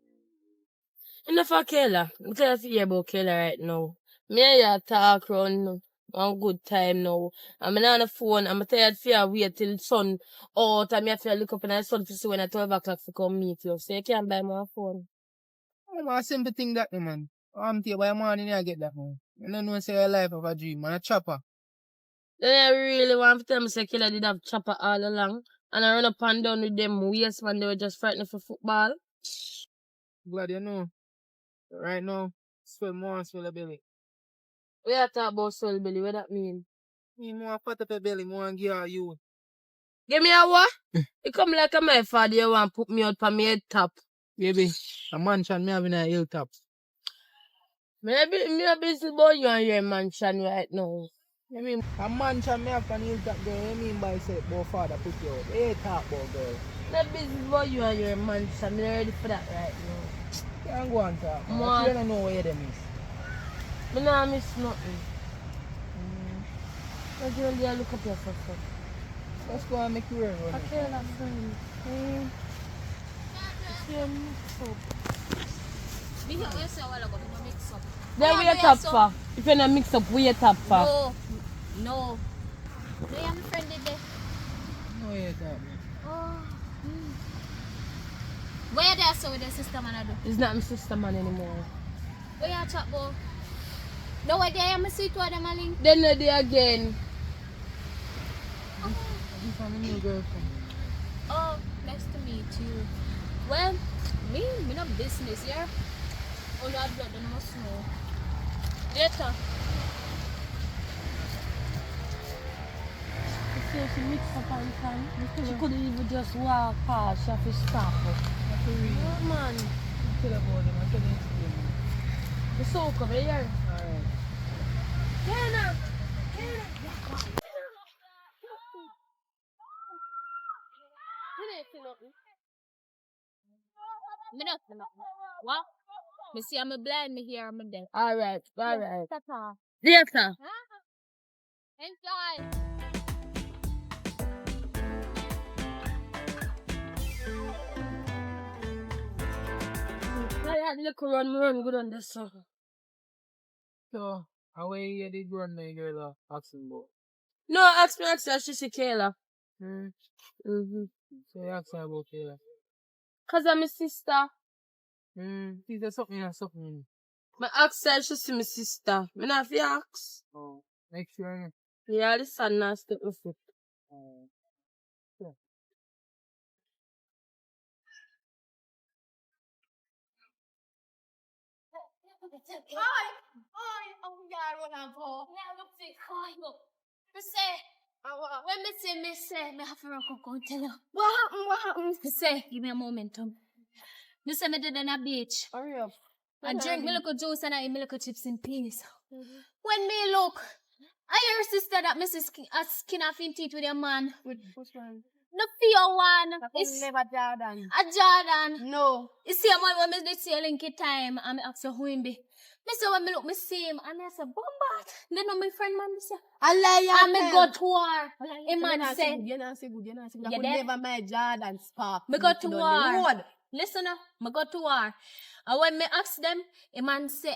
Enough for Kayla. I'm telling you about Kayla right now. Me and you talk around one good time now. I'm not on the phone. I'm tired for you wait till sun out. And me have to look up in the sun to see when at 12 o'clock to come meet you. So you can't buy my phone. I'm a simple thing that, man. I'm here by morning, I get that, man. You don't know, say, a life of a dream, man. A chopper. Then I really want to tell me say Kayla did have chopper all along. And I run up and down with them waist man. They were just frightened for football. Glad you know. Right now, swell more and swell a belly. We are talking about soul belly. What that mean? Me more fat up a belly, more and give her you. Give me a what? You come like a my father, you want to put me out for me head top. Baby, a mansion me having a hilltop. Maybe me a busy boy, you and your mansion right now. I mean, a mansion me have on hilltop, girl. What you mean by say, boy, father put you out? Hey, talk about, girl. Me busy boy, you and your mansion. Me ready for that right now. You can go and talk. Man. You don't know where them is. Me not miss nothing. But you only look up yourself. Let's go and make you run. Okay, that's fine. Then we are top for. If you're not mix up, we are top for. No. No. Do you have a friend in there? No, you talk. Oh. Where you there so with your sister man I do? It's not my sister man anymore. Where you chat about? No way there I'm see two of them a link. Then no day again. This is a new girlfriend. Oh, nice to meet you. Well, me no business here. All that blood and must know. Later. She mixed up on time. She couldn't even just walk past. She have to stop. Oh, man. Tell about them. I tell them to them. The soak over here. Alright. Kenna! Me nothing. What? Me see I'm blind, me hear I'm deaf. Alright. Tata. Later. Enjoy. I had to run good on this song. So, how way you did run my girl asking about? No, ask me, she see Kayla. So you ask her about Kayla? Cause I'm my sister. Is there something or something? My ask her, she see my sister. Me not fi ask. Oh, make sure. Yeah, this son not step my foot. Yeah. Oh, God, what I'm for. Now look sick. Me say, when me say, me have to rock up and tell you. What happened? Me say, give me a momentum. Me say, me did on a beach. Hurry up. I drink me little juice and I eat me little chips in peace. When me look, I hear sister that Mrs. Skin off in teeth with your man. Which one? The fear one. It's never Jordan. a Jordan. No. You see a man when me did see a linky time and me ask you who him be. Me say when me look me see him and I say bombat. Then when my friend man me say I lie and me go to war. A man say You're not so good. I You could there? never my Jordan spark. me go to On the war. road. Listen up, me go to war. And when me ask them, a man say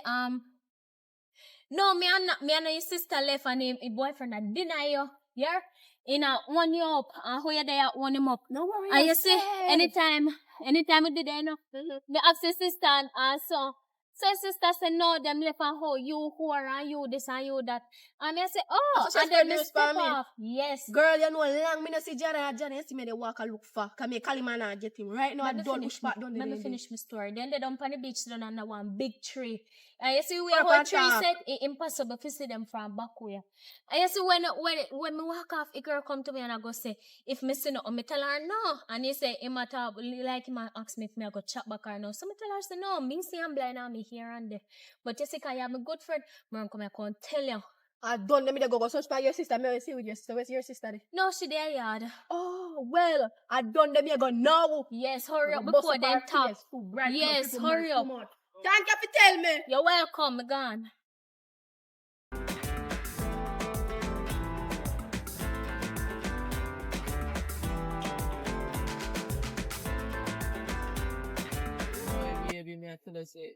no, me and your sister left and him boyfriend a deny you. Yeah? In a one you up and who you there one him up. No worries. And you see, anytime we did that, you know, me ask your sister and so sister said, no, them left and how you who are and you this and you that. And I say, oh, So she and then spread me news step for me? off. Yes. Girl, you know long me no see Jordan, you see me they walk a look for. Cause me call him and I get him. Right now I don't push back down the Let me lane. finish my story. Then they dump on the beach down under one big tree. And you see What where whole about tree that? set, it's impossible to see them from back way. And you see when me walk off, a girl come to me and I go say, if me see no, me tell her no. And he say, him at all, like him ask me if me I go chat back or no. So me tell her, say no, me see I'm blind and me here and there. But you see, cause you have a good friend, me come here and tell you. I don't let me go search by your sister. Me see with your sister. Where's your sister? There? No, she there yard. Oh, well, I don't let me go now. Yes, hurry up Bust before up them our talk. face, too bright, Yes, people hurry man, up. too much. Can't you tell me? You're welcome, me gone. Baby, me I tell her say,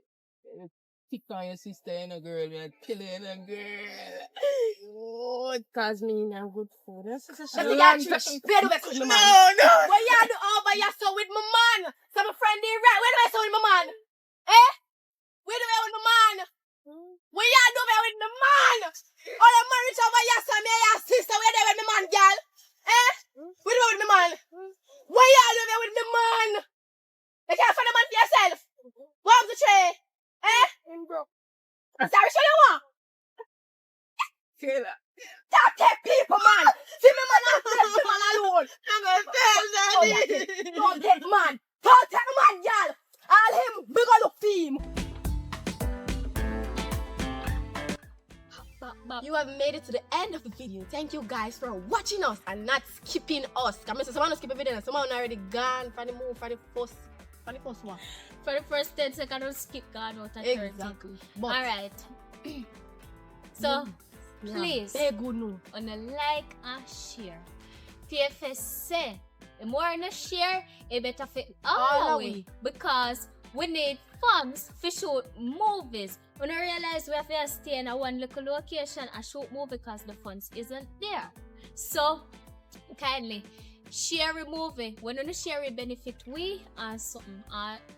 tick on your sister and a girl, me I tell her and a girl. Oh, it cause me not good food. That's such a No, shame. no. What you do over here so with my man? So my friend did right. Where do I so with my man? Eh? Where do I with my man? What you do there with my man? All the man reach over here so me and your sister. Where they with my man, girl? Eh? Where do I with my man? What you do there with my man? You can't find a man for yourself. What was the tray? Eh? Sorry, show you what? Kayla. That take people, man. See me, man, I left the man alone. Thank you guys for watching us and not skipping us. Come on, someone skip a video and someone already gone for the move for the first one. For the first 10 seconds, I'll skip God out at 30. Exactly. But Alright. So, yeah, please, very good no. on a like and share. PFS say, the more on a share, it better fit all the way. Because we need funds to shoot movies. When I realize we have to stay in a one little location and shoot movie because the funds isn't there. So, kindly share a movie. When you share it benefit we and something.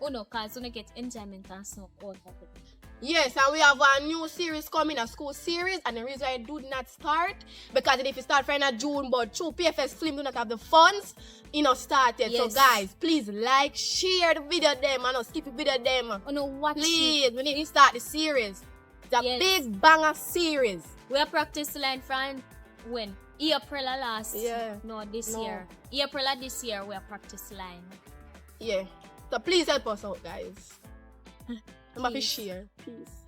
Because you get enjoyment and something out of it. Yes, and we have a new series coming, a school series, and the reason I do not start, because if you start from June, but true PFS Film do not have the funds, started. Yes. So guys, please like, share the video them, and skip the video them. Watch Please, it. we need to start the series. It's a big banger series. We have practiced line from when? April last. Yeah. No, this No. year. April of this year we have practiced line. Yeah. So please help us out, guys. I'm happy Please. share. Peace.